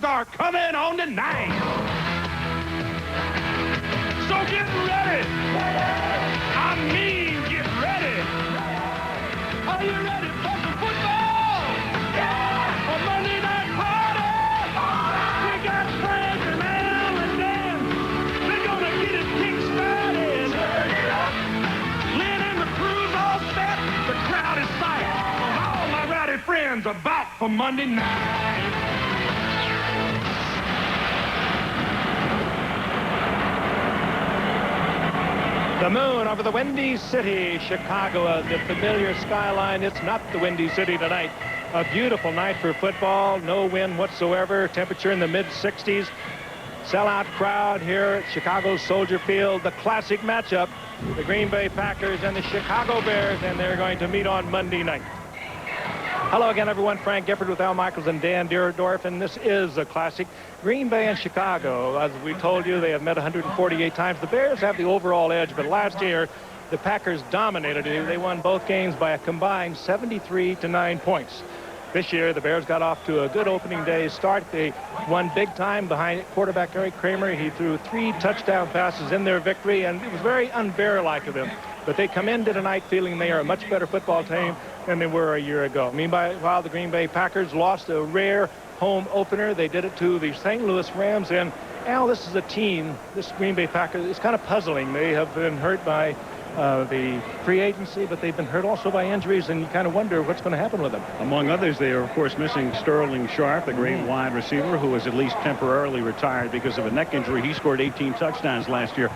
Packers are coming on tonight. So get ready. I mean, get ready. Are you ready for some football? Yeah! A Monday night party. We got Frank and Al and Dan. They're gonna get it kick-started. Turn it up. Lynn and the crew's all set. The crowd is psyched. All my rowdy friends are back for Monday night. The moon over the Windy City, Chicago, the familiar skyline. It's not the Windy City tonight. A beautiful night for football. No wind whatsoever. Temperature in the mid-60s. Sellout crowd here at Chicago's Soldier Field. The classic matchup, the Green Bay Packers and the Chicago Bears, and they're going to meet on Monday night. Hello again, everyone. Frank Gifford with Al Michaels and Dan Dierdorf, and this is a classic. Green Bay and Chicago, as we told you, they have met 148 times. The Bears have the overall edge, but last year, the Packers dominated. They won both games by a combined 73-9 points. This year, the Bears got off to a good opening day start. They won big time behind quarterback Eric Kramer. He threw 3 touchdown passes in their victory, and it was very unbear-like of them. But they come into tonight feeling they are a much better football team than they were a year ago. Meanwhile, the Green Bay Packers lost a rare home opener. They did it to the St. Louis Rams. And, Al, this is a team, this Green Bay Packers, it's kind of puzzling. They have been hurt by the free agency, but they've been hurt also by injuries, and you kind of wonder what's going to happen with them. Among others, they are, of course, missing Sterling Sharp, the great wide receiver, who was at least temporarily retired because of a neck injury. He scored 18 touchdowns last year.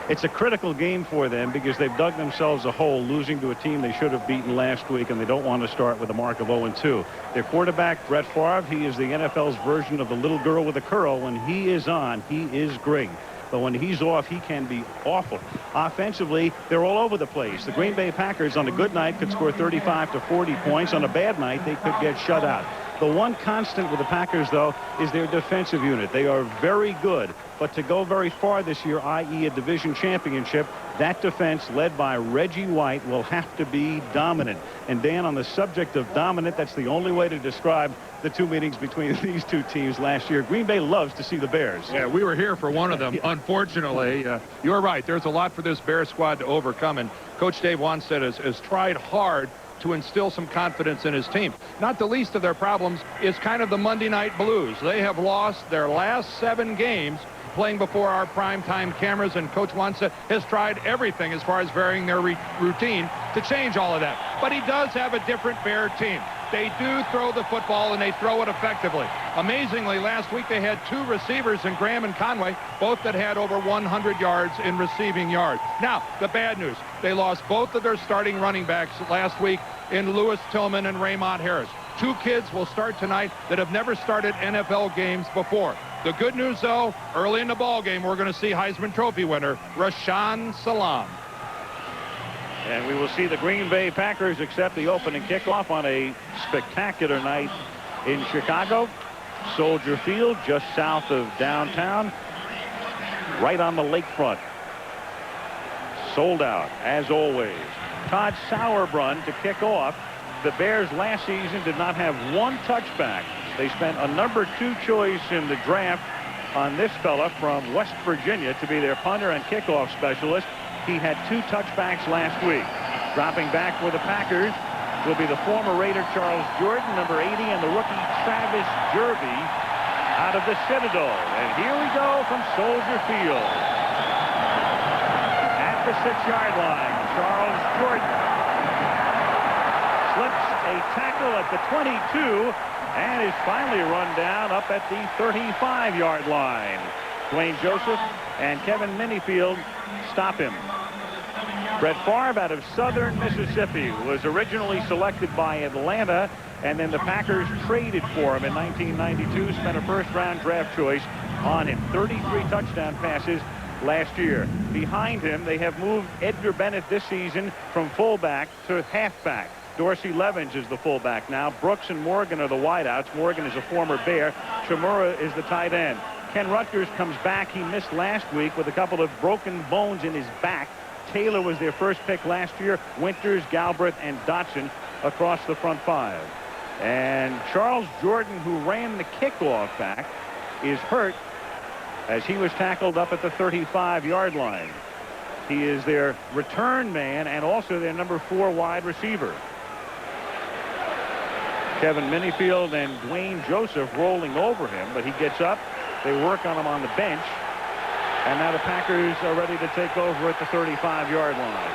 It's a critical game for them because they've dug themselves a hole, losing to a team they should have beaten last week, and they don't want to start with a mark of 0-2. Their quarterback, Brett Favre, he is the NFL's version of the little girl with a curl. When he is on, he is great. But when he's off, he can be awful. Offensively, they're all over the place. The Green Bay Packers, on a good night, could score 35 to 40 points. On a bad night, they could get shut out. The one constant with the Packers, though, is their defensive unit. They are very good. But to go very far this year, i.e. a division championship, that defense led by Reggie White will have to be dominant. And Dan, on the subject of dominant, that's the only way to describe the 2 meetings between these 2 teams last year. Green Bay loves to see the Bears. Yeah, we were here for one of them. Unfortunately, you're right. There's a lot for this Bears squad to overcome. And Coach Dave Wannstedt has tried hard to instill some confidence in his team. Not the least of their problems is kind of the Monday night blues. They have lost their last 7 games playing before our primetime cameras, and Coach Wannstedt has tried everything as far as varying their routine to change all of that. But he does have a different Bear team. They do throw the football, and they throw it effectively. Amazingly, last week they had 2 receivers in Graham and Conway, both that had over 100 yards in receiving yards. Now, the bad news, they lost both of their starting running backs last week in Lewis Tillman and Raymond Harris. 2 kids will start tonight that have never started NFL games before. The good news, though, early in the ball game, we're going to see Heisman Trophy winner Rashaan Salaam. And we will see the Green Bay Packers accept the opening kickoff on a spectacular night in Chicago. Soldier Field, just south of downtown, right on the lakefront. Sold out, as always. Todd Sauerbrunn to kick off. The Bears last season did not have 1 touchback. They spent a number 2 choice in the draft on this fella from West Virginia to be their punter and kickoff specialist. He had 2 touchbacks last week. Dropping back for the Packers will be the former Raider Charles Jordan, number 80, and the rookie Travis Jervey out of the Citadel. And here we go from Soldier Field. At the 6-yard line, Charles Jordan slips a tackle at the 22 and is finally run down up at the 35-yard line. Dwayne Joseph and Kevin Minifield stop him. Brett Favre out of Southern Mississippi was originally selected by Atlanta, and then the Packers traded for him in 1992, spent a first-round draft choice on him. 33 touchdown passes last year. Behind him, they have moved Edgar Bennett this season from fullback to halfback. Dorsey Levens is the fullback now. Brooks and Morgan are the wideouts. Morgan is a former Bear. Chimura is the tight end. Ken Rutgers comes back. He missed last week with a couple of broken bones in his back. Taylor was their first pick last year. Winters, Galbraith, and Dotson across the front 5. And Charles Jordan, who ran the kickoff back, is hurt as he was tackled up at the 35-yard line. He is their return man and also their number 4 wide receiver. Kevin Minifield and Dwayne Joseph rolling over him, but he gets up. They work on him on the bench. And now the Packers are ready to take over at the 35-yard line.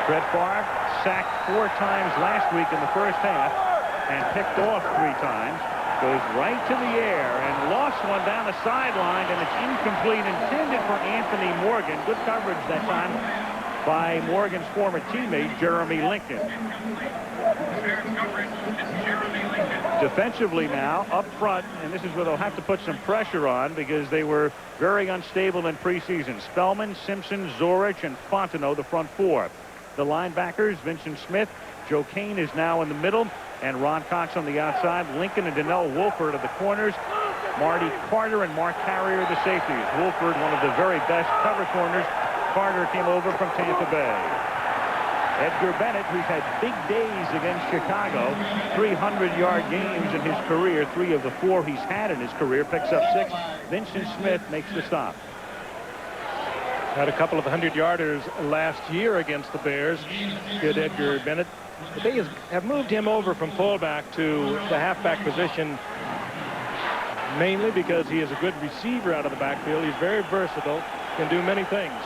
Brett Favre sacked 4 times last week in the first half and picked off 3 times. Goes right to the air and lost one down the sideline, and it's incomplete, intended for Anthony Morgan. Good coverage that time by Morgan's former teammate, Jeremy Lincoln. Defensively now, up front, and this is where they'll have to put some pressure on because they were very unstable in preseason. Spellman, Simpson, Zorich, and Fontenot, the front 4. The linebackers, Vincent Smith, Joe Kane is now in the middle, and Ron Cox on the outside. Lincoln and Donnell Wolford at the corners. Marty Carter and Mark Carrier the safeties. Wolford, one of the very best cover corners. Carter came over from Tampa Bay. Edgar Bennett, who's had big days against Chicago, 300-yard games in his career, 3 of the 4 he's had in his career, picks up 6. Vincent Smith makes the stop. Had a couple of 100-yarders last year against the Bears. Good Edgar Bennett. But they have moved him over from fullback to the halfback position mainly because he is a good receiver out of the backfield. He's very versatile, can do many things.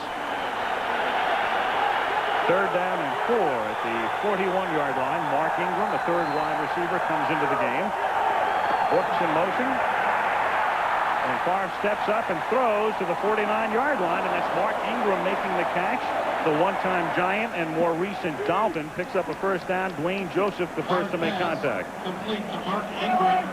3rd down and 4 at the 41-yard line. Mark Ingram, the 3rd wide receiver, comes into the game. Brooks in motion. And Favre steps up and throws to the 49-yard line, and that's Mark Ingram making the catch. The one-time Giant and more recent Dalton picks up a 1st down. Dwayne Joseph the first to make contact.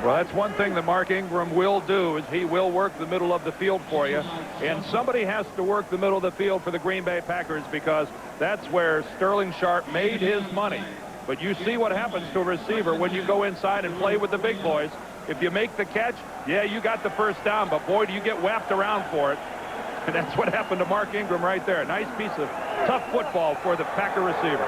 Well, that's one thing that Mark Ingram will do, is he will work the middle of the field for you. And somebody has to work the middle of the field for the Green Bay Packers because that's where Sterling Sharpe made his money. But you see what happens to a receiver when you go inside and play with the big boys. If you make the catch, yeah, you got the 1st down, but boy, do you get whapped around for it. And that's what happened to Mark Ingram right there. Nice piece of tough football for the Packer receiver.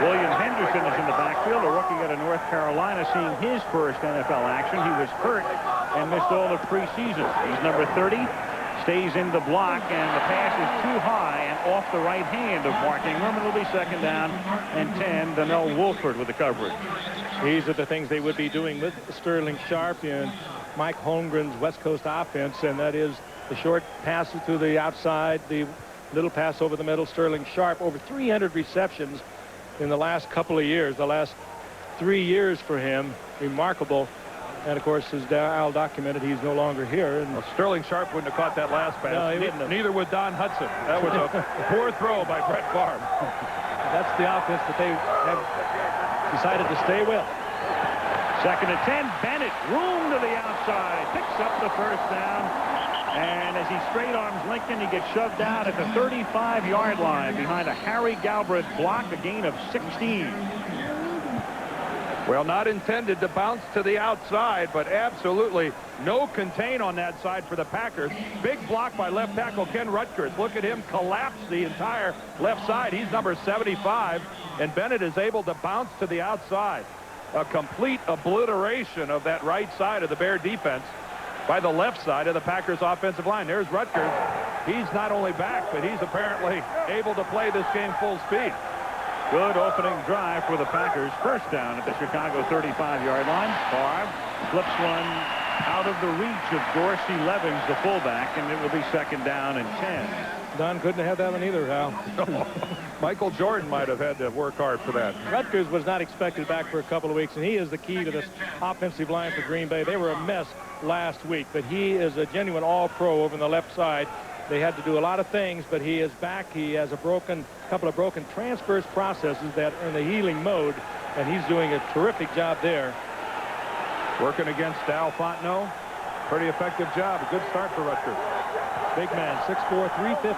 William Henderson is in the backfield, a rookie out of North Carolina, seeing his first NFL action. He was hurt and missed all of preseason. He's number 30, stays in the block, and the pass is too high and off the right hand of Mark Ingram. It'll be 2nd down and 10. Donnell Wolford with the coverage. These are the things they would be doing with Sterling Sharpe in Mike Holmgren's West Coast offense, and that is the short passes to the outside, the little pass over the middle. Sterling Sharpe, over 300 receptions in the last couple of years, the last 3 years for him. Remarkable. And, of course, as Al documented, he's no longer here. And well, Sterling Sharpe wouldn't have caught that last pass. No, he wouldn't have. Neither would Don Hudson. That was a poor throw by Brett Favre. That's the offense that they have decided to stay with. 2nd and 10. Bennett, room to the outside, picks up the 1st down. And as he straight arms Lincoln, he gets shoved out at the 35-yard line behind a Harry Galbraith block, a gain of 16. Well, not intended to bounce to the outside, but absolutely no contain on that side for the Packers. Big block by left tackle Ken Rutgers. Look at him collapse the entire left side. He's number 75, and Bennett is able to bounce to the outside. A complete obliteration of that right side of the Bear defense by the left side of the Packers offensive line. There's Rutgers. He's not only back, but he's apparently able to play this game full speed. Good opening drive for the Packers. 1st down at the Chicago 35-yard line. Favre flips one out of the reach of Dorsey Levens, the fullback, and it will be 2nd down and 10. Don couldn't have that one either, Hal. Michael Jordan might have had to work hard for that. Rutgers was not expected back for a couple of weeks, and he is the key to this offensive line for Green Bay. They were a mess last week, but he is a genuine all-pro over on the left side. They had to do a lot of things, but he is back. He has a couple of broken transverse processes that are in the healing mode, and he's doing a terrific job there. Working against Al Fontenot. Pretty effective job. A good start for Rutgers. Big man, 6'4", 315.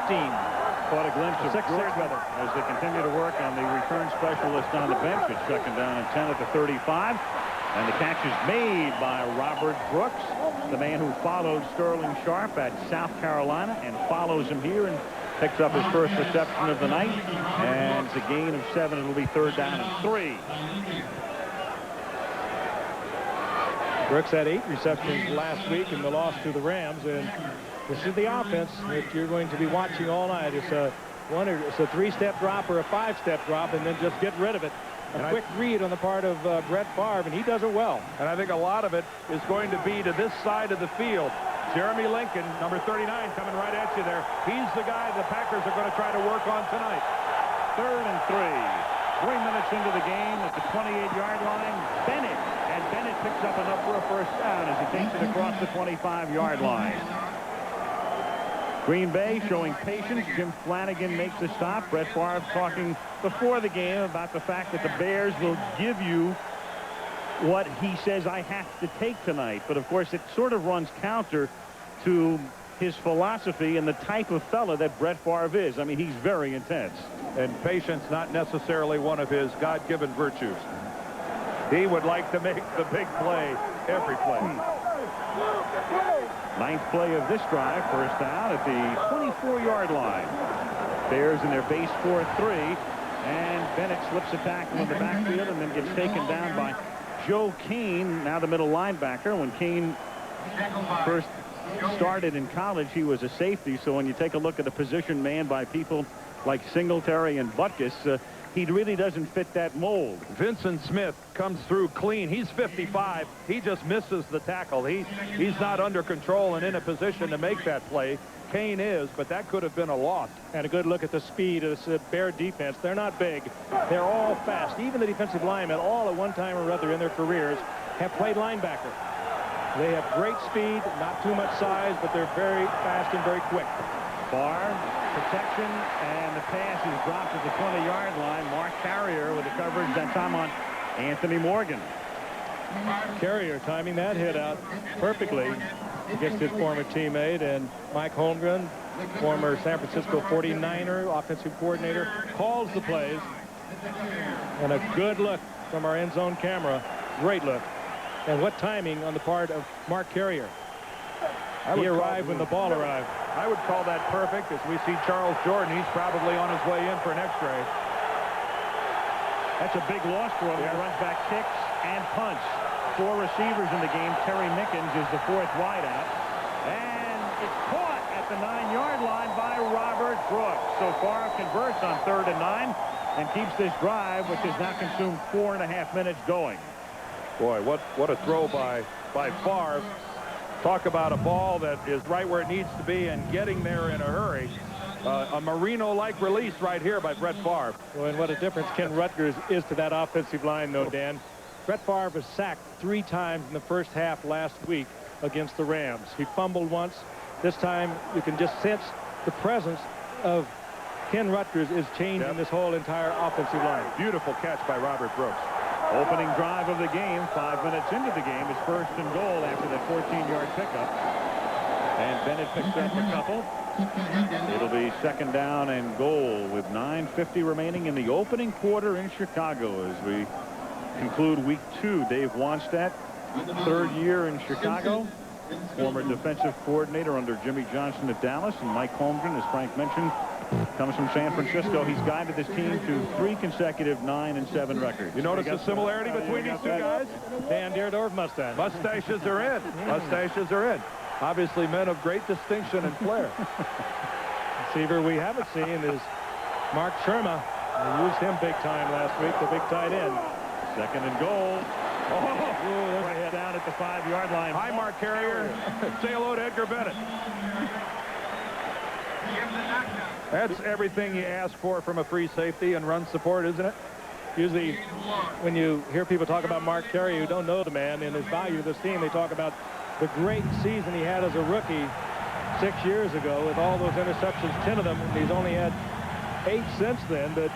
Caught a glimpse of Georgia as they continue to work on the return specialist on the bench. It's 2nd down and 10 at the 35. And the catch is made by Robert Brooks, the man who followed Sterling Sharpe at South Carolina and follows him here and picks up his first reception of the night. And it's a gain of 7. It'll be 3rd down and 3. Brooks had 8 receptions last week in the loss to the Rams, and this is the offense that you're going to be watching all night. It's a 3-step drop or a 5-step drop, and then just get rid of it. A quick read on the part of Brett Favre, and he does it well. And I think a lot of it is going to be to this side of the field. Jeremy Lincoln, number 39, coming right at you there. He's the guy the Packers are going to try to work on tonight. 3rd and 3. 3 minutes into the game at the 28-yard line. Bennett picks up enough for a first down as he takes it across the 25-yard line. Green Bay showing patience. Jim Flanagan makes a stop. Brett Favre talking before the game about the fact that the Bears will give you what he says I have to take tonight. But, of course, it sort of runs counter to his philosophy and the type of fella that Brett Favre is. I mean, he's very intense. And patience not necessarily one of his God-given virtues. He would like to make the big play every play. 9th play of this drive, first down at the 24-yard line. Bears in their base 4-3, and Bennett slips a tackle in the backfield and then gets taken down by Joe Kane, now the middle linebacker. When Kane first started in college, he was a safety, so when you take a look at a position manned by people like Singletary and Butkus, he really doesn't fit that mold. Vincent Smith comes through clean. He's 55. He just misses the tackle. He's not under control and in a position to make that play. Kane is, but that could have been a loss. And a good look at the speed of this Bear defense. They're not big. They're all fast. Even the defensive linemen, all at one time or other in their careers, have played linebacker. They have great speed, not too much size, but they're very fast and very quick. Favre, protection, and the pass is dropped at the 20-yard line. Mark Carrier with the coverage that time on Anthony Morgan. Carrier timing that hit out perfectly against his former teammate, and Mike Holmgren, former San Francisco 49er offensive coordinator, calls the plays. And a good look from our end zone camera. Great look. And what timing on the part of Mark Carrier. He arrived when the ball arrived. I would call that perfect. As we see Charles Jordan, he's probably on his way in for an X-ray. That's a big loss for him. He runs back kicks and punts. 4 receivers in the game. Terry Mickens is the 4th wideout. And it's caught at the 9-yard line by Robert Brooks. So Favre converts on 3rd and 9 and keeps this drive, which has now consumed 4.5 minutes going. Boy, what a throw by Favre. Talk about a ball that is right where it needs to be and getting there in a hurry. A Marino-like release right here by Brett Favre. Well, and what a difference Ken Rutgers is to that offensive line, though, Dan. Brett Favre was sacked 3 times in the first half last week against the Rams. He fumbled once. This time, you can just sense the presence of Ken Rutgers is changing this whole entire offensive line. Beautiful catch by Robert Brooks. Opening drive of the game, 5 minutes into the game, is 1st and goal after that 14-yard pickup. And Bennett picks up a couple. It'll be 2nd down and goal with 9:50 remaining in the opening quarter in Chicago as we conclude week 2. Dave Wannstedt, 3rd year in Chicago, former defensive coordinator under Jimmy Johnson at Dallas, and Mike Holmgren, as Frank mentioned, comes from San Francisco. He's guided this team to 3 consecutive 9-7 records. You notice the similarity between these 2 guys? Dan Dierdorf mustache. Mustaches are in. Mustaches are in. Obviously men of great distinction and flair. Receiver we haven't seen is Mark Sherma. We used him big time last week, the big tight end. 2nd and goal. Right down at the 5-yard line. Hi, Mark Carrier. Say hello to Edgar Bennett. That's everything you ask for from a free safety and run support, isn't it? Usually when you hear people talk about Mark Carrier who don't know the man and his value to this team, they talk about the great season he had as a rookie 6 years ago with all those interceptions, 10 of them, and he's only had 8 since then. But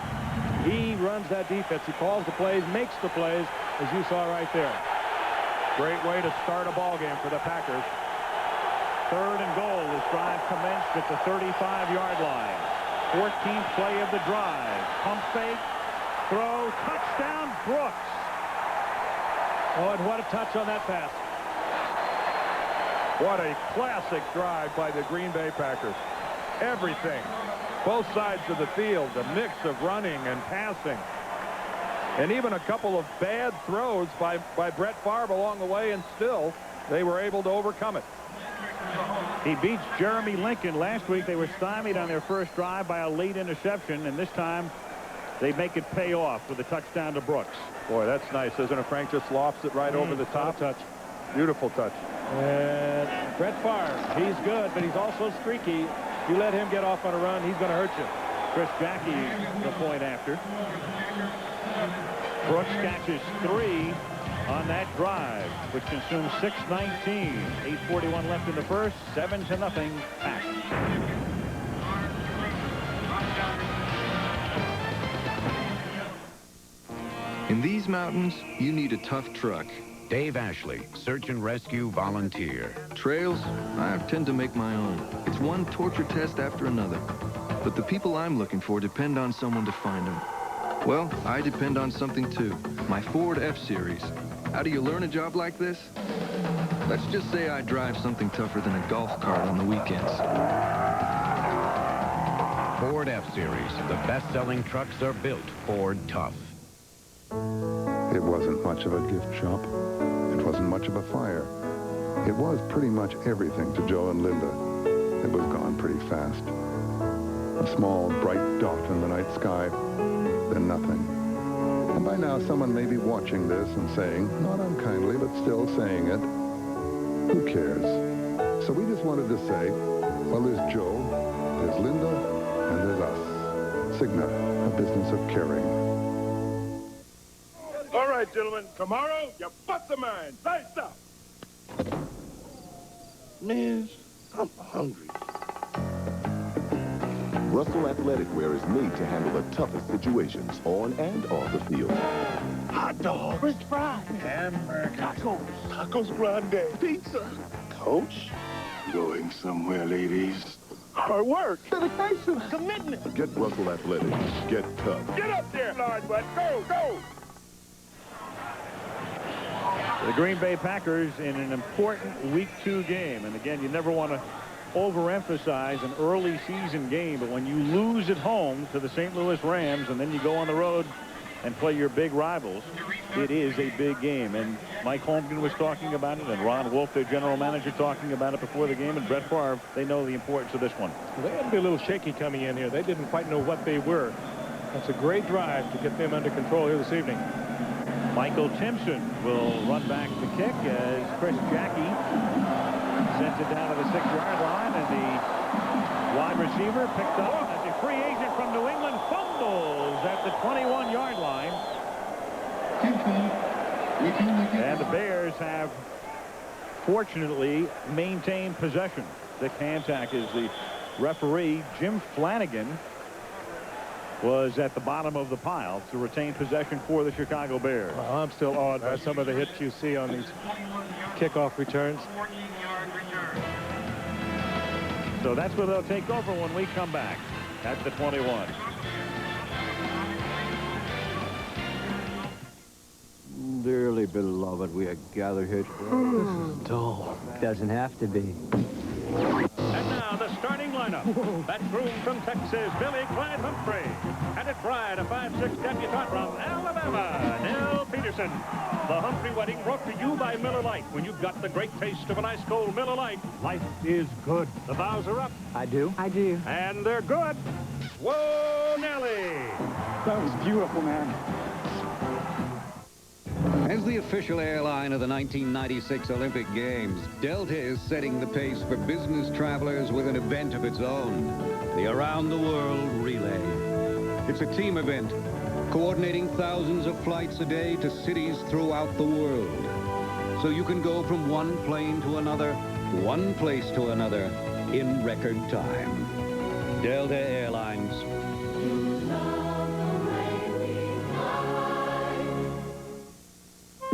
he runs that defense. He calls the plays, makes the plays, as you saw right there. Great way to start a ball game for the Packers. 3rd and goal. This drive commenced at the 35-yard line. 14th play of the drive. Pump fake, throw, touchdown, Brooks. Oh, and what a touch on that pass. What a classic drive by the Green Bay Packers. Everything. Both sides of the field, a mix of running and passing. And even a couple of bad throws by Brett Favre along the way, and still they were able to overcome it. He beats Jeremy Lincoln. Last week they were stymied on their first drive by a late interception, and this time they make it pay off with a touchdown to Brooks. Boy, that's nice, isn't it? Frank just lofts it right over the top. Touch. Beautiful touch. And Brett Favre, he's good, but he's also streaky. You let him get off on a run, he's going to hurt you. Chris Jackie, the point after. Brooks catches 3 on that drive, which consumes 6:19. 8:41 left in the first. 7-0 Packs. In these mountains, you need a tough truck. Dave Ashley, search and rescue volunteer. Trails, I tend to make my own. It's one torture test after another. But the people I'm looking for depend on someone to find them. Well, I depend on something too. My Ford F-Series. How do you learn a job like this? Let's just say I drive something tougher than a golf cart on the weekends. Ford F-Series. The best-selling trucks are built Ford Tough. It wasn't much of a gift shop. It wasn't much of a fire. It was pretty much everything to Joe and Linda. It was gone pretty fast. A small, bright dot in the night sky, then nothing. And by now, someone may be watching this and saying, not unkindly, but still saying it, who cares? So we just wanted to say, well, there's Joe, there's Linda, and there's us. Cigna, a business of caring. All right, gentlemen, tomorrow, your butts are mine. Lights up. Miz, I'm hungry. Russell Athletic Wear is made to handle the toughest situations on and off the field. Hot dog. French fries. Hamburger. Tacos. Tacos grande. Pizza. Coach? Going somewhere, ladies. Hard work. Dedication. Commitment. Get Russell Athletic. Get tough. Get up there, Lord Bud. Go, go. The Green Bay Packers in an important Week 2 game. And again, you never want to overemphasize an early season game, but when you lose at home to the St. Louis Rams and then you go on the road and play your big rivals, it is a big game. And Mike Holmgren was talking about it, and Ron Wolf, their general manager, talking about it before the game, and Brett Favre, they know the importance of this one. They had to be a little shaky coming in here. They didn't quite know what they were. That's a great drive to get them under control here this evening. Michael Timpson will run back the kick as Chris Jackie sends it down to the 6-yard line, and the wide receiver picked up as a free agent from New England fumbles at the 21-yard line. And the Bears have fortunately maintained possession. Dick Hantak is the referee. Jim Flanagan was at the bottom of the pile to retain possession for the Chicago Bears. Well, I'm still awed by some of the hits you see on these kickoff returns. So that's where they'll take over when we come back at the 21. Dearly beloved, we are gathered here. This is dull. Doesn't have to be. And now the starting lineup. That groom from Texas, Billy Clyde Humphrey. And at Pride, a 5'6" debutante from Alabama, Nell Peterson. The Humphrey wedding brought to you by Miller Lite. When you've got the great taste of an ice cold Miller Lite, life is good. The vows are up. I do. I do. And they're good. Whoa, Nelly. That was beautiful, man. As the official airline of the 1996 Olympic Games, Delta is setting the pace for business travelers with an event of its own, the Around the World Relay. It's a team event, coordinating thousands of flights a day to cities throughout the world. So you can go from one plane to another, one place to another, in record time. Delta Airlines.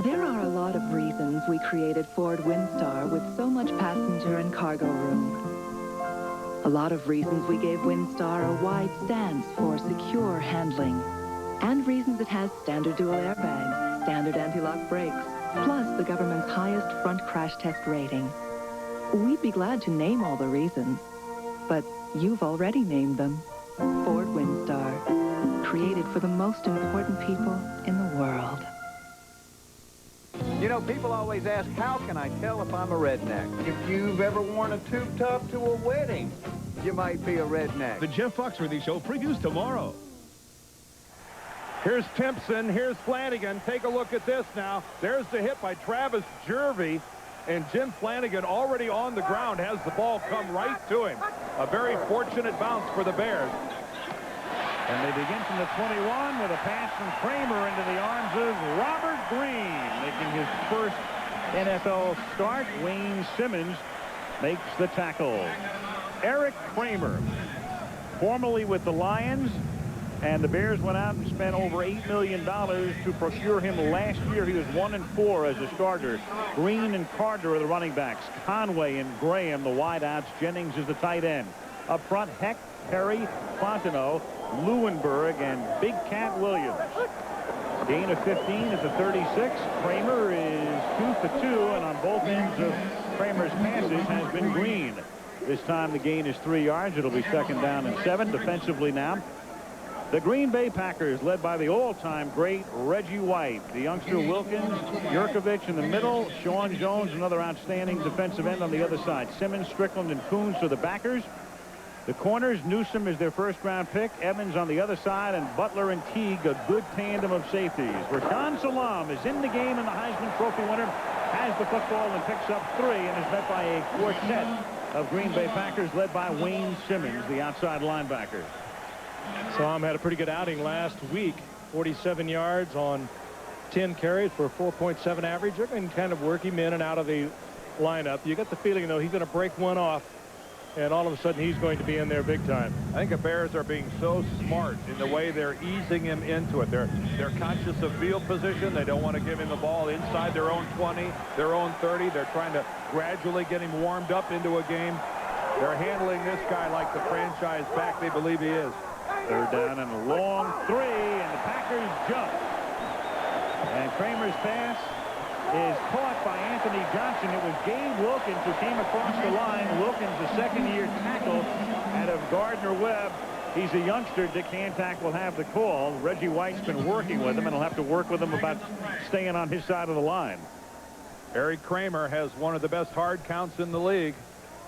There are a lot of reasons we created Ford Windstar with so much passenger and cargo room. A lot of reasons we gave Windstar a wide stance for secure handling. And reasons it has standard dual airbags, standard anti-lock brakes, plus the government's highest front crash test rating. We'd be glad to name all the reasons, but you've already named them. Ford Windstar, created for the most important people in the world. world. You know, people always ask, how can I tell if I'm a redneck? If you've ever worn a tube top to a wedding, you might be a redneck. The Jeff Foxworthy Show previews tomorrow. Here's Timpson. Here's Flanagan. Take a look at this now. There's the hit by Travis Jervey. And Jim Flanagan, already on the ground, has the ball come right to him. A very fortunate bounce for the Bears. And they begin from the 21 with a pass from Kramer into the arms of Robert Green, making his first NFL start. Wayne Simmons makes the tackle. Eric Kramer, formerly with the Lions, and the Bears went out and spent over $8 million to procure him last year. He was 1-4 as a starter. Green and Carter are the running backs. Conway and Graham, the wideouts. Jennings is the tight end. Up front, Heck, Perry, Fontenot, Leuenberg, and Big Cat Williams. Gain of 15 at the 36. Kramer is 2 for 2, and on both ends of Kramer's passes has been Green. This time the gain is 3 yards. It'll be 2nd down and 7. Defensively now, the Green Bay Packers, led by the all-time great Reggie White. The youngster Wilkins, Yurkovich in the middle. Sean Jones, another outstanding defensive end on the other side. Simmons, Strickland, and Coons are the backers. The corners, Newsom is their first-round pick. Evans on the other side, and Butler and Teague, a good tandem of safeties. Rashaan Salaam is in the game, and the Heisman Trophy winner has the football and picks up 3 and is met by a quartet of Green Bay Packers led by Wayne Simmons, the outside linebacker. Salaam had a pretty good outing last week. 47 yards on 10 carries for a 4.7 average. They're going to kind of work him in and out of the lineup. You get the feeling, though, he's going to break one off, and all of a sudden he's going to be in there big time. I think the Bears are being so smart in the way they're easing him into it. They're conscious of field position. They don't want to give him the ball inside their own 20, their own 30. They're trying to gradually get him warmed up into a game. They're handling this guy like the franchise back they believe he is. 3rd down and a long 3, and the Packers jump. And Kramer's pass is caught by Anthony Johnson. It was Gabe Wilkins who came across the line. Wilkins, a second-year tackle out of Gardner-Webb. He's a youngster. Dick Hancock will have the call. Reggie White's been working with him, and he'll have to work with him about staying on his side of the line. Eric Kramer has one of the best hard counts in the league.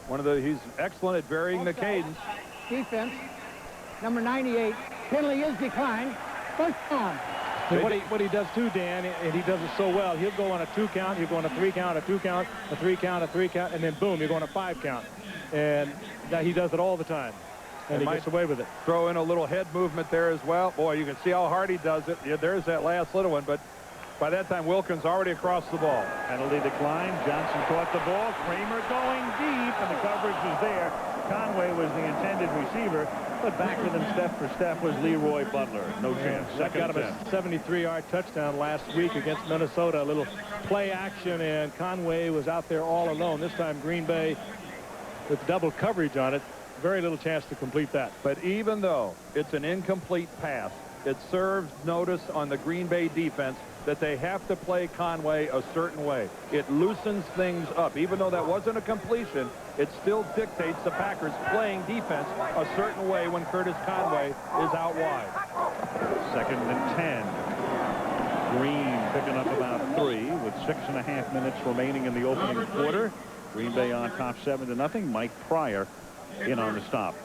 He's excellent at varying the cadence. Defense, number 98. Penalty is declined. First down. What he does too, Dan, and he does it so well, he'll go on a 2 count, he'll go on a 3 count, a 2 count, a 3 count, a 3 count, and then boom, he'll go on a 5 count. And he does it all the time. And he gets away with it. Throw in a little head movement there as well. Boy, you can see how hard he does it. Yeah, there's that last little one, but by that time, Wilkins already across the ball. Penalty decline. Johnson caught the ball. Kramer going deep, and the coverage is there. Conway was the intended receiver, but back with him step for step was Leroy Butler. No chance. That got him a 73-yard touchdown last week against Minnesota. A little play action, and Conway was out there all alone. This time, Green Bay with double coverage on it. Very little chance to complete that. But even though it's an incomplete pass, it serves notice on the Green Bay defense that they have to play Conway a certain way. It loosens things up. Even though that wasn't a completion, it still dictates the Packers playing defense a certain way when Curtis Conway is out wide. 2nd and 10. Green picking up about 3 with 6.5 minutes remaining in the opening quarter. Green Bay on top 7-0. Mike Pryor in on the stop.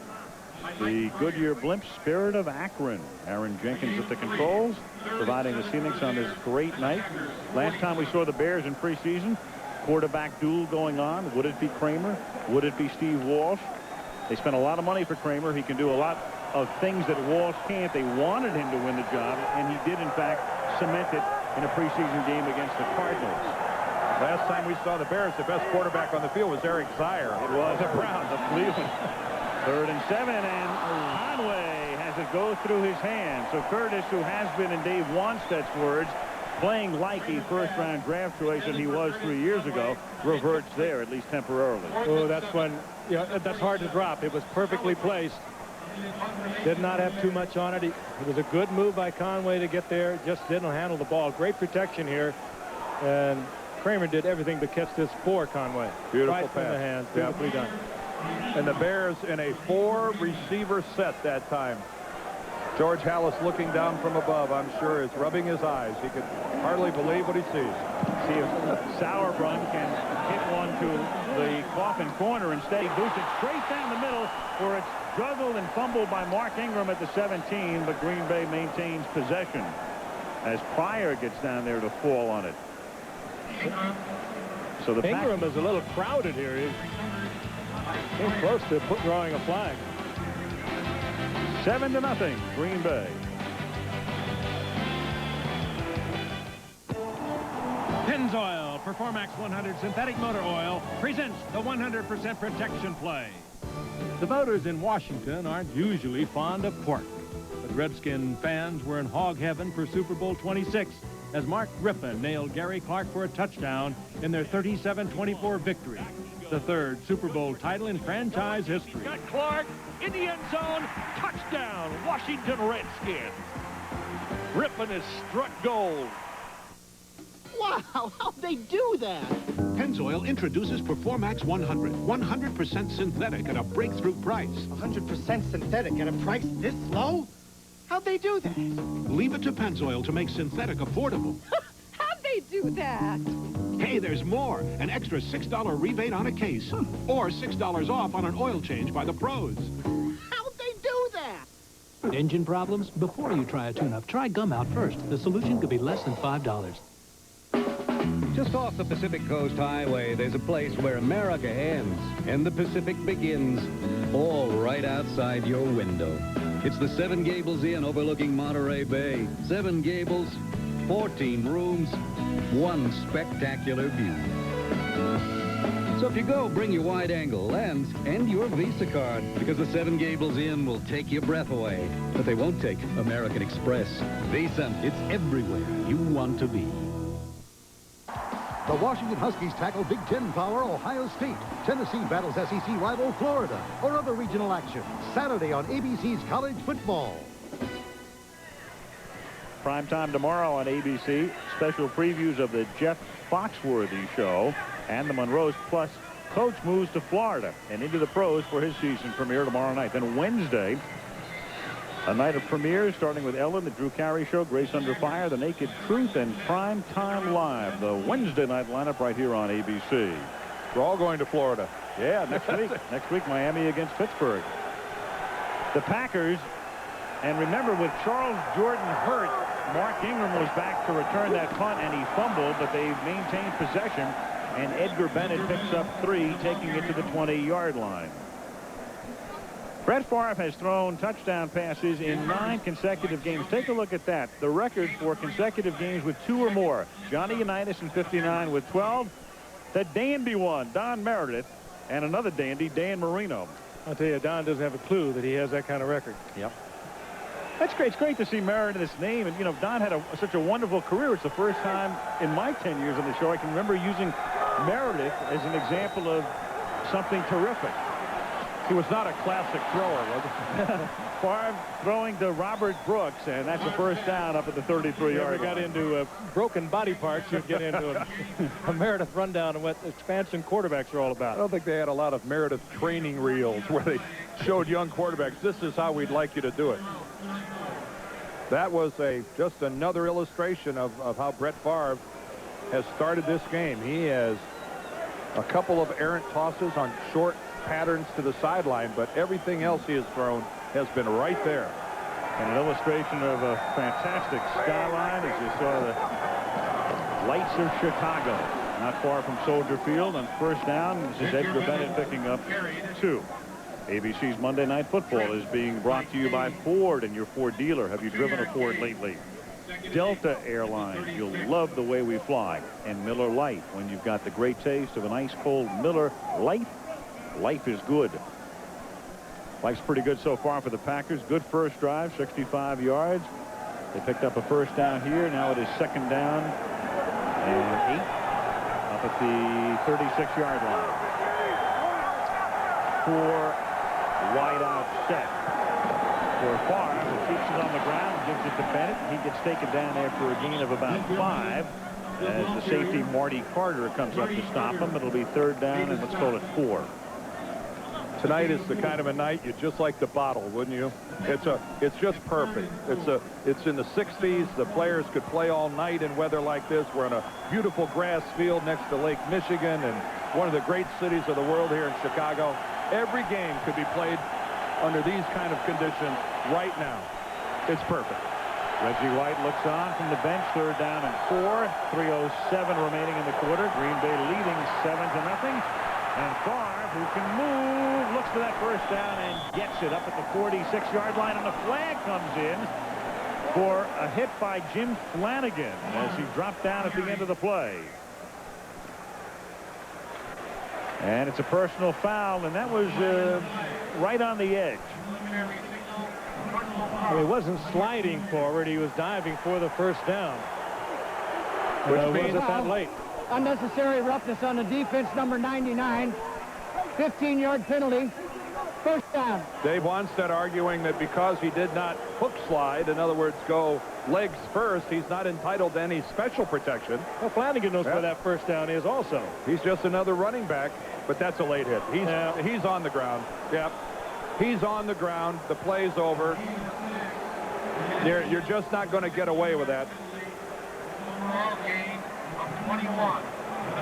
The Goodyear Blimp Spirit of Akron. Aaron Jenkins at the controls, providing the scenics on this great night. Last time we saw the Bears in preseason, quarterback duel going on. Would it be Kramer? Would it be Steve Walsh? They spent a lot of money for Kramer. He can do a lot of things that Walsh can't. They wanted him to win the job, and he did, in fact, cement it in a preseason game against the Cardinals. Last time we saw the Bears, the best quarterback on the field was Eric Zier. It was the Browns of Cleveland. 3rd and 7, and Conway has it go through his hands. So Curtis, who has been, in Dave Wanstead's words, playing like a first-round draft choice that he was 3 years ago, reverts there, at least temporarily. Oh, that's when, that's hard to drop. It was perfectly placed. Did not have too much on it. It was a good move by Conway to get there. Just didn't handle the ball. Great protection here. And Kramer did everything but catch this for Conway. Beautiful right pass. in the hands. Beautifully done. And the Bears in a 4-receiver set that time. George Halas looking down from above, I'm sure, is rubbing his eyes. He could hardly believe what he sees. See if Sauerbrunn can hit one to the Coffin corner. Instead, he boosts it straight down the middle, where it's juggled and fumbled by Mark Ingram at the 17, but Green Bay maintains possession as Pryor gets down there to fall on it. So the Ingram is a little crowded here. He's close to drawing a flag. 7-0, Green Bay. Pennzoil Performax 100 Synthetic Motor Oil presents the 100% protection play. The voters in Washington aren't usually fond of pork, but Redskin fans were in hog heaven for Super Bowl 26 as Mark Griffin nailed Gary Clark for a touchdown in their 37-24 victory, the third Super Bowl title in franchise history. Got Clark in the end zone, touchdown, Washington Redskins. Griffin has struck gold. Wow, how'd they do that? Pennzoil introduces Performax 100. 100% synthetic at a breakthrough price. 100% synthetic at a price this low? How'd they do that? Leave it to Pennzoil to make synthetic affordable. How'd they do that? Hey, there's more. An extra $6 rebate on a case. Or $6 off on an oil change by the pros. How'd they do that? Engine problems? Before you try a tune-up, try Gum Out first. The solution could be less than $5. Just off the Pacific Coast Highway, there's a place where America ends and the Pacific begins, all right outside your window. It's the Seven Gables Inn overlooking Monterey Bay. 7 gables, 14 rooms, one spectacular view. So if you go, bring your wide angle lens and your Visa card, because the Seven Gables Inn will take your breath away. But they won't take American Express. Visa, it's everywhere you want to be. The Washington Huskies tackle Big Ten power Ohio State. Tennessee battles SEC rival Florida, or other regional action. Saturday on ABC's College Football. Prime time tomorrow on ABC. Special previews of the Jeff Foxworthy show. And the Monroe's Plus coach moves to Florida and into the pros for his season premiere tomorrow night. Then Wednesday, a night of premieres starting with Ellen, the Drew Carey Show, Grace Under Fire, The Naked Truth, and Prime Time Live, the Wednesday night lineup right here on ABC. We're all going to Florida. Yeah, next week. Next week, Miami against Pittsburgh. The Packers, and remember, with Charles Jordan hurt, Mark Ingram was back to return that punt, and he fumbled, but they've maintained possession, and Edgar Bennett picks up 3, taking it to the 20-yard line. Brett Favre has thrown touchdown passes in 9 consecutive games. Take a look at that. The record for consecutive games with 2 or more. Johnny Unitas in 59 with 12. The dandy one, Don Meredith, and another dandy, Dan Marino. I'll tell you, Don doesn't have a clue that he has that kind of record. Yep. That's great. It's great to see Meredith's name. And, you know, Don had such a wonderful career. It's the first time in my 10 years on the show I can remember using Meredith as an example of something terrific. He was not a classic thrower, was he? Favre throwing to Robert Brooks, and that's a first down up at the 33-yard line. Got into broken body parts, you'd get into a Meredith rundown on what expansion quarterbacks are all about. I don't think they had a lot of Meredith training reels where they showed young quarterbacks, this is how we'd like you to do it. That was just another illustration of how Brett Favre has started this game. He has a couple of errant tosses on short patterns to the sideline, but everything else he has thrown has been right there. And an illustration of a fantastic skyline as you saw the lights of Chicago. Not far from Soldier Field on first down. This is Edgar Bennett picking up 2. ABC's Monday Night Football is being brought to you by Ford and your Ford dealer. Have you driven a Ford lately? Delta Airlines, you'll love the way we fly. And Miller Lite, when you've got the great taste of an ice-cold Miller Lite, life is good. Life's pretty good so far for the Packers. Good first drive, 65 yards. They picked up a first down here. Now it is second down and 8 up at the 36-yard line. 4 wide out set for Favre, who keeps it on the ground, gives it to Bennett. He gets taken down there for a gain of about 5. As the safety Marty Carter comes up to stop him. It'll be third down and let's call it 4. Tonight is the kind of a night you'd just like to bottle, wouldn't you? It's just perfect. It's in the 60s. The players could play all night in weather like this. We're on a beautiful grass field next to Lake Michigan and one of the great cities of the world here in Chicago. Every game could be played under these kind of conditions right now. It's perfect. Reggie White looks on from the bench. 3rd down and 4. 3:07 remaining in the quarter. Green Bay leading 7-0. And Favre, who can move, looks for that first down and gets it up at the 46-yard line. And the flag comes in for a hit by Jim Flanagan as he dropped down at the end of the play. And it's a personal foul, and that was right on the edge. Well, he wasn't sliding forward. He was diving for the first down. Which means it that late. Unnecessary roughness on the defense, number 99. 15-yard penalty. First down. Dave Wanstead arguing that because he did not hook slide, in other words, go legs first, he's not entitled to any special protection. Well, Flanagan knows where that first down is also. He's just another running back, but that's a late hit. He's on the ground. Yep. He's on the ground. The play's over. You're just not going to get away with that.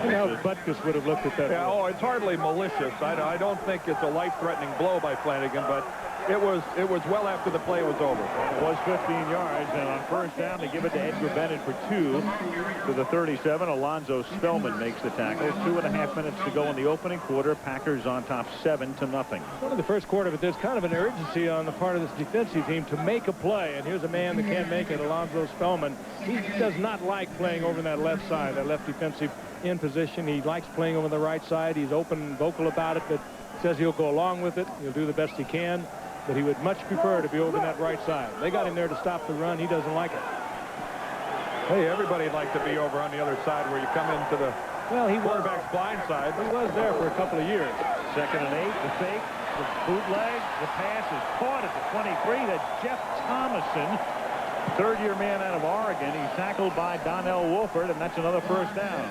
You know, Butkus would have looked at that. Yeah, oh, it's hardly malicious. I don't think it's a life-threatening blow by Flanagan, but it was well after the play was over. It was 15 yards, and on first down, they give it to Edgar Bennett for 2. To the 37, Alonzo Spellman makes the tackle. 2.5 minutes to go in the opening quarter. Packers on top 7-0. One of the first quarter, but there's kind of an urgency on the part of this defensive team to make a play. And here's a man that can't make it, Alonzo Spellman. He does not like playing over that left side, that left defensive in position. He likes playing over the right side. He's open and vocal about it, but says he'll go along with it. He'll do the best he can. But he would much prefer to be over that right side. They got him there to stop the run. He doesn't like it. Hey, everybody'd like to be over on the other side where you come into the quarterback's blind side. He was there for a couple of years. 2nd and 8, the fake, the bootleg, the pass is caught at the 23. That's Jeff Thomason, 3rd-year man out of Oregon. He's tackled by Donnell Wolford, and that's another first down.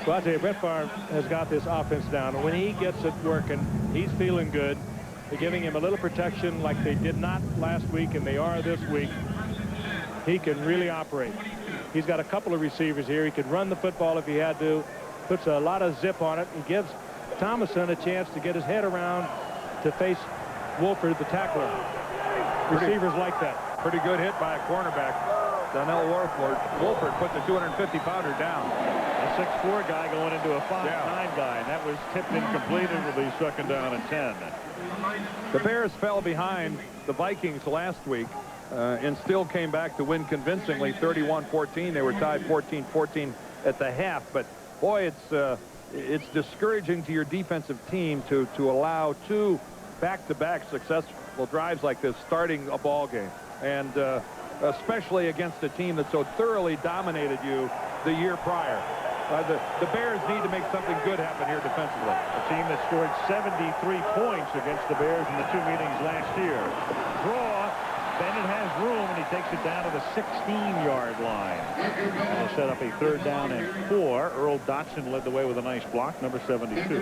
Well, I tell you, Brett Favre has got this offense down, and when he gets it working, he's feeling good. They're giving him a little protection like they did not last week, and they are this week. He can really operate. He's got a couple of receivers here. He can run the football if he had to. Puts a lot of zip on it. He gives Thomason a chance to get his head around to face Wolford, the tackler. Receivers like that. Pretty good hit by a cornerback. Donnell Wolford put the 250-pounder down. A 6'4" guy going into a 5'9" guy, and that was tipped incomplete and will be 2nd down and 10. The Bears fell behind the Vikings last week and still came back to win convincingly, 31-14. They were tied 14-14 at the half. But, boy, it's discouraging to your defensive team to allow 2 back-to-back successful drives like this starting a ball game. And especially against a team that so thoroughly dominated you the year prior. The Bears need to make something good happen here defensively. A team that scored 73 points against the Bears in the 2 meetings last year. Draw. Bennett has room, and he takes it down to the 16-yard line. And they'll set up a 3rd down and 4. Earl Dotson led the way with a nice block, number 72.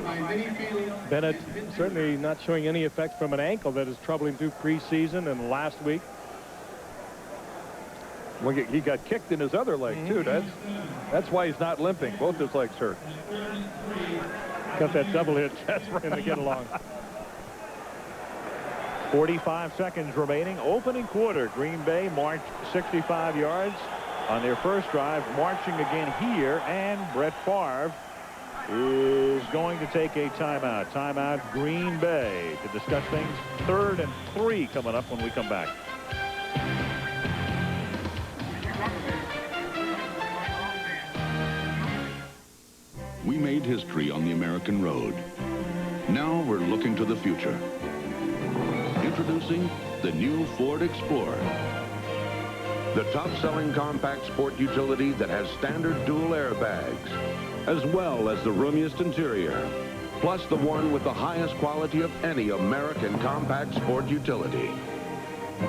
Bennett certainly not showing any effect from an ankle that is troubling through preseason and last week. Well, he got kicked in his other leg, too. That's why he's not limping. Both his legs hurt. Got that double hit. That's right. And they get along. 45 seconds remaining. Opening quarter. Green Bay marched 65 yards on their first drive. Marching again here. And Brett Favre is going to take a timeout. Timeout, Green Bay, to discuss things. 3rd and 3 coming up when we come back. We made history on the American road. Now we're looking to the future. Introducing the new Ford Explorer. The top-selling compact sport utility that has standard dual airbags, as well as the roomiest interior, plus the one with the highest quality of any American compact sport utility.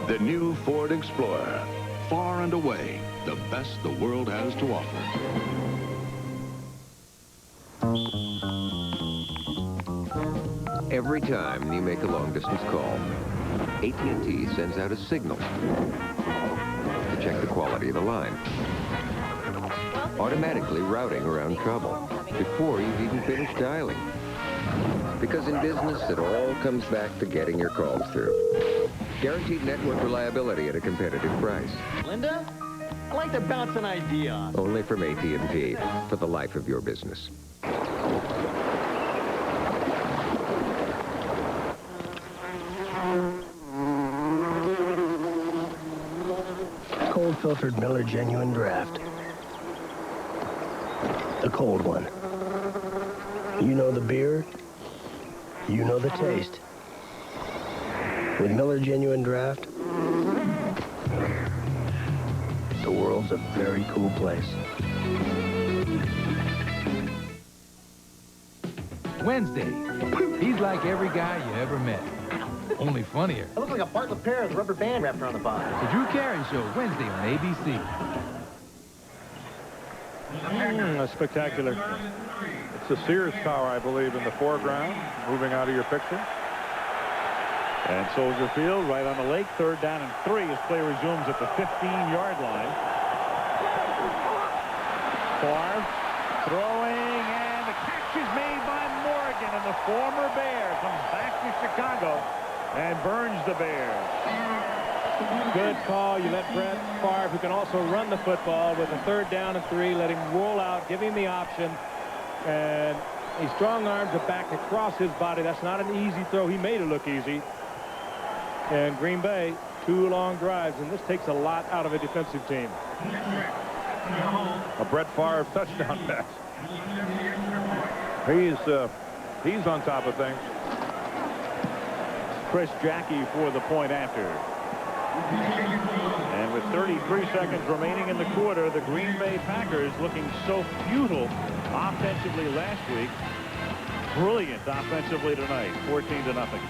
The new Ford Explorer. Far and away, the best the world has to offer. Every Every time you make a long-distance call, AT&T sends out a signal to check the quality of the line, automatically routing around trouble before you've even finished dialing. Because in business, it all comes back to getting your calls through. Guaranteed network reliability at a competitive price. Linda, I like to bounce an idea on. Only from AT&T for the life of your business. Cold filtered Miller Genuine Draft. The cold one. You know the beer, you know the taste. With Miller Genuine Draft, the world's a very cool place. Wednesday. He's like every guy you ever met. Only funnier. I look like a Bartlett pear with a rubber band wrapped around the bottom. The Drew Carey Show, Wednesday on ABC. A spectacular. It's the Sears Tower, I believe, in the foreground, moving out of your picture. And Soldier Field right on the lake. 3rd down and 3 as play resumes at the 15-yard line. Favre throwing, and the catch is made by Morgan, and the former Bear comes back to Chicago and burns the Bears. Good call. You let Brett Favre, who can also run the football, with a 3rd down and 3, let him roll out, give him the option, and he strong arms it back across his body. That's not an easy throw. He made it look easy. And Green Bay, 2 long drives, and this takes a lot out of a defensive team. A Brett Favre touchdown pass. He's on top of things. Chris Jackie for the point after. And with 33 seconds remaining in the quarter, the Green Bay Packers looking so futile offensively last week. Brilliant offensively tonight, 14-0.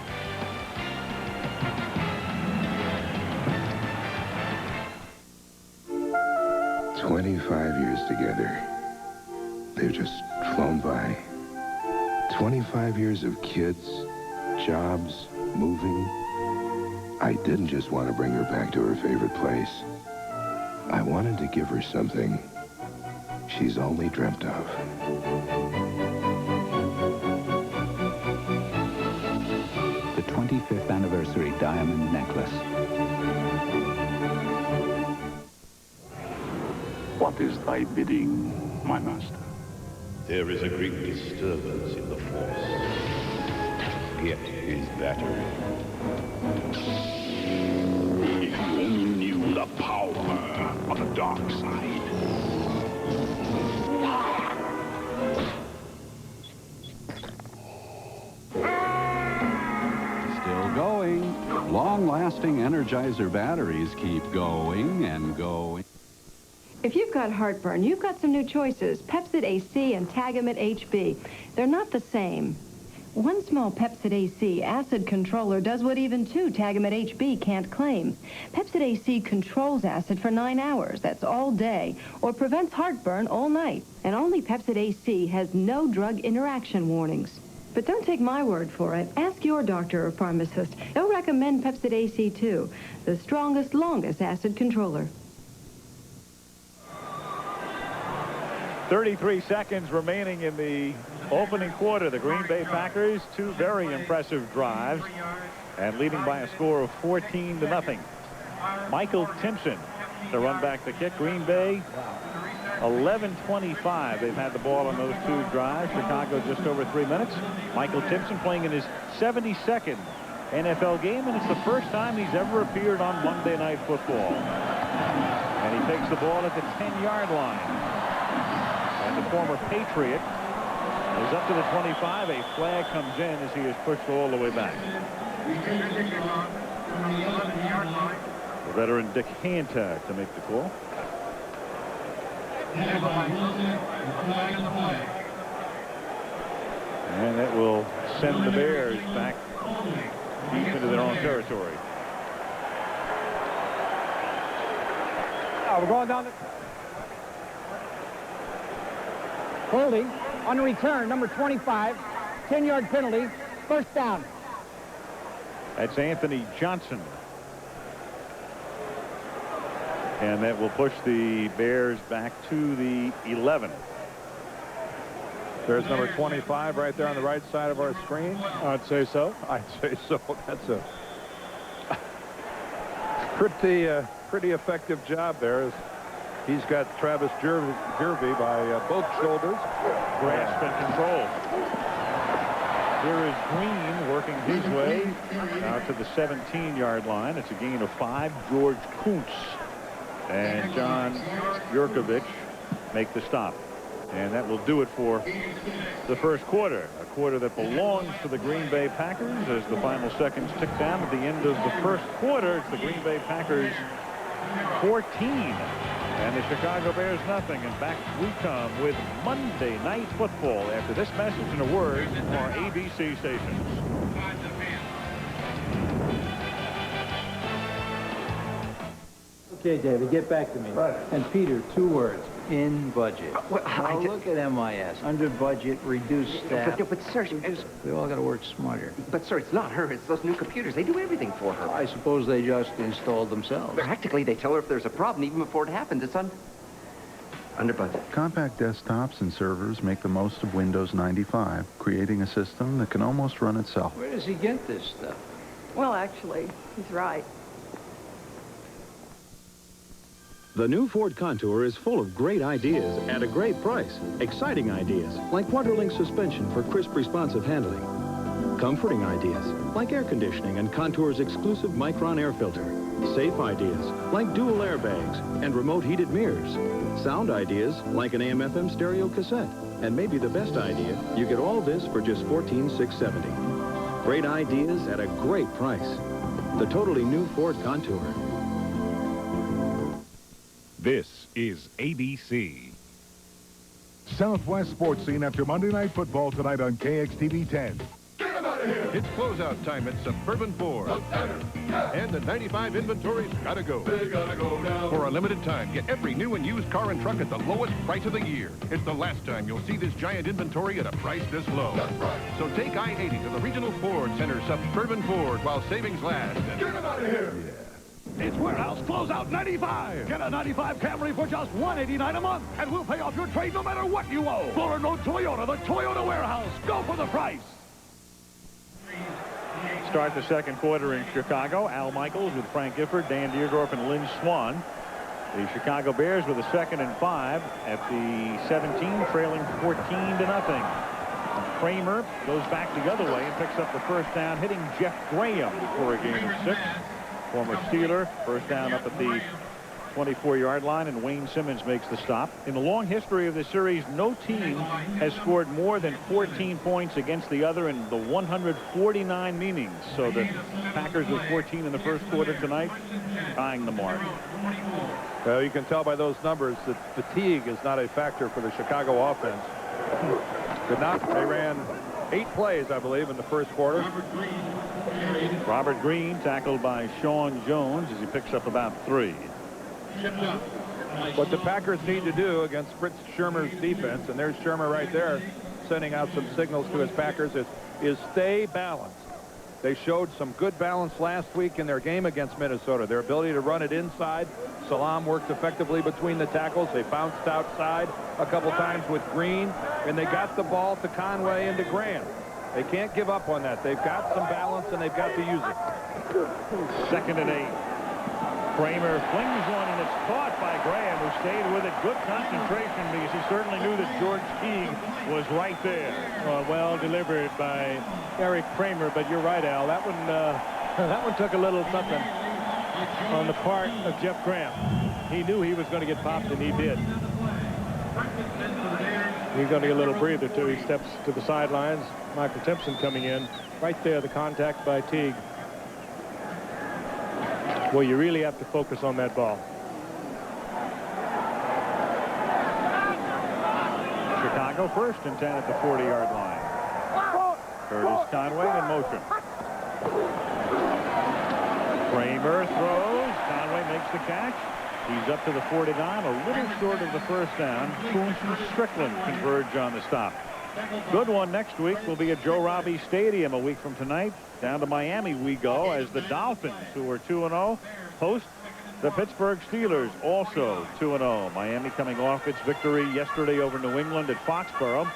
25 years together. They've just flown by. 25 years of kids, jobs, moving. I didn't just want to bring her back to her favorite place. I wanted to give her something she's only dreamt of. The 25th anniversary diamond necklace. What is thy bidding, my master? There is a great disturbance in the Force. It is battery. If you only knew the power of the dark side. Still going. Long-lasting Energizer batteries keep going and going. If you've got heartburn, you've got some new choices. Pepcid AC and Tagamet HB. They're not the same. One small Pepcid AC acid controller does what even 2 Tagamet HB can't claim. Pepcid AC controls acid for 9 hours, that's all day, or prevents heartburn all night. And only Pepcid AC has no drug interaction warnings. But don't take my word for it. Ask your doctor or pharmacist. They'll recommend Pepcid AC too, the strongest, longest acid controller. 33 seconds remaining in the opening quarter. The Green Bay Packers, 2 very impressive drives and leading by a score of 14-0. Michael Timpson to run back the kick. Green Bay 11:25. They've had the ball on those 2 drives. Chicago just over 3 minutes. Michael Timpson playing in his 72nd NFL game, and it's the first time he's ever appeared on Monday Night Football. And he takes the ball at the 10-yard line. And the former Patriot is up to the 25. A flag comes in as he is pushed all the way back. The veteran Dick Hantag to make the call. And that will send the Bears back deep into their own territory. We're going down the... Holding on the return, number 25, 10-yard penalty. First down. That's Anthony Johnson. And that will push the Bears back to the 11. There's number 25 right there on the right side of our screen. I'd say so. I'd say so. That's a pretty effective job there. He's got Travis Jervey by both shoulders. Grasp and control. Here is Green working his way out to the 17-yard line. It's a gain of 5. George Kuntz and John Yurkovich make the stop. And that will do it for the first quarter. A quarter that belongs to the Green Bay Packers as the final seconds tick down at the end of the first quarter. It's the Green Bay Packers 14 and the Chicago Bears nothing. And back we come with Monday Night Football after this message and a word from our ABC stations. Okay, David, get back to me. Right. And Peter, 2 words. In budget. Well, now look at MIS. Under budget, reduced staff. But sir, we all got to work smarter. But sir, it's not her. It's those new computers. They do everything for her. I suppose they just installed themselves. Practically, they tell her if there's a problem even before it happens. It's under budget. Compact desktops and servers make the most of Windows 95, creating a system that can almost run itself. Where does he get this stuff? Well, actually, he's right. The new Ford Contour is full of great ideas at a great price. Exciting ideas, like Wonderlink suspension for crisp, responsive handling. Comforting ideas, like air conditioning and Contour's exclusive Micron air filter. Safe ideas, like dual airbags and remote heated mirrors. Sound ideas, like an AM/FM stereo cassette. And maybe the best idea, you get all this for just $14,670. Great ideas at a great price. The totally new Ford Contour. This is ABC. Southwest Sports Scene after Monday Night Football tonight on KXTV 10. Get him out of here! It's closeout time at Suburban Ford. And the 95 inventory's gotta go. They gotta go now. For a limited time, get every new and used car and truck at the lowest price of the year. It's the last time you'll see this giant inventory at a price this low. That's right. So take I-80 to the Regional Ford Center, Suburban Ford, while savings last. Get him out of here! Yeah. It's Warehouse Closeout 95. Get a 95 Camry for just $189 a month, and we'll pay off your trade no matter what you owe. Full or no Toyota, the Toyota Warehouse. Go for the price. Start the second quarter in Chicago. Al Michaels with Frank Gifford, Dan Deerdorf, and Lynn Swan. The Chicago Bears with a 2nd and 5 at the 17, trailing 14-0. Kramer goes back the other way and picks up the first down, hitting Jeff Graham for a gain of 6. Former Steeler, first down up at the 24-yard line, and Wayne Simmons makes the stop. In the long history of the series, no team has scored more than 14 points against the other in the 149 meetings. So the Packers with 14 in the first quarter tonight, tying the mark. Well, you can tell by those numbers that fatigue is not a factor for the Chicago offense. They ran 8 plays, I believe, in the first quarter. Robert Green tackled by Sean Jones as he picks up about 3. What the Packers need to do against Fritz Shermer's defense, and there's Shermer right there sending out some signals to his Packers, is stay balanced. They showed some good balance last week in their game against Minnesota. Their ability to run it inside. Salam worked effectively between the tackles. They bounced outside a couple times with Green, and they got the ball to Conway and to Graham. They can't give up on that. They've got some balance, and they've got to use it. 2nd and 8. Kramer flings one, and it's caught by Graham, who stayed with it. Good concentration, because he certainly knew that George Teague was right there. Well delivered by Eric Kramer, but you're right, Al. That one took a little something on the part of Jeff Graham. He knew he was going to get popped, and he did. He's going to get a little breather, too. He steps to the sidelines. Michael Timpson coming in. Right there, the contact by Teague. Well, you really have to focus on that ball. Chicago 1st and 10 at the 40-yard line. Curtis Conway in motion. Kramer throws. Conway makes the catch. He's up to the 49, a little short of the first down. Kuntz and Strickland converge on the stop. Good one next week. We'll be at Joe Robbie Stadium a week from tonight. Down to Miami we go as the Dolphins, who are 2-0, host the Pittsburgh Steelers, also 2-0. Miami coming off its victory yesterday over New England at Foxborough.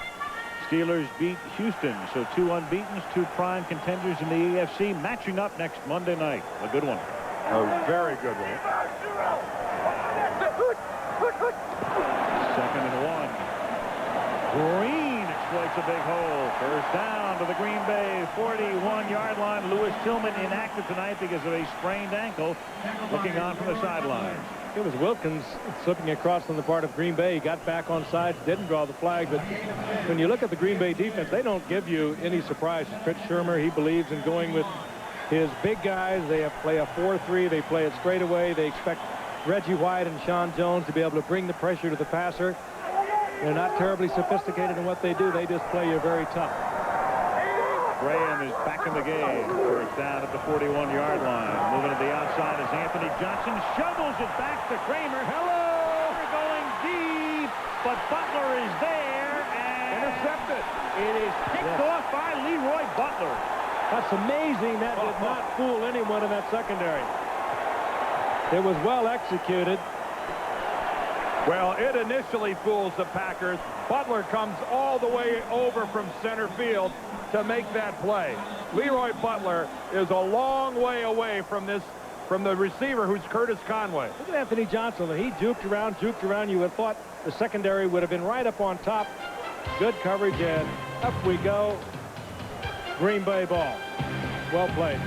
Steelers beat Houston, so 2 unbeatens, 2 prime contenders in the AFC, matching up next Monday night. A good one. A very good one. 2nd and 1. Green exploits a big hole. First down to the Green Bay 41-yard line. Lewis Tillman inactive tonight because of a sprained ankle, looking on from the sidelines. It was Wilkins slipping across on the part of Green Bay. He got back on sides, didn't draw the flag. But when you look at the Green Bay defense, they don't give you any surprises. Fritz Shurmur, he believes in going with his big guys. They play a 4-3. They play it straight away. They expect Reggie White and Sean Jones to be able to bring the pressure to the passer. They're not terribly sophisticated in what they do. They just play you very tough. Graham is back in the game. First down at the 41-yard line. Moving to the outside as Anthony Johnson shovels it back to Kramer. Hello! We're going deep, but Butler is there and intercepted. It is picked off by Leroy Butler. That's amazing. That did not fool anyone in that secondary. It was well executed. Well, it initially fools the Packers. Butler comes all the way over from center field to make that play. Leroy Butler is a long way away from the receiver, who's Curtis Conway. Look at Anthony Johnson. He juked around. You would have thought the secondary would have been right up on top. Good coverage, and up we go. Green Bay ball. Well played.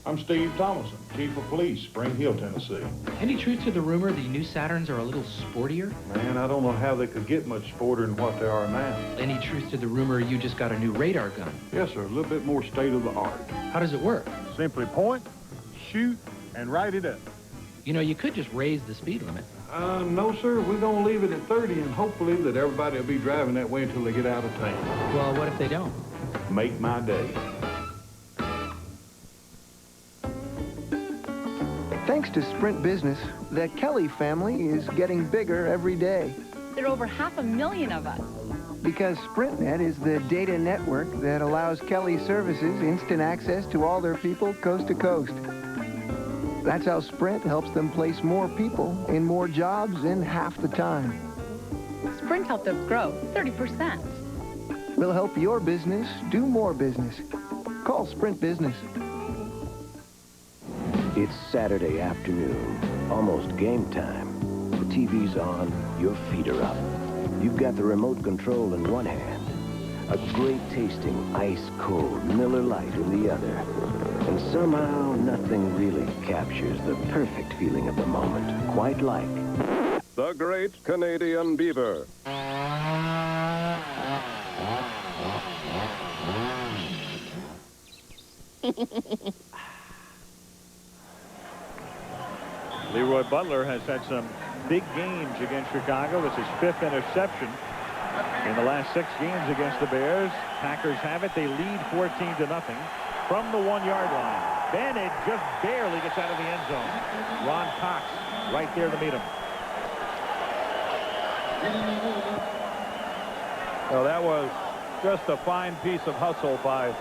I'm Steve Thomason, Chief of Police, Spring Hill, Tennessee. Any truth to the rumor the new Saturns are a little sportier? Man, I don't know how they could get much sportier than what they are now. Any truth to the rumor you just got a new radar gun? Yes, sir, a little bit more state-of-the-art. How does it work? Simply point, shoot, and write it up. You know, you could just raise the speed limit. No, sir, we're going to leave it at 30, and hopefully that everybody will be driving that way until they get out of town. Well, what if they don't? Make my day. Thanks to Sprint Business, the Kelly family is getting bigger every day. There are over 500,000 of us. Because SprintNet is the data network that allows Kelly Services instant access to all their people coast to coast. That's how Sprint helps them place more people in more jobs in half the time. Sprint helped us grow 30%. We'll help your business do more business. Call Sprint Business. It's Saturday afternoon, almost game time. The TV's on, your feet are up. You've got the remote control in one hand, a great tasting ice-cold Miller Lite in the other. And somehow nothing really captures the perfect feeling of the moment, quite like the Great Canadian Beaver. Leroy Butler has had some big games against Chicago. It's his 5th interception in the last 6 games against the Bears. Packers have it. They lead 14-0 from the 1-yard line. Bennett just barely gets out of the end zone. Ron Cox right there to meet him. Well, that was just a fine piece of hustle by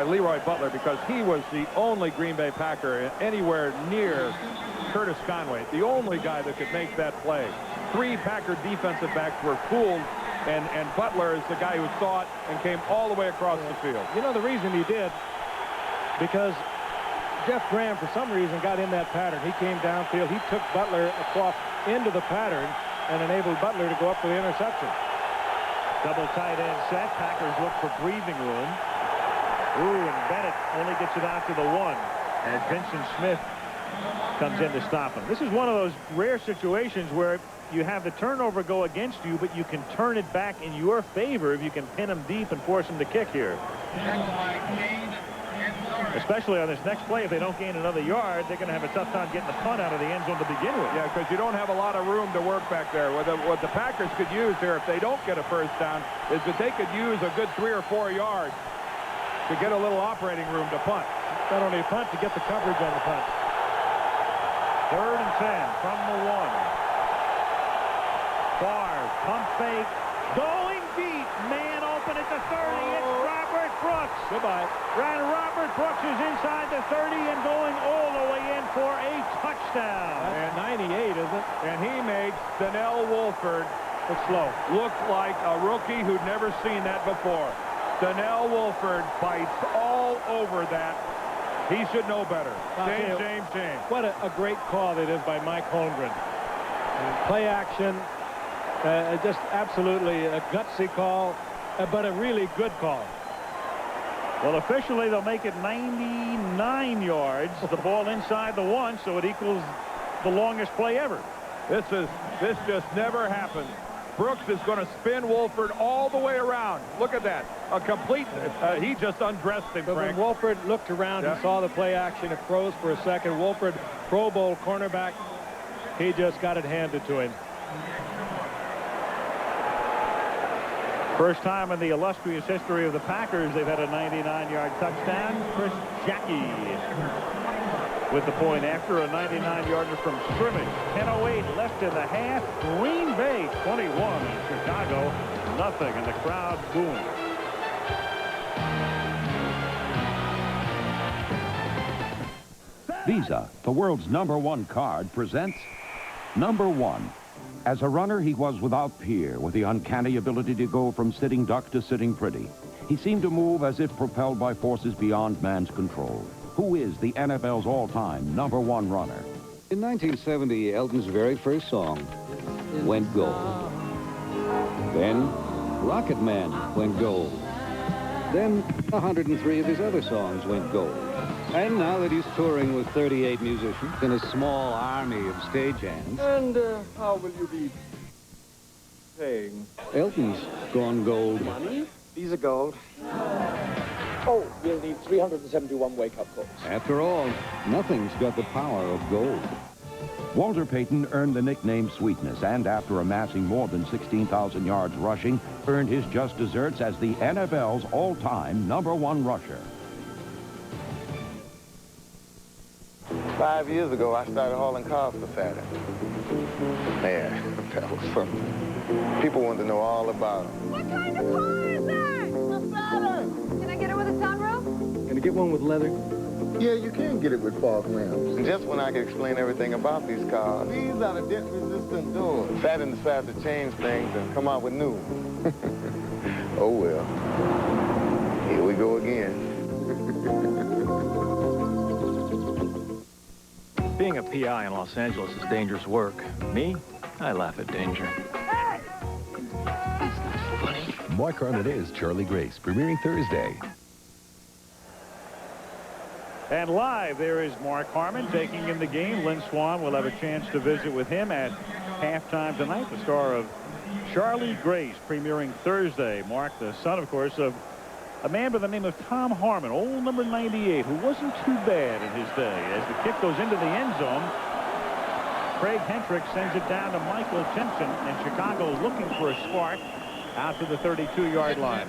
Leroy Butler, because he was the only Green Bay Packer anywhere near Curtis Conway, the only guy that could make that play. 3 Packer defensive backs were fooled, and Butler is the guy who saw it and came all the way across the field. You know the reason he did? Because Jeff Graham, for some reason, got in that pattern. He came downfield. He took Butler across into the pattern and enabled Butler to go up for the interception. Double tight end set. Packers look for breathing room. Ooh, and Bennett only gets it out to the 1. And Vincent Smith comes in to stop him. This is one of those rare situations where you have the turnover go against you, but you can turn it back in your favor if you can pin him deep and force him to kick here. Especially on this next play, if they don't gain another yard, they're going to have a tough time getting the punt out of the end zone to begin with. Yeah, because you don't have a lot of room to work back there. What the Packers could use here, if they don't get a first down, is that they could use a good 3 or 4 yards to get a little operating room to punt. Not only a punt, to get the coverage on the punt. 3rd and 10 from the 1. Favre, pump fake, going deep. Man open at the 30. It's Robert Brooks. Goodbye. Robert Brooks is inside the 30 and going all the way in for a touchdown. And 98, isn't it? And he makes Donnell Wolford look like a rookie who'd never seen that before. Donnell Wolford fights all over that. He should know better. Shame. What a great call that is by Mike Holmgren. Play action. Just absolutely a gutsy call, but a really good call. Well, officially, they'll make it 99 yards. The ball inside the 1, so it equals the longest play ever. This just never happened. Brooks is going to spin Wolford all the way around. Look at that. A complete, he just undressed him, But Frank. when Wolford looked around and saw the play action, it froze for a second. Wolford, Pro Bowl cornerback, he just got it handed to him. First time in the illustrious history of the Packers they've had a 99-yard touchdown. Chris Jackie with the point after a 99-yarder from scrimmage. 10:08 left in the half. Green Bay 21, Chicago nothing, and the crowd booing. Visa, the world's #1 card, presents Number 1. As a runner, he was without peer, with the uncanny ability to go from sitting duck to sitting pretty. He seemed to move as if propelled by forces beyond man's control. Who is the NFL's all-time #1 runner? In 1970, Elton's very first song went gold. Then Rocket Man went gold. Then 103 of his other songs went gold. And now that he's touring with 38 musicians and a small army of stagehands, And how will you be paying? Elton's gone gold. Money? These are gold. Oh, we'll need 371 wake-up calls. After all, nothing's got the power of gold. Walter Payton earned the nickname Sweetness, and after amassing more than 16,000 yards rushing, earned his just desserts as the NFL's all-time #1 rusher. 5 years ago, I started hauling cars for Saturn. Man, that was fun. People wanted to know all about them. What kind of car is that? The Saturn. Can I get it with a sunroof? Can you get one with leather? Yeah, you can get it with fog lamps. And just when I could explain everything about these cars, these are the dent-resistant doors. Saturn decided to change things and come out with new ones. Oh, well. Here we go again. Being a PI in Los Angeles is dangerous work. Me, I laugh at danger. Mark Arnett Charlie Grace, premiering Thursday. And live, there is Mark Harmon taking in the game. Lynn Swann will have a chance to visit with him at halftime tonight. The star of Charlie Grace, premiering Thursday. Mark, the son, of course, of a man by the name of Tom Harmon, old number 98, who wasn't too bad in his day. As the kick goes into the end zone, Craig Hentrick sends it down to Michael Timpson, and Chicago looking for a spark out to the 32-yard line.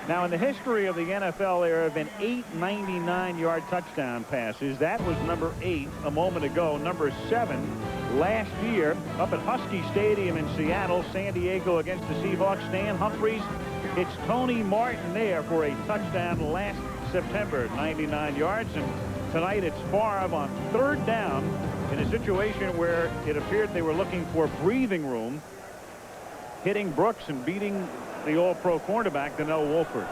Now, in the history of the NFL, there have been 8 99-yard touchdown passes. That was number 8 a moment ago. Number 7 last year up at Husky Stadium in Seattle, San Diego against the Seahawks. Stan Humphries. It's Tony Martin there for a touchdown last September, 99 yards. And tonight it's Favre on 3rd down in a situation where it appeared they were looking for breathing room, hitting Brooks and beating the all-pro cornerback, Donnell Wolford.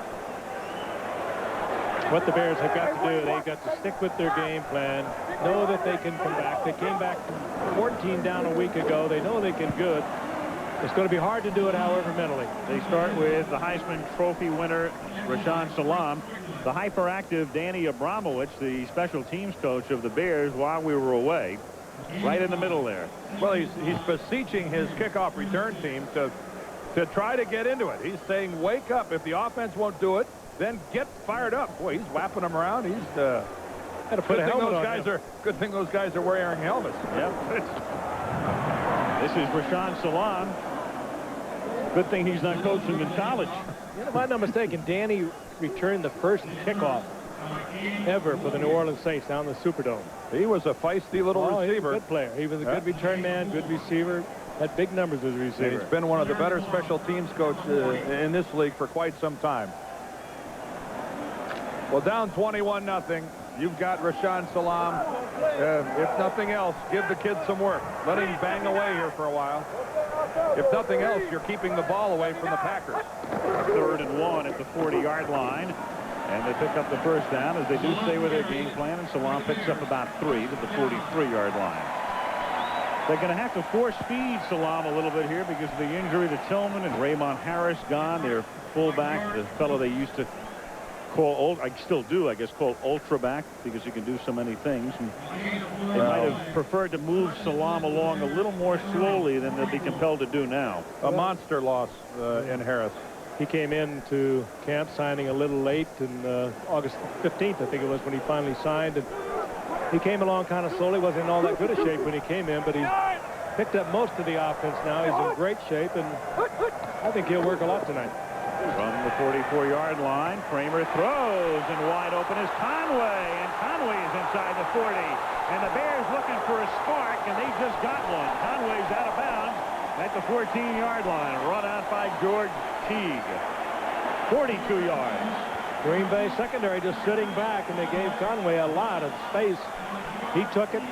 What the Bears have got to do, they've got to stick with their game plan, know that they can come back. They came back from 14 down a week ago. They know they can do it. It's going to be hard to do it, however, mentally. They start with the Heisman Trophy winner, Rashaan Salaam, the hyperactive Danny Abramowitz, the special teams coach of the Bears while we were away, right in the middle there. Well, he's beseeching his kickoff return team to try to get into it. He's saying, wake up. If the offense won't do it, then get fired up. Boy, he's whapping them around. He's got to put a helmet on. Good thing those guys are wearing helmets. Yep. This is Rashaan Salaam. Good thing he's not coaching in college. If I'm not mistaken, Danny returned the first kickoff ever for the New Orleans Saints down in the Superdome. He was a feisty little receiver. He was a good player. He was a good return man, good receiver. had big numbers as a receiver. He's been one of the better special teams coaches in this league for quite some time. Well, down 21-0. You've got Rashaan Salam. If nothing else, give the kid some work. Let him bang away here for a while. If nothing else, you're keeping the ball away from the Packers. 3rd and 1 at the 40-yard line. And they pick up the first down as they do stay with their game plan. And Salam picks up about 3 to the 43-yard line. They're going to have to force feed Salam a little bit here because of the injury to Tillman and Raymond Harris gone. Their fullback, the fellow they used to call, I still do, I guess, call ultra back because he can do so many things. And they might have preferred to move Salam along a little more slowly than they'll be compelled to do now. A monster loss in Harris. He came into camp signing a little late, in August 15th, I think it was, when he finally signed. And he came along kind of slowly, wasn't in all that good a shape when he came in, but he's picked up most of the offense now. He's in great shape, and I think he'll work a lot tonight. From the 44-yard line, Kramer throws, and wide open is Conway, and Conway is inside the 40. And the Bears looking for a spark, and they just got one. Conway's out of bounds at the 14-yard line. Run out by George Teague. 42 yards. Green Bay secondary just sitting back, and they gave Conway a lot of space. He took it.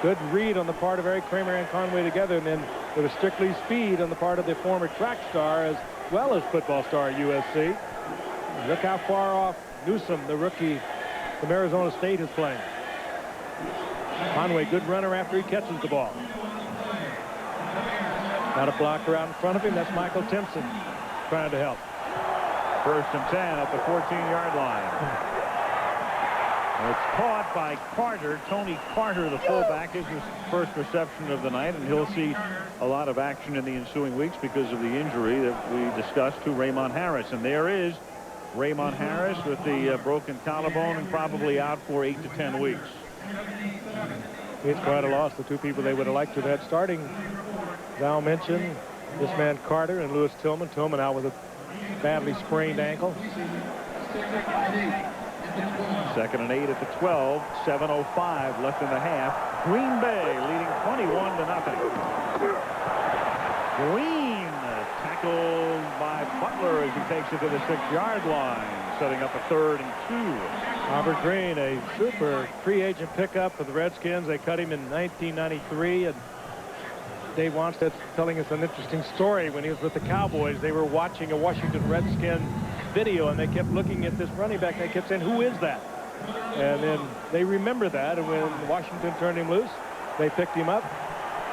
Good read on the part of Eric Kramer and Conway together, and then there was strictly speed on the part of the former track star as well as football star at USC. Look how far off Newsome, the rookie from Arizona State, is playing. Conway, good runner after he catches the ball. Got a blocker out in front of him. That's Michael Timpson trying to help. 1st and 10 at the 14-yard line. It's caught by Carter. Tony Carter, the fullback, is his first reception of the night, and he'll see a lot of action in the ensuing weeks because of the injury that we discussed to Raymond Harris. And there is Raymond Harris with the broken collarbone and probably out for 8 to 10 weeks. It's quite a loss. The two people they would have liked to have had starting, Val mentioned, this man Carter and Lewis Tillman. Tillman out with a badly sprained ankle. 2nd and 8 at the 12. 7:05 left in the half. Green Bay leading 21-0. Green tackled by Butler as he takes it to the 6-yard line, setting up a 3rd and 2. Robert Green, a super free agent pickup for the Redskins. They cut him in 1993, and Dave Wannstedt's telling us an interesting story. When he was with the Cowboys, they were watching a Washington Redskin video, and they kept looking at this running back. They kept saying, "Who is that?" And then they remember that, and when Washington turned him loose, they picked him up.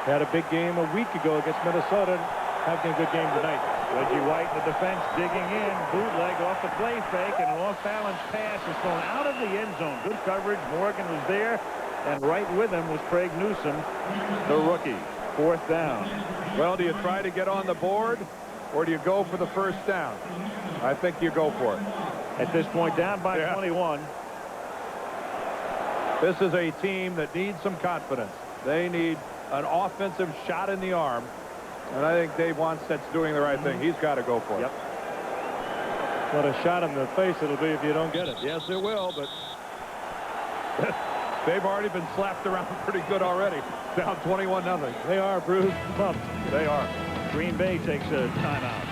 Had a big game a week ago against Minnesota, having a good game tonight. Reggie White in the defense digging in. Bootleg off the play fake, and an off-balance pass is thrown out of the end zone. Good coverage. Morgan was there, and right with him was Craig Newsome, the rookie. 4th down. Well, do you try to get on the board, or do you go for the first down? I think you go for it. At this point, down by 21. This is a team that needs some confidence. They need an offensive shot in the arm, and I think Dave Wannstedt's doing the right thing. He's got to go for it. What a shot in the face it'll be if you don't get it. Yes, it will, but they've already been slapped around pretty good already. Down 21-0. They are bruised, pumped. They are. Green Bay takes a timeout.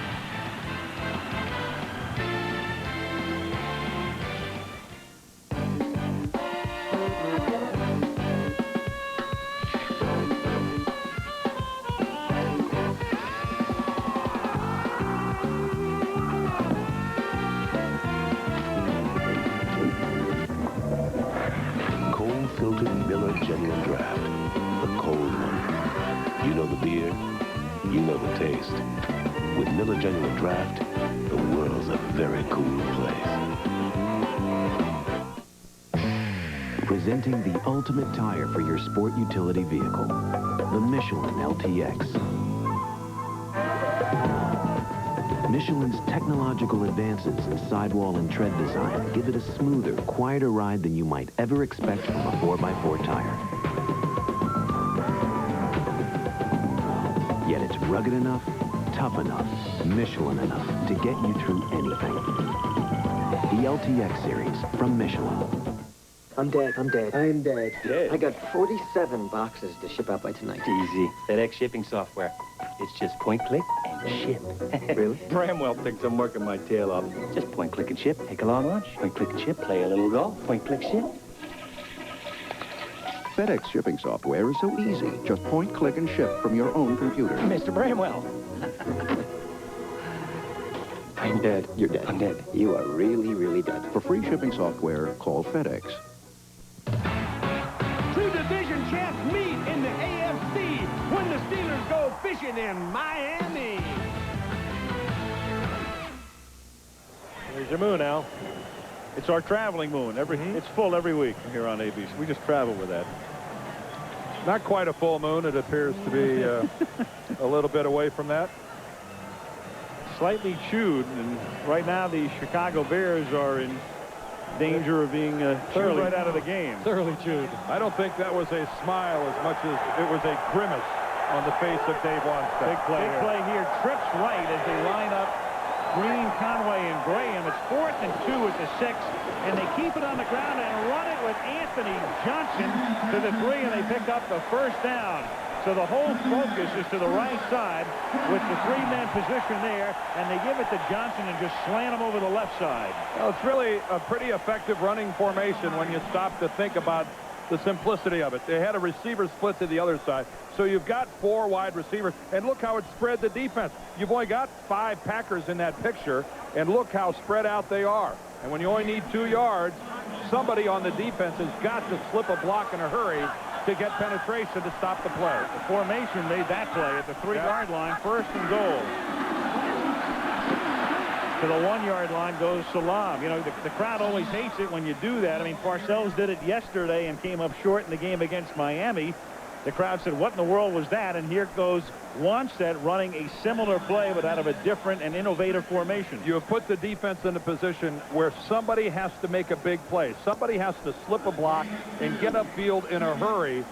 Cold-filtered Miller Genuine Draft. The cold one. You know the beer, you know the taste. With Miller Genuine Draft, the world's a very cool place. Presenting the ultimate tire for your sport utility vehicle, the Michelin LTX. Michelin's technological advances in sidewall and tread design give it a smoother, quieter ride than you might ever expect from a 4x4 tire. Yet it's rugged enough, tough enough, Michelin enough to get you through anything. The LTX series from Michelin. I'm dead. I'm dead. I got 47 boxes to ship out by tonight. Easy. FedEx shipping software. It's just point, click, and ship. Really? Bramwell thinks I'm working my tail off. Just point, click, and ship. Take a long lunch. Point, click, and ship. Play a little golf. Point, click, ship. FedEx shipping software is so easy. Just point, click, and ship from your own computer. Mr. Bramwell. I'm dead. You're dead. I'm dead. You are really, really dead. For free shipping software, call FedEx. Two division champs meet in the AFC when the Steelers go fishing in Miami. There's your moon, Al. It's our traveling moon. It's full every week here on ABC. We just travel with that. Not quite a full moon. It appears to be a little bit away from that. Slightly chewed, and right now the Chicago Bears are in danger of being chewed right out of the game. Thoroughly chewed. I don't think that was a smile as much as it was a grimace on the face of Dave Wannstedt. Big play here. Trips right as they line up Green, Conway, and Graham. It's 4th and 2 at the 6, and they keep it on the ground and run it with Anthony Johnson to the 3, and they pick up the first down. So the whole focus is to the right side with the 3-man position there, and they give it to Johnson and just slam him over the left side. Well, it's really a pretty effective running formation when you stop to think about the simplicity of it. They had a receiver split to the other side. So you've got 4 wide receivers, and look how it spread the defense. You've only got 5 Packers in that picture, and look how spread out they are. And when you only need 2 yards, somebody on the defense has got to slip a block in a hurry to get penetration to stop the play. The formation made that play at the 3-yard line, 1st and goal. To the 1-yard line goes Salam. You know, the crowd always hates it when you do that. I mean, Parcells did it yesterday and came up short in the game against Miami. The crowd said, what in the world was that? And here goes Wannstedt running a similar play, but out of a different and innovative formation. You have put the defense in a position where somebody has to make a big play. Somebody has to slip a block and get upfield in a hurry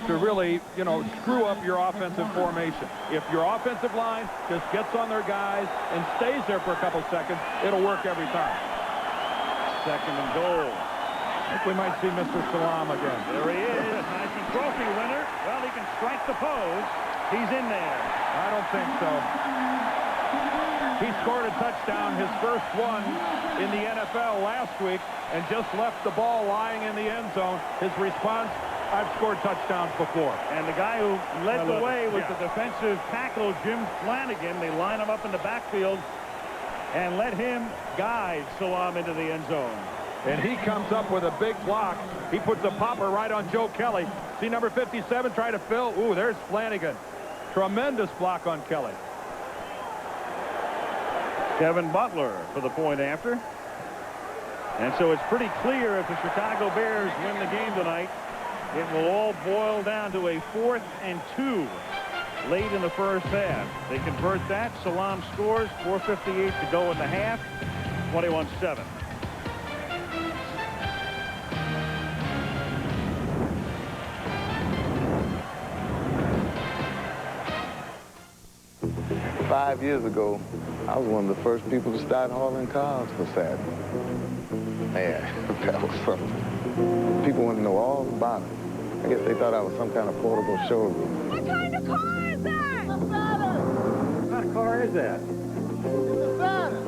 to really, you know, screw up your offensive formation. If your offensive line just gets on their guys and stays there for a couple seconds, it'll work every time. 2nd and goal. I think we might see Mr. Salam again. There he is. Heisman Trophy winner. Well, he can strike the pose. He's in there. I don't think so. He scored a touchdown, his first one in the NFL last week, and just left the ball lying in the end zone. His response, I've scored touchdowns before. And the guy who led the way was the defensive tackle, Jim Flanagan. They line him up in the backfield and let him guide Salam into the end zone. And he comes up with a big block. He puts a popper right on Joe Kelly. See number 57 trying to fill. Ooh, there's Flanagan. Tremendous block on Kelly. Kevin Butler for the point after. And so it's pretty clear if the Chicago Bears win the game tonight, it will all boil down to a 4th and 2 late in the first half. They convert that. Salam scores. 4:58 to go in the half. 21-7. Five years ago, I was one of the first people to start hauling cars for Saturday. Man, that was something. People wanted to know all about it. I guess they thought I was some kind of portable showroom. What kind of car is that? The Saturn. What kind of car is that? It's a Saturn.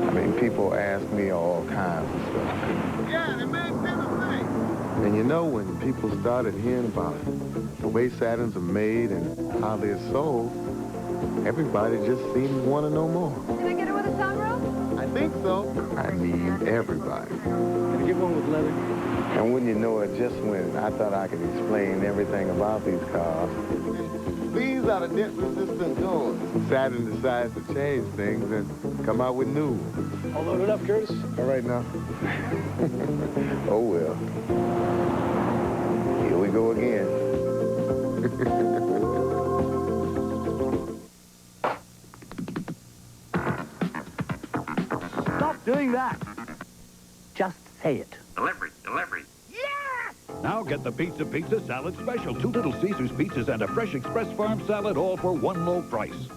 I mean, people ask me all kinds of stuff. Yeah, they make everything. And you know, when people started hearing about the way Saturns are made and how they're sold, everybody just seems to want to know more. Can I get it with a sunroof? I think so. I mean, everybody. Can you get one with leather? And wouldn't you know it, just when I thought I could explain everything about these cars. These are the dent-resistant doors. Saturn decides to change things and come out with new ones. All loaded up, Curtis? All right now. Oh, well. Here we go again. Stop doing that. Just say it. Delivery. Now get the Pizza Salad Special. 2 Little Caesars pizzas and a fresh Express Farm salad, all for one low price.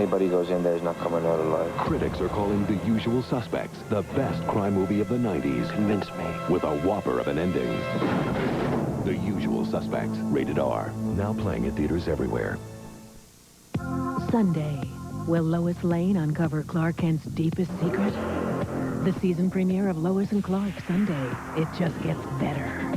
Anybody who goes in there is not coming out alive. Critics are calling The Usual Suspects the best crime movie of the 90s. Convince me. With a whopper of an ending. The Usual Suspects, rated R. Now playing at theaters everywhere. Sunday. Will Lois Lane uncover Clark Kent's deepest secret? The season premiere of Lois and Clark, Sunday. It just gets better.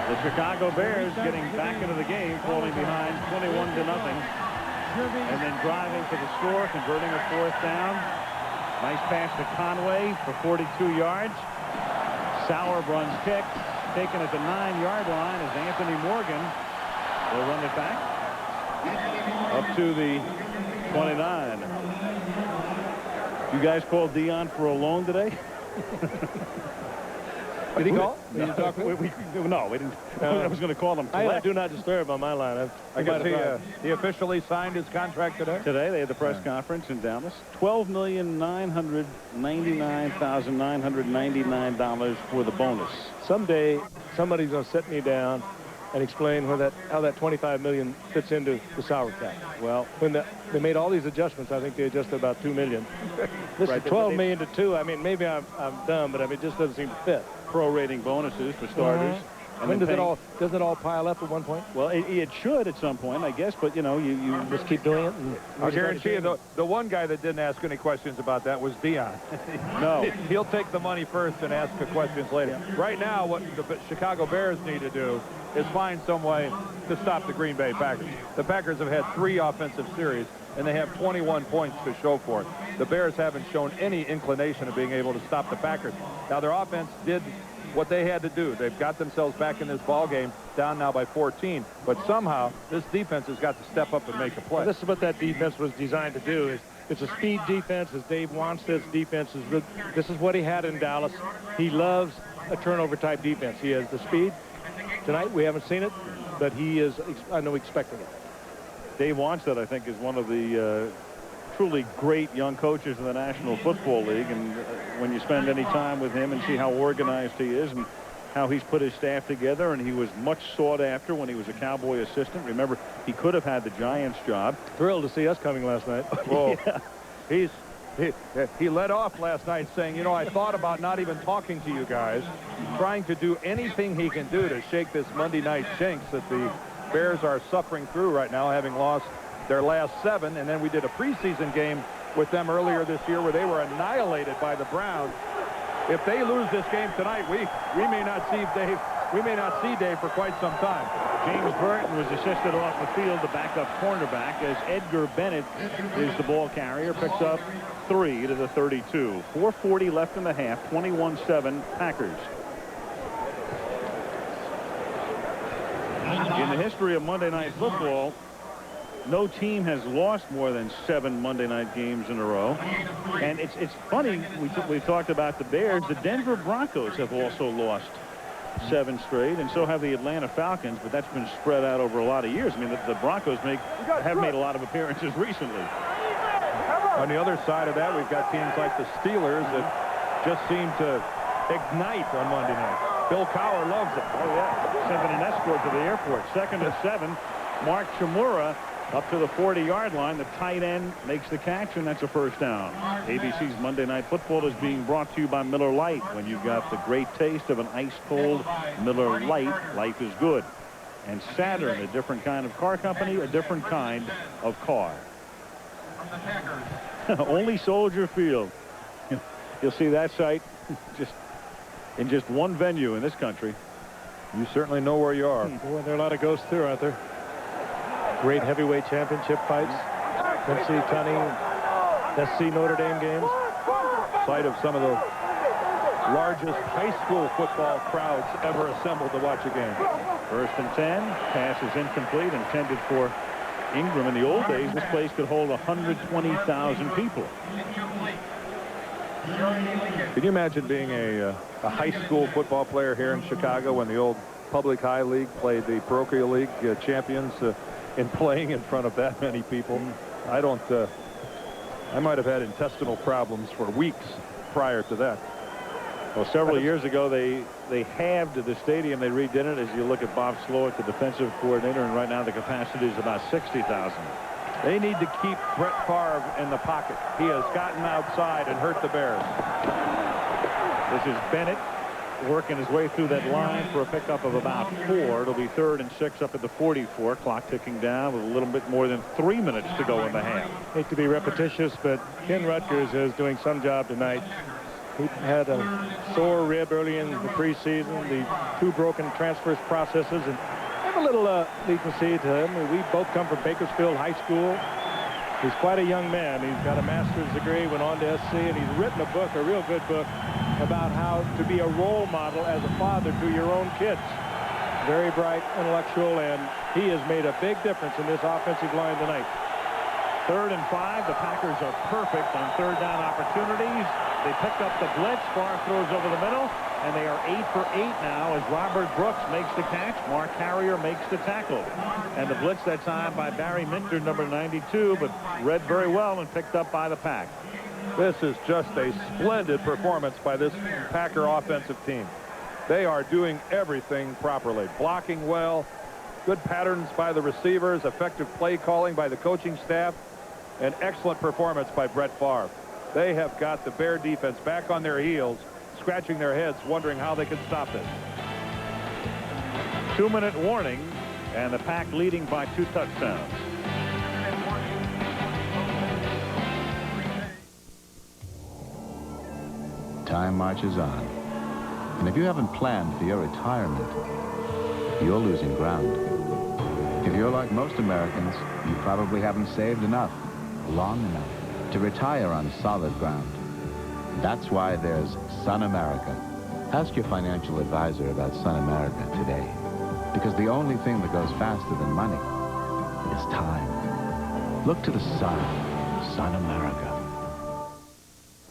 The Chicago Bears getting back into the game, falling behind 21-0. And then driving to the score, converting a 4th down. Nice pass to Conway for 42 yards. Sauerbrun's kick, taken at the 9-yard line as Anthony Morgan will run it back up to the 29. You guys called Dion for a loan today? Did he call? No, we didn't. I was going to call him. I do not disturb on my line. I guess he officially signed his contract today? Today, they had the press conference in Dallas. $12,999,999 for the bonus. Someday, somebody's going to sit me down and explain how that $25 million fits into the salary cap. Well, when they made all these adjustments, I think they adjusted about $2 million. This right, is $12 million to $2 million. I mean, maybe I'm dumb, but I mean, it just doesn't seem to fit. Prorating bonuses for starters. And when doesn't it all pile up at one point? Well, it should at some point, I guess, but you know, you just keep doing it. I guarantee you, the one guy that didn't ask any questions about that was Dion. No. He'll take the money first and ask the questions later. Yeah. Right now, what the Chicago Bears need to do is find some way to stop the Green Bay Packers. The Packers have had 3 offensive series, and they have 21 points to show for it. The Bears haven't shown any inclination of being able to stop the Packers. Now, their offense did what they had to do. They've got themselves back in this ball game, down now by 14. But somehow, this defense has got to step up and make a play. Well, this is what that defense was designed to do. It's a speed defense, as Dave Wanstead's defense is. This is what he had in Dallas. He loves a turnover-type defense. He has the speed. Tonight, we haven't seen it, but he is, I know, expecting it. Dave Wanstead, I think, is one of the truly great young coaches in the National Football League, and when you spend any time with him and see how organized he is and how he's put his staff together, and he was much sought after when he was a Cowboy assistant. Remember, he could have had the Giants job. Thrilled to see us coming last night. Well, he led off last night saying, you know, I thought about not even talking to you guys, trying to do anything he can do to shake this Monday night jinx that the Bears are suffering through right now, having lost their last 7, and then we did a preseason game with them earlier this year where they were annihilated by the Browns. If they lose this game tonight, we may not see Dave. We may not see Dave for quite some time. James Burton was assisted off the field, the backup cornerback, as Edgar Bennett is the ball carrier, picks up 3 to the 32. 4:40 left in the half, 21-7 Packers. In the history of Monday Night Football, no team has lost more than 7 Monday night games in a row. And it's funny, we talked about the Bears. The Denver Broncos have also lost 7 straight, and so have the Atlanta Falcons, but that's been spread out over a lot of years. I mean, the Broncos have made a lot of appearances recently. On the other side of that, we've got teams like the Steelers that just seem to ignite on Monday night. Bill Cowher loves it. Oh, yeah. Sending an escort to the airport. 2nd and 7. Mark Chmura up to the 40-yard line. The tight end makes the catch, and that's a first down. ABC's Monday Night Football is being brought to you by Miller Lite. When you've got the great taste of an ice-cold Miller Lite, life is good. And Saturn, a different kind of car company, a different kind of car. Only Soldier Field. You'll see that site in just one venue in this country. You certainly know where you are. Boy, there are a lot of ghosts too, aren't there? Great heavyweight championship fights. Tennessee, SC Notre Dame games. Site of some of the largest high school football crowds ever assembled to watch a game. 1st and 10. Pass is incomplete, intended for Ingram. In the old days, this place could hold 120,000 people. Can you imagine being a high school football player here in Chicago when the old Public High League played the Parochial League champions and playing in front of that many people? I might have had intestinal problems for weeks prior to that. Well, several years ago, they halved the stadium. They redid it. As you look at Bob Slowick, the defensive coordinator, and right now the capacity is about 60,000. They need to keep Brett Favre in the pocket. He has gotten outside and hurt the Bears. This is Bennett working his way through that line for a pickup of about 4. It'll be 3rd and 6 up at the 44. Clock ticking down with a little bit more than 3 minutes to go in the half. Hate to be repetitious, but Ken Rutgers is doing some job tonight. He had a sore rib early in the preseason, the 2 broken transfers processes, and I have a little leniency to him. We both come from Bakersfield High School. He's quite a young man. He's got a master's degree, went on to SC, and he's written a book, a real good book, about how to be a role model as a father to your own kids. Very bright, intellectual, and he has made a big difference in this offensive line tonight. 3rd and 5. The Packers are perfect on 3rd down opportunities. They picked up the blitz. Favre throws over the middle, and they are 8 for 8 now as Robert Brooks makes the catch. Mark Carrier makes the tackle. And the blitz that time by Barry Minter, number 92, but read very well and picked up by the Pack. This is just a splendid performance by this Packer offensive team. They are doing everything properly. Blocking well, good patterns by the receivers, effective play calling by the coaching staff, and excellent performance by Brett Favre. They have got the Bear defense back on their heels, scratching their heads, wondering how they can stop this. 2-minute warning, and the Pack leading by 2 touchdowns. Time marches on. And if you haven't planned for your retirement, you're losing ground. If you're like most Americans, you probably haven't saved enough, long enough, to retire on solid ground. That's why there's Sun America. Ask your financial advisor about Sun America today. Because the only thing that goes faster than money is time. Look to the sun. Sun America.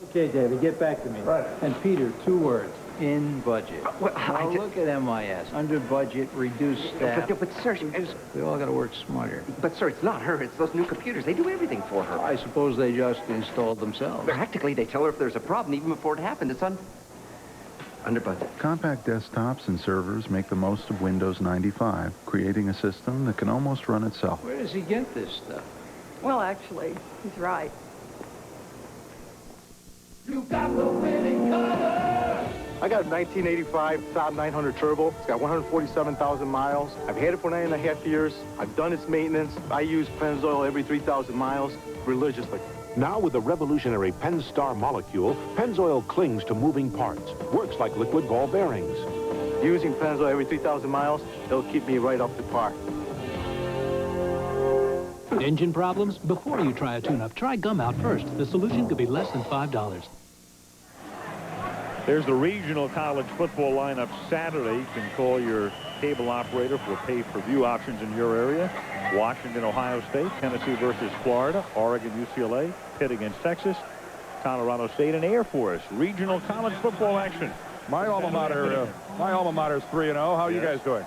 Okay, David, get back to me. Right. And Peter, 2 words. In budget. Well, now look at MIS. Under budget, reduced staff. But sir, we all got to work smarter. But sir, it's not her. It's those new computers. They do everything for her. I suppose they just installed themselves. Practically, they tell her if there's a problem even before it happened. It's under budget. Compact desktops and servers make the most of Windows 95, creating a system that can almost run itself. Where does he get this stuff? Well, actually, he's right. You got the winning color. I got a 1985 Saab 900 Turbo. It's got 147,000 miles. I've had it for 9.5 years. I've done its maintenance. I use Pennzoil every 3,000 miles religiously. Now with the revolutionary Pennstar molecule, Pennzoil clings to moving parts. Works like liquid ball bearings. Using Pennzoil every 3,000 miles, it'll keep me right up to par. Engine problems? Before you try a tune-up, try Gum Out first. The solution could be less than $5. There's the regional college football lineup Saturday. You can call your cable operator for pay-per-view options in your area. Washington, Ohio State, Tennessee versus Florida, Oregon, UCLA, Pitt against Texas, Colorado State, and Air Force. Regional college football action. My alma mater is 3-0. How are you guys doing?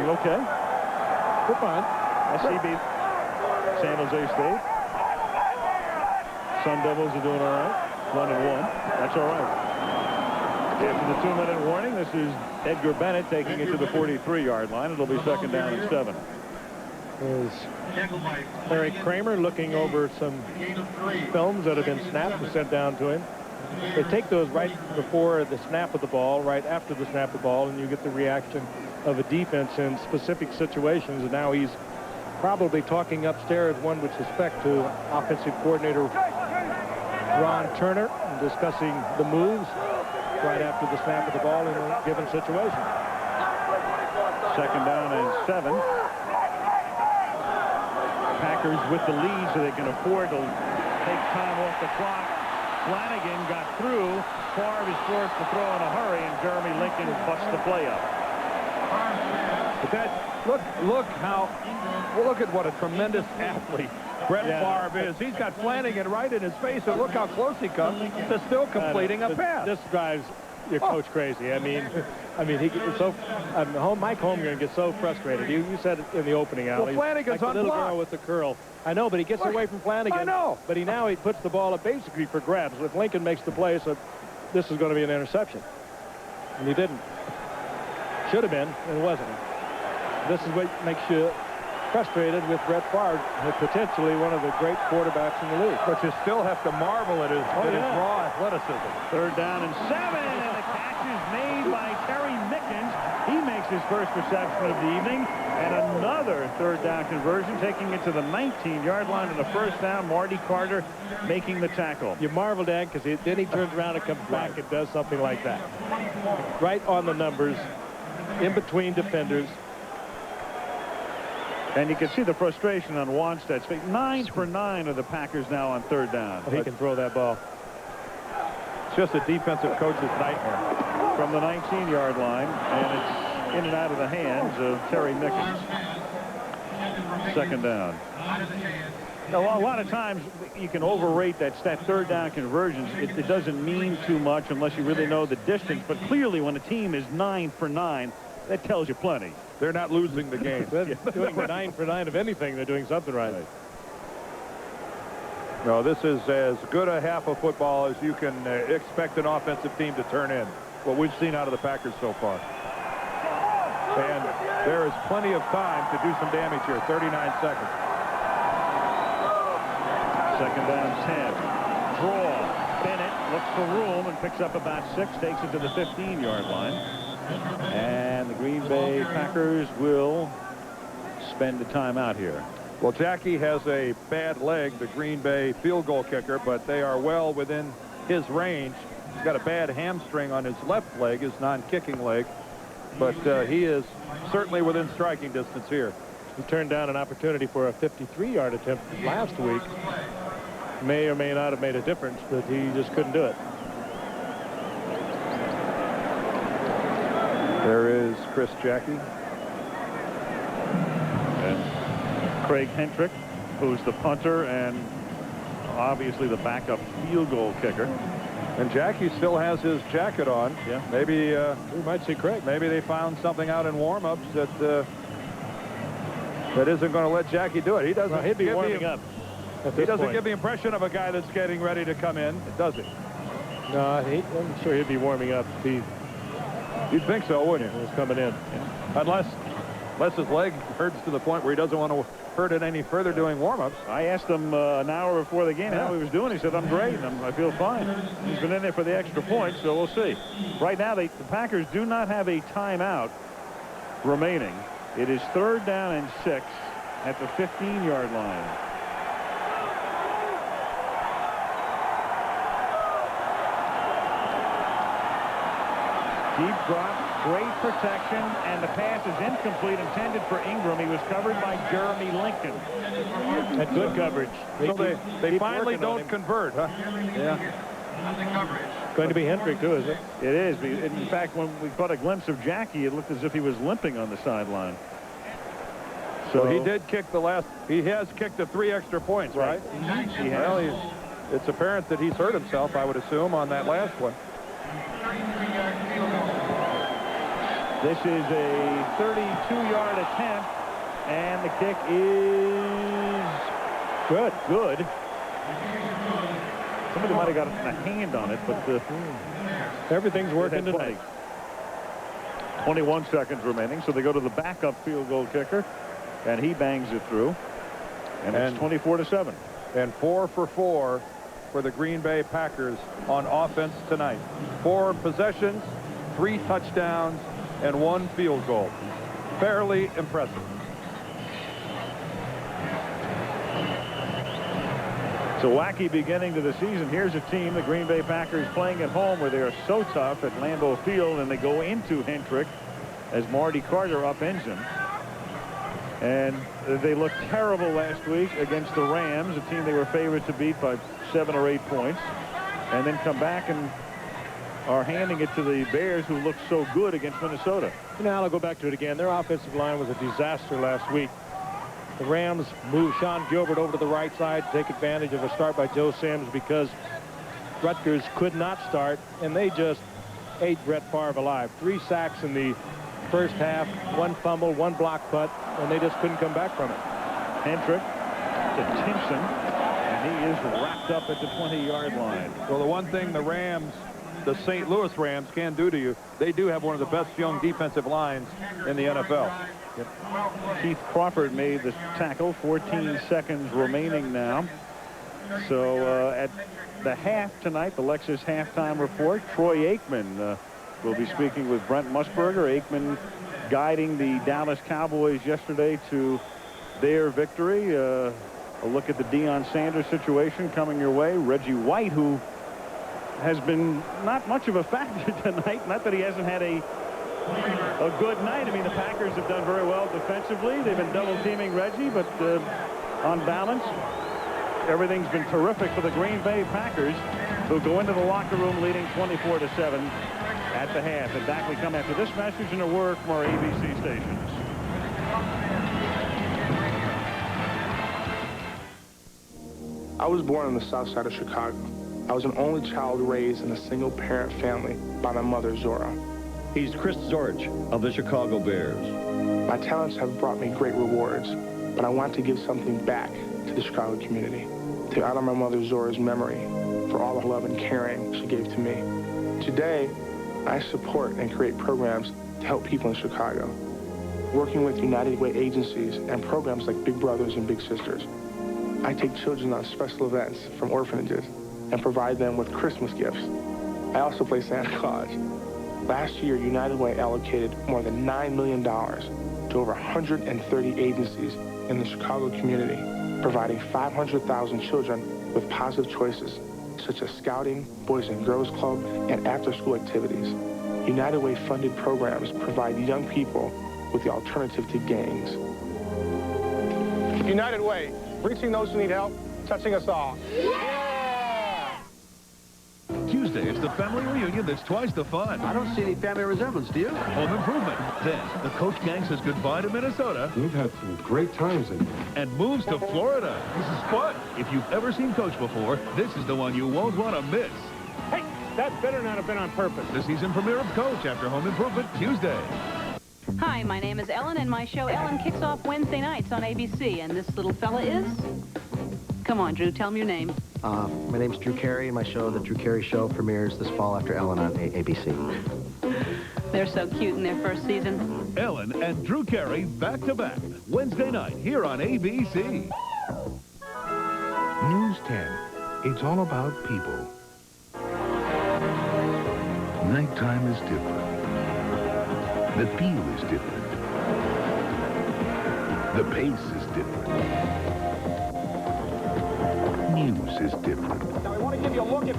Okay. We're fine. SC beat San Jose State. Sun Devils are doing all right. 1-1. That's all right. After the 2-minute warning, this is Edgar Bennett taking it to the 43-yard line. It'll be 2nd down and 7. Is Larry Kramer looking over some films that have been snapped and sent down to him. They take those right before the snap of the ball, right after the snap of the ball, and you get the reaction of a defense in specific situations. And now he's probably talking upstairs, one would suspect, to offensive coordinator Ron Turner, and discussing the moves right after the snap of the ball in a given situation. 2nd down and 7. Packers with the lead, so they can afford to take time off the clock. Flanagan got through. Favre is forced to throw in a hurry, and Jeremy Lincoln busts the play up. But that, look at what a tremendous athlete Brett Favre is. He's got Flanagan right in his face, and look how close he comes to still completing a pass. This drives your coach crazy. I mean, he gets so. Mike Holmgren gets so frustrated. You said it in the opening, Al. Well, Flanagan's like the little unblocked. girl with the curl. I know, but he gets away from Flanagan. I know. But he puts the ball up basically for grabs. If Lincoln makes the play, so this is going to be an interception, and he didn't. Should have been, and it wasn't. This is what makes you frustrated with Brett Favre, potentially one of the great quarterbacks in the league. But you still have to marvel at his raw athleticism. 3rd down and 7, and the catch is made by Terry Mickens. He makes his first reception of the evening, and another 3rd down conversion, taking it to the 19-yard line and a 1st down. Marty Carter making the tackle. You marvel, Dan, because then he turns around and comes back and does something like that. Right on the numbers, in between defenders. And you can see the frustration on Wanstead's face. 9 for 9 of the Packers now on 3rd down. He can throw that ball. It's just a defensive coach's nightmare. From the 19-yard line, and it's in and out of the hands of Terry Mickens. 2nd down. Now, a lot of times you can overrate that 3rd down conversions. It doesn't mean too much unless you really know the distance. But clearly, when a team is 9 for 9, that tells you plenty. They're not losing the game. They're doing 9 for 9 of anything. They're doing something right. No, this is as good a half of football as you can expect an offensive team to turn in. What we've seen out of the Packers so far. And there is plenty of time to do some damage here. 39 seconds. 2nd down, 10. Draw. Bennett looks for room and picks up about 6. Takes it to the 15-yard line. And the Green Bay Packers will spend the timeout here. Well, Jackie has a bad leg, the Green Bay field goal kicker, but they are well within his range. He's got a bad hamstring on his left leg, his non-kicking leg, but he is certainly within striking distance here. He turned down an opportunity for a 53-yard attempt last week. May or may not have made a difference, but he just couldn't do it. There is Chris Jackie. And Craig Hentrick, who's the punter and obviously the backup field goal kicker. And Jackie still has his jacket on. Yeah. Maybe we might see Craig. Maybe they found something out in warm-ups that that isn't going to let Jackie do it. He doesn't. Well, he'd be warming up. He doesn't give the impression of a guy that's getting ready to come in, does he? No, I'm sure he'd be warming up. You'd think so, wouldn't you? He's coming in. Yeah. Unless his leg hurts to the point where he doesn't want to hurt it any further doing warm-ups. I asked him an hour before the game how he was doing. He said, I'm great. I feel fine. He's been in there for the extra points, so we'll see. Right now, the Packers do not have a timeout remaining. It is 3rd down and 6 at the 15-yard line. Deep drop, great protection, and the pass is incomplete, intended for Ingram. He was covered by Jeremy Lincoln. Had good coverage. So they finally don't convert, huh? Yeah. Going to be Hendrick, too, is it? It is. In fact, when we caught a glimpse of Jackie, it looked as if he was limping on the sideline. So he did kick the last. He has kicked the 3 extra points, right? He has. Well, it's apparent that he's hurt himself, I would assume, on that last one. This is a 32-yard attempt, and the kick is good. Good. Somebody might have got a hand on it, but everything's working tonight. 21 seconds remaining, so they go to the backup field goal kicker, and he bangs it through, and it's 24-7. And 4 for 4 for the Green Bay Packers on offense tonight. 4 possessions, 3 touchdowns, and 1 field goal. Fairly impressive. It's a wacky beginning to the season. Here's a team, the Green Bay Packers, playing at home where they are so tough at Lambeau Field, and they go into Hendrick as Marty Carter upends him. And they looked terrible last week against the Rams, a team they were favored to beat by 7 or 8 points, and then come back and are handing it to the Bears, who looked so good against Minnesota. Now I'll go back to it again. Their offensive line was a disaster last week. The Rams moved Sean Gilbert over to the right side to take advantage of a start by Joe Sims because Rutgers could not start, and they just ate Brett Favre alive. 3 sacks in the first half, 1 fumble, 1 block punt, and they just couldn't come back from it. Hendrick to Timpson, and he is wrapped up at the 20-yard line. Well, the one thing the Rams, the St. Louis Rams, can do to you, they do have one of the best young defensive lines in the NFL. Yep. Keith Crawford made the tackle. 14 seconds remaining now. So at the half tonight, the Lexus halftime report, Troy Aikman will be speaking with Brent Musburger. Aikman guiding the Dallas Cowboys yesterday to their victory. A look at the Deion Sanders situation coming your way. Reggie White, who has been not much of a factor tonight. Not that he hasn't had a good night. I mean, the Packers have done very well defensively. They've been double teaming Reggie, but on balance, everything's been terrific for the Green Bay Packers, who go into the locker room leading 24-7 at the half. And back we come after this message and a word from our ABC stations. I was born on the south side of Chicago. I was an only child raised in a single-parent family by my mother, Zora. He's Chris Zorich of the Chicago Bears. My talents have brought me great rewards, but I want to give something back to the Chicago community, to honor my mother, Zora's memory for all the love and caring she gave to me. Today, I support and create programs to help people in Chicago, working with United Way agencies and programs like Big Brothers and Big Sisters. I take children on special events from orphanages and provide them with Christmas gifts. I also play Santa Claus. Last year, United Way allocated more than $9 million to over 130 agencies in the Chicago community, providing 500,000 children with positive choices, such as scouting, Boys and Girls Club, and after-school activities. United Way funded programs provide young people with the alternative to gangs. United Way, reaching those who need help, touching us all. Tuesday, it's the family reunion that's twice the fun. I don't see any family resemblance, do you? Home Improvement. Then, the Coach gang says goodbye to Minnesota. We've had some great times in and moves to Florida. This is fun. If you've ever seen Coach before, this is the one you won't want to miss. Hey, that better not have been on purpose. The season premiere of Coach after Home Improvement Tuesday. Hi, my name is Ellen, and my show Ellen kicks off Wednesday nights on ABC. And this little fella is? Come on, Drew, tell me your name. My name's Drew Carey, and my show, The Drew Carey Show, premieres this fall after Ellen on ABC. They're so cute in their first season. Ellen and Drew Carey back-to-back. Wednesday night here on ABC. News 10. It's all about people. Nighttime is different. The feel is different. The pace is different. News is different. Now, I want to give you a look at...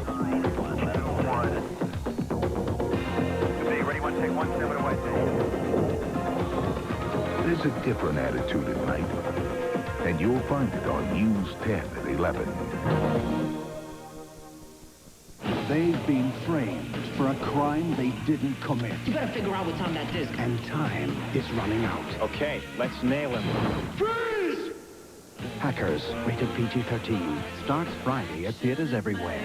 Okay, ready, one, take 1, 7 away. There's a different attitude at night. And you'll find it on News 10 at 11. They've been framed for a crime they didn't commit. You better figure out what's on that disc. And time is running out. Okay, let's nail him. Freeze! Hackers, rated PG-13. Starts Friday at theaters everywhere.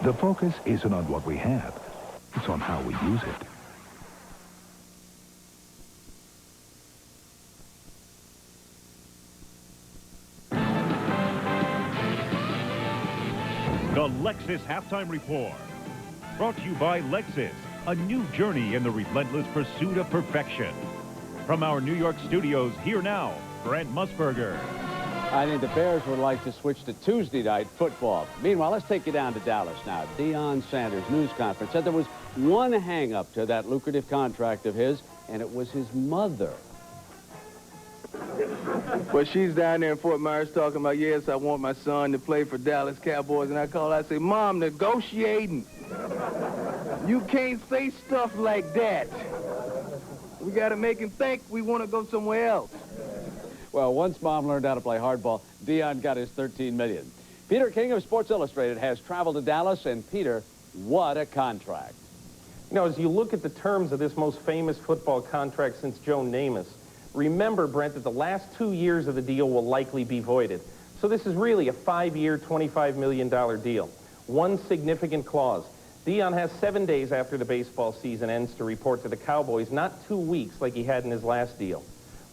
The focus isn't on what we have. It's on how we use it. The Lexus Halftime Report. Brought to you by Lexus, a new journey in the relentless pursuit of perfection. From our New York studios, here now, Brent Musburger. I think the Bears would like to switch to Tuesday night football. Meanwhile, let's take you down to Dallas now. Deion Sanders news conference said there was one hang-up to that lucrative contract of his, and it was his mother. Well, she's down there in Fort Myers talking about, yes, I want my son to play for Dallas Cowboys. And I call her, I say, Mom, negotiating. You can't say stuff like that. We got to make him think we want to go somewhere else. Well, once Mom learned how to play hardball, Deion got his $13 million. Peter King of Sports Illustrated has traveled to Dallas, and Peter, what a contract. You know, as you look at the terms of this most famous football contract since Joe Namath, Remember, Brent, that the last 2 years of the deal will likely be voided. So this is really a 5-year, $25 million deal. One significant clause. Deion has 7 days after the baseball season ends to report to the Cowboys, not 2 weeks like he had in his last deal.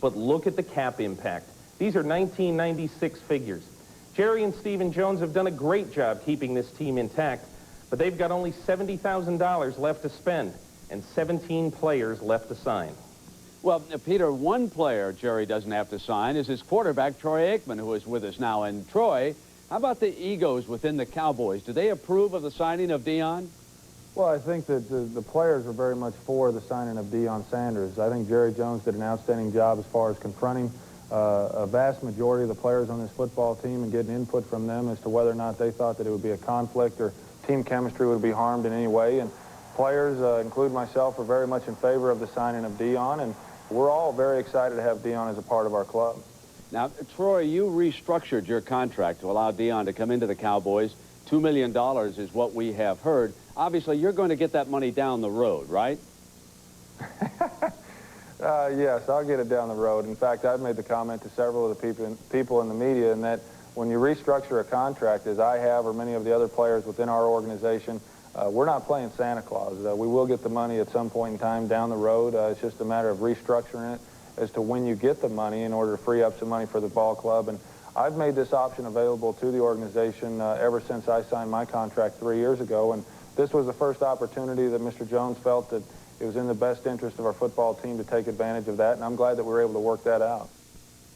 But look at the cap impact. These are 1996 figures. Jerry and Stephen Jones have done a great job keeping this team intact, but they've got only $70,000 left to spend and 17 players left to sign. Well, Peter, one player Jerry doesn't have to sign is his quarterback, Troy Aikman, who is with us now. And Troy, how about the egos within the Cowboys? Do they approve of the signing of Deion? Well, I think that the players are very much for the signing of Deion Sanders. I think Jerry Jones did an outstanding job as far as confronting a vast majority of the players on this football team and getting input from them as to whether or not they thought that it would be a conflict or team chemistry would be harmed in any way. And players, including myself, are very much in favor of the signing of Deion, and we're all very excited to have Deion as a part of our club. Now, Troy, you restructured your contract to allow Deion to come into the Cowboys. $2 million is what we have heard. Obviously, you're going to get that money down the road, right? Yes, I'll get it down the road. In fact, I've made the comment to several of the people in the media, and that when you restructure a contract, as I have or many of the other players within our organization, we're not playing Santa Claus. We will get the money at some point in time down the road. It's just a matter of restructuring it as to when you get the money in order to free up some money for the ball club. And I've made this option available to the organization ever since I signed my contract 3 years ago. And this was the first opportunity that Mr. Jones felt that it was in the best interest of our football team to take advantage of that. And I'm glad that we were able to work that out.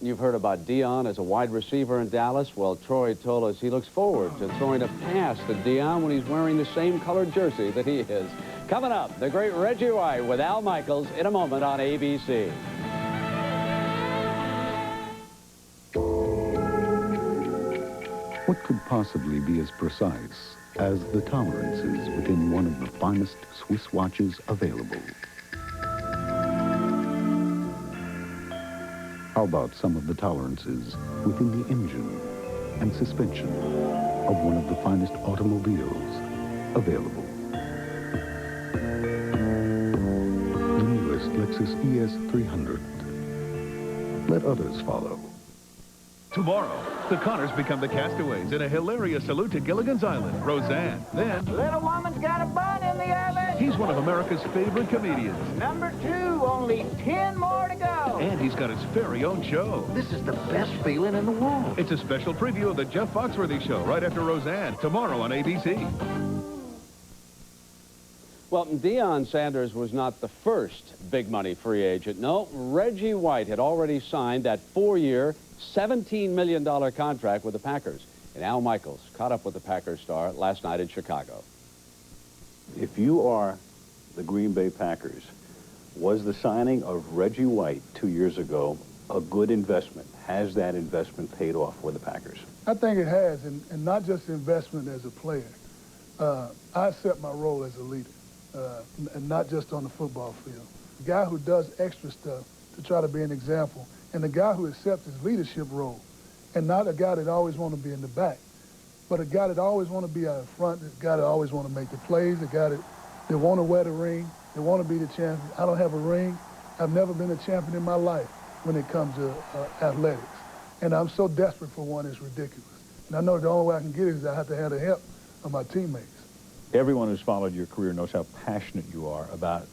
You've heard about Deion as a wide receiver in Dallas. Well, Troy told us he looks forward to throwing a pass to Deion when he's wearing the same colored jersey that he is. Coming up, the great Reggie White with Al Michaels in a moment on ABC. What could possibly be as precise as the tolerances within one of the finest Swiss watches available? How about some of the tolerances within the engine and suspension of one of the finest automobiles available? The newest Lexus ES300. Let others follow. Tomorrow, the Connors become the castaways in a hilarious salute to Gilligan's Island, Roseanne. Then, Little woman's got a bun in the oven. he's one of America's favorite comedians. Number 2, only 10 more to go. And he's got his very own show. This is the best feeling in the world. It's a special preview of the Jeff Foxworthy Show right after Roseanne, tomorrow on ABC. Well, Deion Sanders was not the first big money free agent. No, Reggie White had already signed that 4-year, $17 million contract with the Packers. And Al Michaels caught up with the Packers star last night in Chicago. If you are the Green Bay Packers, was the signing of Reggie White 2 years ago a good investment? Has that investment paid off for the Packers? I think it has, and not just investment as a player. I accept my role as a leader, and not just on the football field. The guy who does extra stuff to try to be an example, and the guy who accepts his leadership role, and not a guy that always want to be in the back, but a guy that always want to be out in front, a guy that always want to make the plays, a guy that want to wear the ring, they want to be the champion. I don't have a ring. I've never been a champion in my life when it comes to athletics. And I'm so desperate for one, it's ridiculous. And I know the only way I can get it is I have to have the help of my teammates. Everyone who's followed your career knows how passionate you are about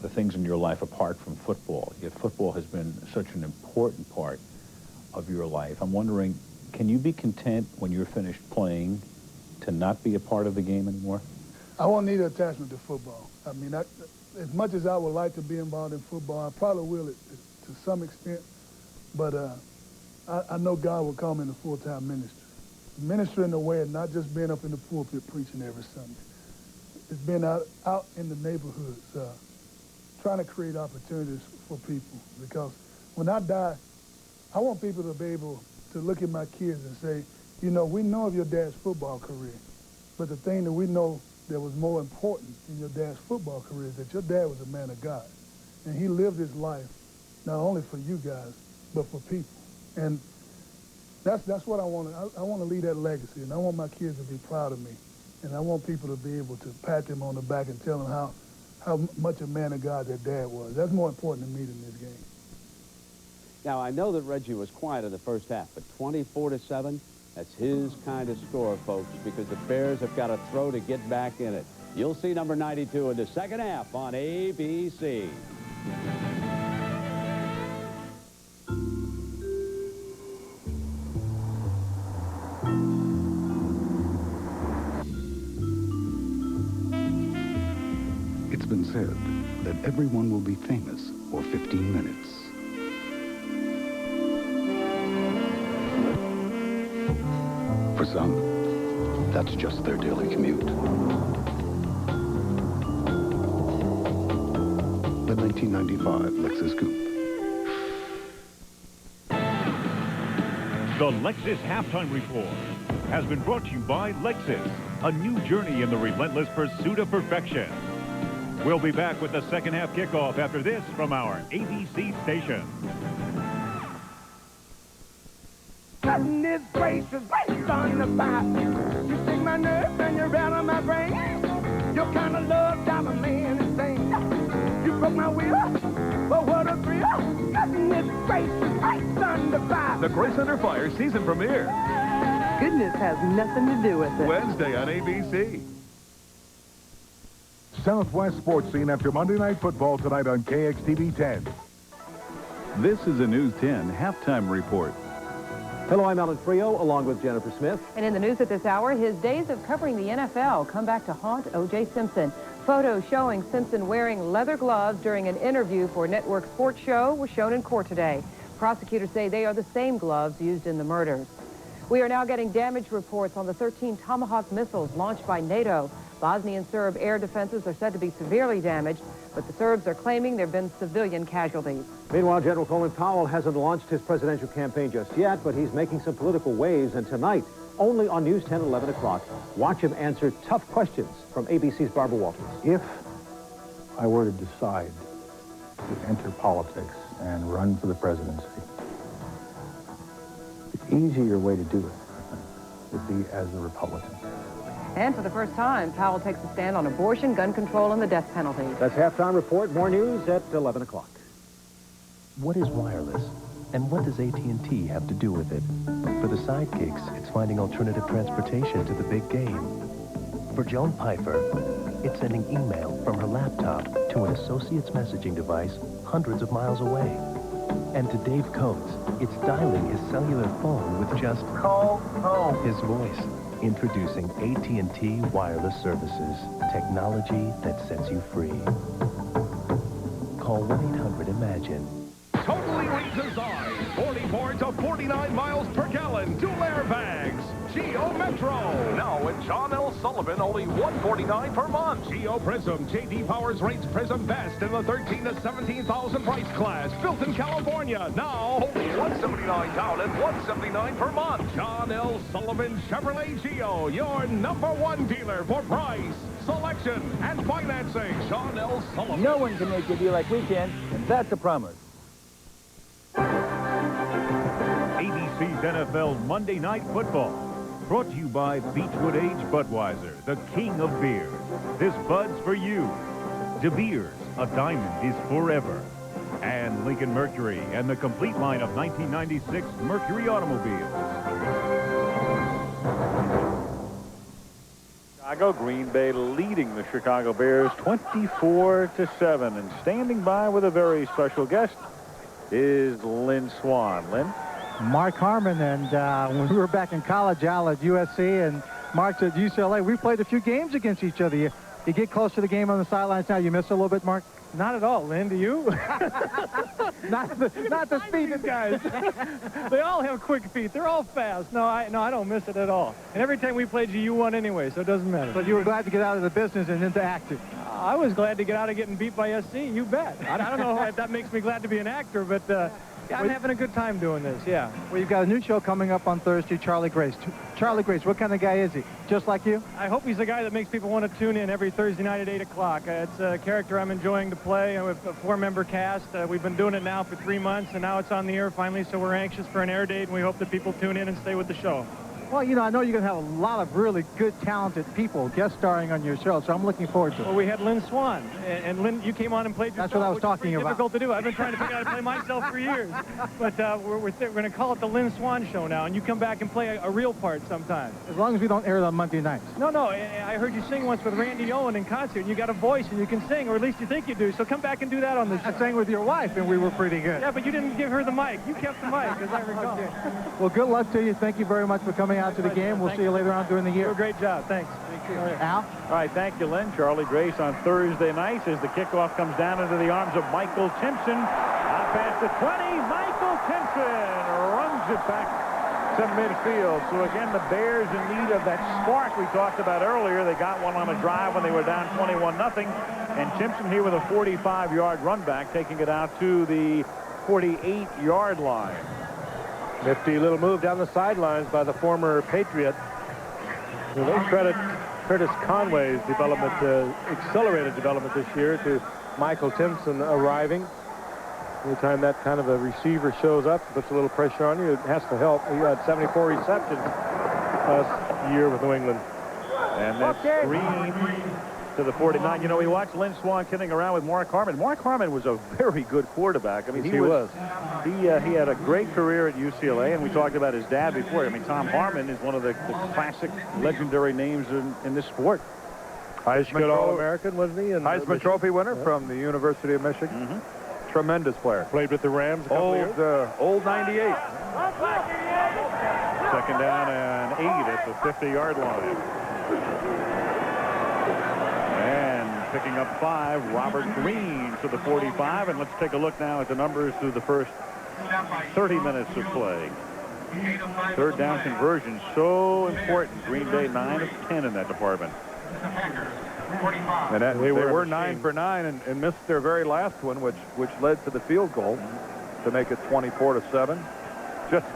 the things in your life apart from football. Yet football has been such an important part of your life. I'm wondering, can you be content when you're finished playing to not be a part of the game anymore? I won't need an attachment to football. I mean, as much as I would like to be involved in football, I probably will to some extent, but I know God will call me into full-time ministry. Ministry in the way of not just being up in the pulpit preaching every Sunday. It's being out in the neighborhoods, trying to create opportunities for people. Because when I die, I want people to be able to look at my kids and say, you know, we know of your dad's football career, but the thing that we know that was more important in your dad's football career is that your dad was a man of God. And he lived his life not only for you guys, but for people. And that's what I want to. I want to leave that legacy, and I want my kids to be proud of me. And I want people to be able to pat them on the back and tell them how much a man of God their dad was. That's more important to me than this game. Now, I know that Reggie was quiet in the first half, but 24-7, that's his kind of score, folks, because the Bears have got to throw to get back in it. You'll see number 92 in the second half on ABC. It's been said that everyone will be famous for 15 minutes. For some, that's just their daily commute. The 1995 Lexus Coupe. The Lexus Halftime Report has been brought to you by Lexus, a new journey in the relentless pursuit of perfection. We'll be back with the second half kickoff after this from our ABC station. Cutting this brace is based on the fight. You take my nerves and you're out of my brain. Your kind of love type of man is insane. You broke my will, but what a thrill. Cutting this brace is based on the fight. The Grace Under Fire season premiere. Goodness has nothing to do with it. Wednesday on ABC. Southwest Sports Scene after Monday Night Football tonight on KXTV 10. This is a News 10 halftime report. Hello, I'm Alan Frio, along with Jennifer Smith. And in the news at this hour, his days of covering the NFL come back to haunt O.J. Simpson. Photos showing Simpson wearing leather gloves during an interview for a network sports show was shown in court today. Prosecutors say they are the same gloves used in the murders. We are now getting damage reports on the 13 Tomahawk missiles launched by NATO. Bosnian Serb air defenses are said to be severely damaged, but the Serbs are claiming there have been civilian casualties. Meanwhile, General Colin Powell hasn't launched his presidential campaign just yet, but he's making some political waves, and tonight, only on News 10, 11 o'clock, watch him answer tough questions from ABC's Barbara Walters. If I were to decide to enter politics and run for the presidency, the easier way to do it, I think, would be as a Republican. And for the first time, Powell takes a stand on abortion, gun control, and the death penalty. That's Halftime Report. More news at 11 o'clock. What is wireless? And what does AT&T have to do with it? For the sidekicks, it's finding alternative transportation to the big game. For Joan Pfeiffer, it's sending email from her laptop to an associate's messaging device hundreds of miles away. And to Dave Coates, it's dialing his cellular phone with just call home. His voice. Introducing AT&T Wireless Services, technology that sets you free. Call 1-800-IMAGINE. Totally redesigned. 44 to 49 miles per gallon. Dual airbags. Geo Metro. Now at John L. Sullivan, only $149 per month. Geo Prism. J.D. Powers rates Prism best in the 13 to 17,000 price class. Built in California. Now only $179 down and $179 per month. John L. Sullivan Chevrolet Geo. Your #1 dealer for price, selection, and financing. John L. Sullivan. No one can make a deal like we can, and that's a promise. ABC's NFL Monday Night Football. Brought to you by Beechwood Age Budweiser, the king of beer. This Bud's for you. De Beers, a diamond is forever. And Lincoln Mercury and the complete line of 1996 Mercury automobiles. Chicago, Green Bay leading the Chicago Bears 24-7. And standing by with a very special guest is Lynn Swann. Lynn? Mark Harmon, and when we were back in college, Al at USC, and Mark's at UCLA, we played a few games against each other. You get close to the game on the sidelines now. You miss it a little bit, Mark? Not at all, Lynn. Do you? not the speed guys. They all have quick feet. They're all fast. No, I don't miss it at all. And every time we played you won anyway, so it doesn't matter. But you were glad to get out of the business and into acting. I was glad to get out of getting beat by SC. You bet. I don't know if that makes me glad to be an actor, but yeah, I'm having a good time doing this, yeah. Well, you've got a new show coming up on Thursday, Charlie Grace. Charlie Grace, what kind of guy is he? Just like you? I hope he's the guy that makes people want to tune in every Thursday night at 8 o'clock. It's a character I'm enjoying to play with a 4-member cast. We've been doing it now for 3 months, and now it's on the air finally, so we're anxious for an air date, and we hope that people tune in and stay with the show. Well, you know, I know you're going to have a lot of really good, talented people guest starring on your show, so I'm looking forward to it. Well, we had Lynn Swan, and Lynn, you came on and played yourself. That's what I was talking about. Difficult to do. I've been trying to figure out how to play myself for years. But we're going to call it the Lynn Swan Show now, and you come back and play a real part sometime. As long as we don't air it on Monday nights. No, I heard you sing once with Randy Owen in concert, and you got a voice, and you can sing, or at least you think you do. So come back and do that on the show. I sang with your wife, and we were pretty good. Yeah, but you didn't give her the mic. You kept the mic, as I recall. Okay. Well, good luck to you. Thank you very much for coming out to the game. We'll see you later on during the year. You do a great job. Thanks. Thank you. Al? All right, thank you, Lynn. Charlie Grace on Thursday nights as the kickoff comes down into the arms of Michael Timpson. Out past the 20, Michael Timpson runs it back to midfield. So again, the Bears in need of that spark we talked about earlier. They got one on a drive when they were down 21-0. And Timpson here with a 45-yard run back, taking it out to the 48-yard line. Nifty little move down the sidelines by the former Patriot. Well, they credit Curtis Conway's development, accelerated development this year, to Michael Timpson arriving. Anytime that kind of a receiver shows up, puts a little pressure on you, it has to help. He had 74 receptions last year with New England. And that's Green to the 49. You know, we watched Lynn Swan kidding around with Mark Harmon. Mark Harmon was a very good quarterback. I mean, he was. He had a great career at UCLA, and we talked about his dad before. I mean, Tom Harmon is one of the classic, legendary names in this sport. Heisman All-American, wasn't he? Heisman Trophy winner from the University of Michigan. Tremendous player. Played with the Rams a couple years. Old 98. Second down and 8 at the 50-yard line. And picking up 5, Robert Green to the 45. And let's take a look now at the numbers through the first 30 minutes of play. Third down conversion, so important. Green Bay 9 of 10 in that department. And they were 9 for 9 and missed their very last one, which led to the field goal to make it 24-7. Just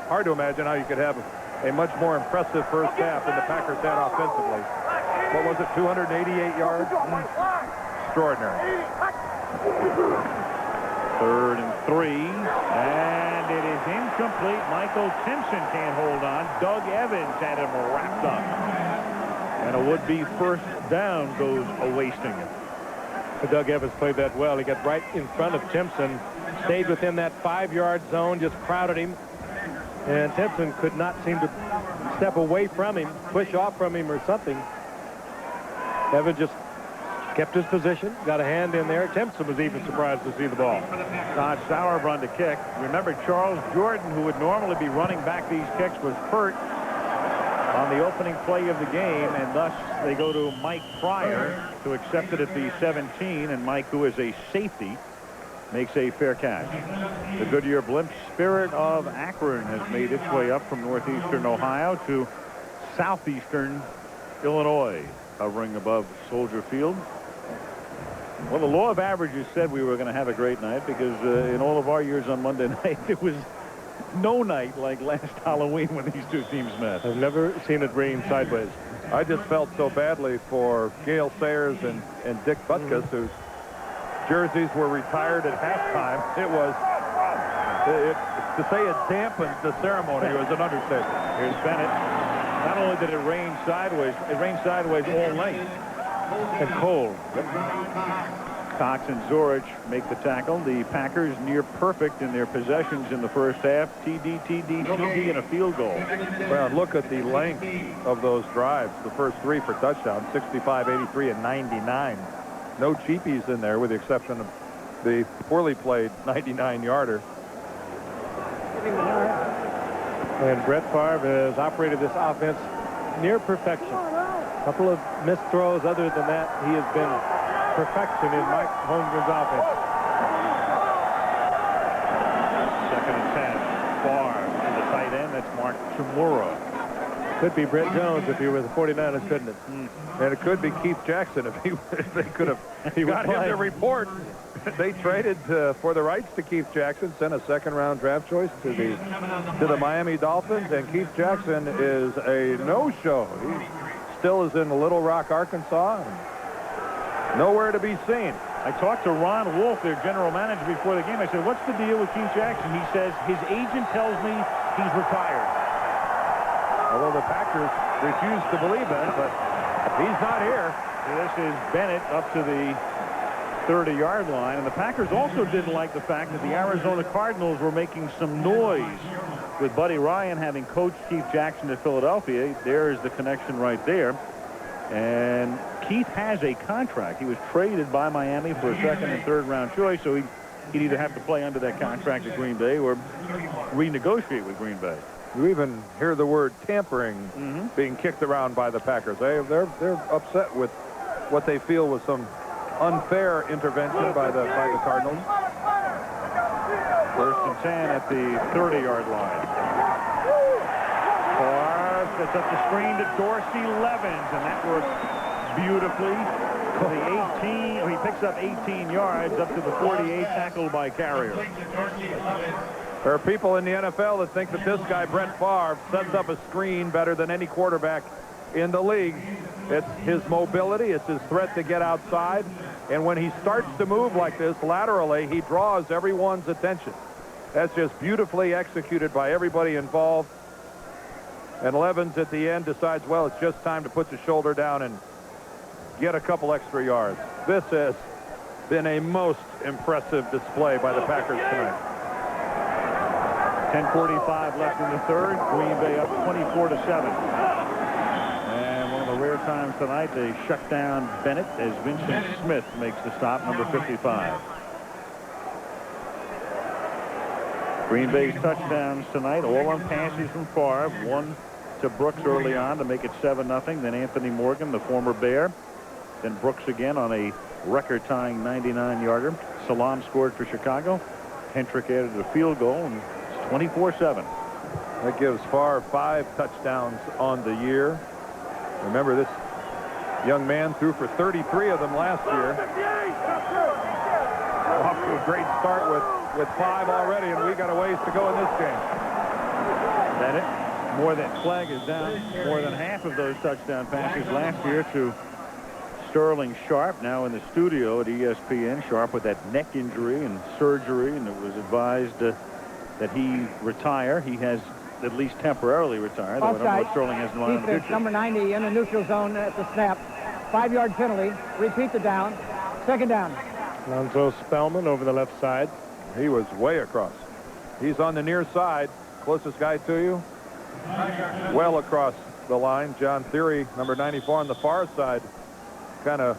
hard to imagine how you could have a much more impressive first half than the Packers had offensively. What was it, 288 yards? Extraordinary. 3rd and 3, and it is incomplete. Michael Timpson can't hold on. Doug Evans had him wrapped up. And a would-be first down goes a-wasting. Doug Evans played that well. He got right in front of Timpson, stayed within that 5-yard zone, just crowded him. And Timpson could not seem to step away from him, push off from him or something. Evans just kept his position, got a hand in there. Timpson was even surprised to see the ball. Todd Sauerbrunn to kick. Remember, Charles Jordan, who would normally be running back these kicks, was hurt on the opening play of the game, and thus they go to Mike Pryor to accept it at the 17, and Mike, who is a safety, makes a fair catch. The Goodyear Blimp Spirit of Akron has made its way up from northeastern Ohio to southeastern Illinois, hovering above Soldier Field. Well, the law of averages said we were going to have a great night because in all of our years on Monday night, there was no night like last Halloween when these two teams met. I've never seen it rain sideways. I just felt so badly for Gale Sayers and Dick Butkus, whose jerseys were retired at halftime. To say it dampened the ceremony was an understatement. Here's Bennett. Not only did it rain sideways, it rained sideways all night. And cold. Cox and Zorich make the tackle. The Packers near perfect in their possessions in the first half. TD, and a field goal. Well, look at the length of those drives. The first 3 for touchdowns, 65, 83, and 99. No cheapies in there with the exception of the poorly played 99-yarder. And Brett Favre has operated this offense near perfection. A couple of missed throws. Other than that, he has been perfection in Mike Holmgren's offense. 2nd and 10. Favre to the tight end. That's Mark Chmura. Could be Brett Jones if he were the 49ers, couldn't it? And it could be Keith Jackson if they could have got him to report. They traded for the rights to Keith Jackson, sent a 2nd-round draft choice to the Miami Dolphins, and Keith Jackson is a no-show. He still is in Little Rock, Arkansas, and nowhere to be seen. I talked to Ron Wolf, their general manager, before the game. I said, what's the deal with Keith Jackson? He says, his agent tells me he's retired. Although the Packers refuse to believe that, but he's not here. This is Bennett up to the 30-yard line. And the Packers also didn't like the fact that the Arizona Cardinals were making some noise with Buddy Ryan having coached Keith Jackson at Philadelphia. There is the connection right there. And Keith has a contract. He was traded by Miami for a second and third round choice, so he'd either have to play under that contract at Green Bay or renegotiate with Green Bay. You even hear the word tampering being kicked around by the Packers. They're upset with what they feel was some unfair intervention by the Cardinals. First and 10 at the 30-yard line. Favre sets up the screen to Dorsey Levens, and that works beautifully. The 18, he picks up 18 yards up to the 48, tackled by Carrier. There are people in the NFL that think that this guy, Brett Favre, sets up a screen better than any quarterback in the league. It's his mobility, it's his threat to get outside, and when he starts to move like this laterally, he draws everyone's attention. That's just beautifully executed by everybody involved. And Levens at the end decides, well, it's just time to put the shoulder down and get a couple extra yards. This has been a most impressive display by the Packers tonight. 10:45 left in the third. Green Bay up 24-7. And one of the rare times tonight they shut down Bennett as Vincent Smith makes the stop, number 55. Green Bay's touchdowns tonight, all on passes from Favre. One to Brooks early on to make it 7-0. Then Anthony Morgan, the former Bear. Then Brooks again on a record-tying 99-yarder. Salam scored for Chicago. Hentrick added a field goal, and it's 24-7. That gives Favre 5 touchdowns on the year. Remember, this young man threw for 33 of them last year. Off to a great start with 5 already, and we got a ways to go in this game. Bennett, more than Clegg is down more than half of those touchdown passes last year to Sterling Sharp, now in the studio at ESPN. Sharp with that neck injury and surgery, and it was advised that he retire. He has at least temporarily retired. Though I don't know what Sterling has in mind in the future. Number 90 in the neutral zone at the snap. 5-yard penalty. Repeat the down. Second down. Lonzo Spellman over the left side. He was way across. He's on the near side. Closest guy to you. Well across the line. John Theory, number 94 on the far side, kind of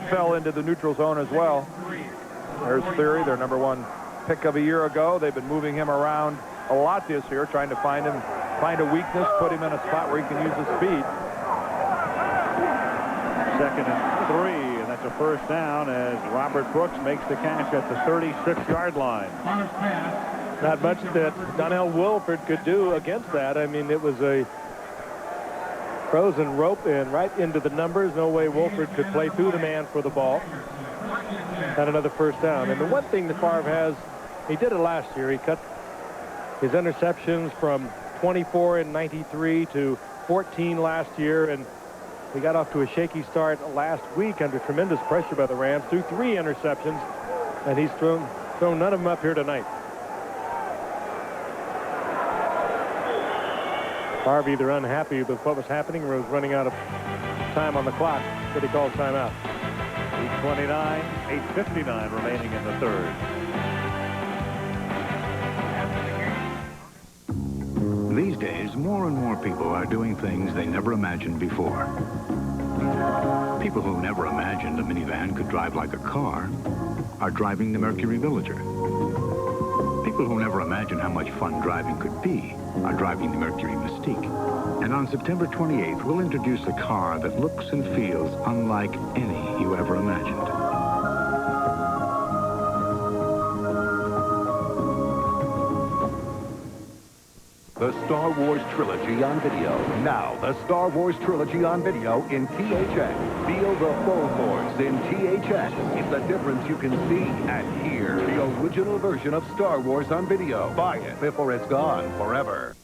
fell into the neutral zone as well. There's Theory, their number 1 pick of a year ago. They've been moving him around a lot this year, trying to find a weakness, put him in a spot where he can use his speed. 2nd and 3, and that's a first down as Robert Brooks makes the catch at the 36-yard line. Not much that Donnell Wolford could do against that. I mean, it was a frozen rope in right into the numbers. No way Wolford could play through the man for the ball. Got another first down. And the one thing that Favre has, he did it last year. He cut his interceptions from 24 in '93 to 14 last year, and he got off to a shaky start last week under tremendous pressure by the Rams. Threw 3 interceptions, and he's thrown none of them up here tonight. Favre either unhappy with what was happening or was running out of time on the clock, but he called timeout. 8:29, 8:59 remaining in the third. These days, more and more people are doing things they never imagined before. People who never imagined a minivan could drive like a car are driving the Mercury Villager. People who never imagined how much fun driving could be are driving the Mercury Mystique. And on September 28th, we'll introduce a car that looks and feels unlike any you ever imagined. The Star Wars Trilogy on video. Now, the Star Wars Trilogy on video in THX. Feel the full force in THX. It's a difference you can see and hear. The original version of Star Wars on video. Buy it before it's gone forever.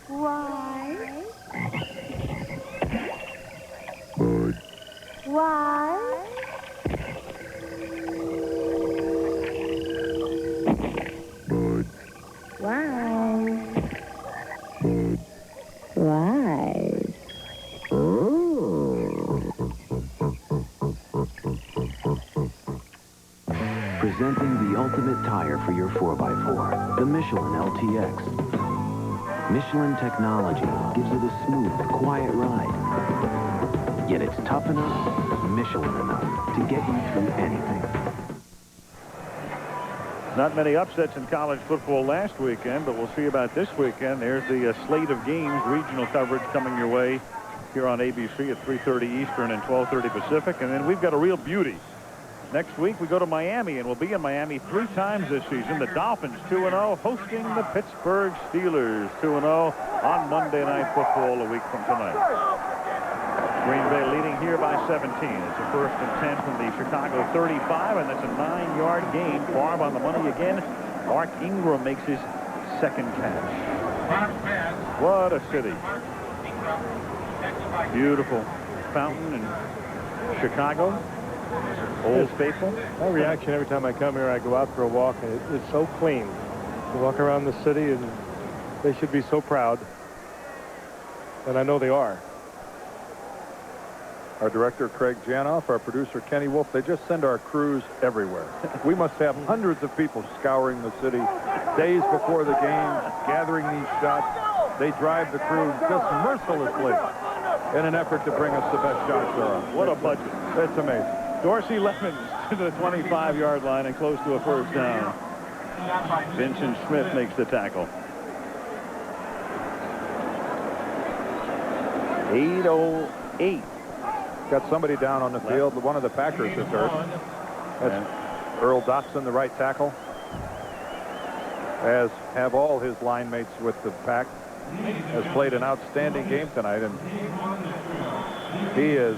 Why? Why? for your 4x4, the Michelin LTX. Michelin technology gives it a smooth, quiet ride. Yet it's tough enough, Michelin enough, to get you through anything. Not many upsets in college football last weekend, but we'll see about this weekend. There's the slate of games, regional coverage coming your way here on ABC at 3:30 Eastern and 12:30 Pacific. And then we've got a real beauty. Next week, we go to Miami, and we'll be in Miami 3 times this season. The Dolphins, 2-0, hosting the Pittsburgh Steelers, 2-0 on Monday Night Football a week from tonight. Green Bay leading here by 17. It's a 1st and 10 from the Chicago 35, and that's a 9-yard gain. Favre on the money again. Mark Ingram makes his 2nd catch. What a city. Beautiful fountain in Chicago. Old Faithful. My reaction every time I come here, I go out for a walk, and it's so clean. You walk around the city, and they should be so proud. And I know they are. Our director, Craig Janoff, our producer, Kenny Wolf, they just send our crews everywhere. We must have hundreds of people scouring the city days before the games, gathering these shots. They drive the crew just mercilessly in an effort to bring us the best shots there are. What a budget. It's amazing. Dorsey Lemons to the 25-yard line and close to a 1st down. Vincent Smith makes the tackle. 8:08. Got somebody down on the field. One of the Packers is hurt. That's Earl Dotson, the right tackle, as have all his line mates with the Pack. Has played an outstanding game tonight, and he is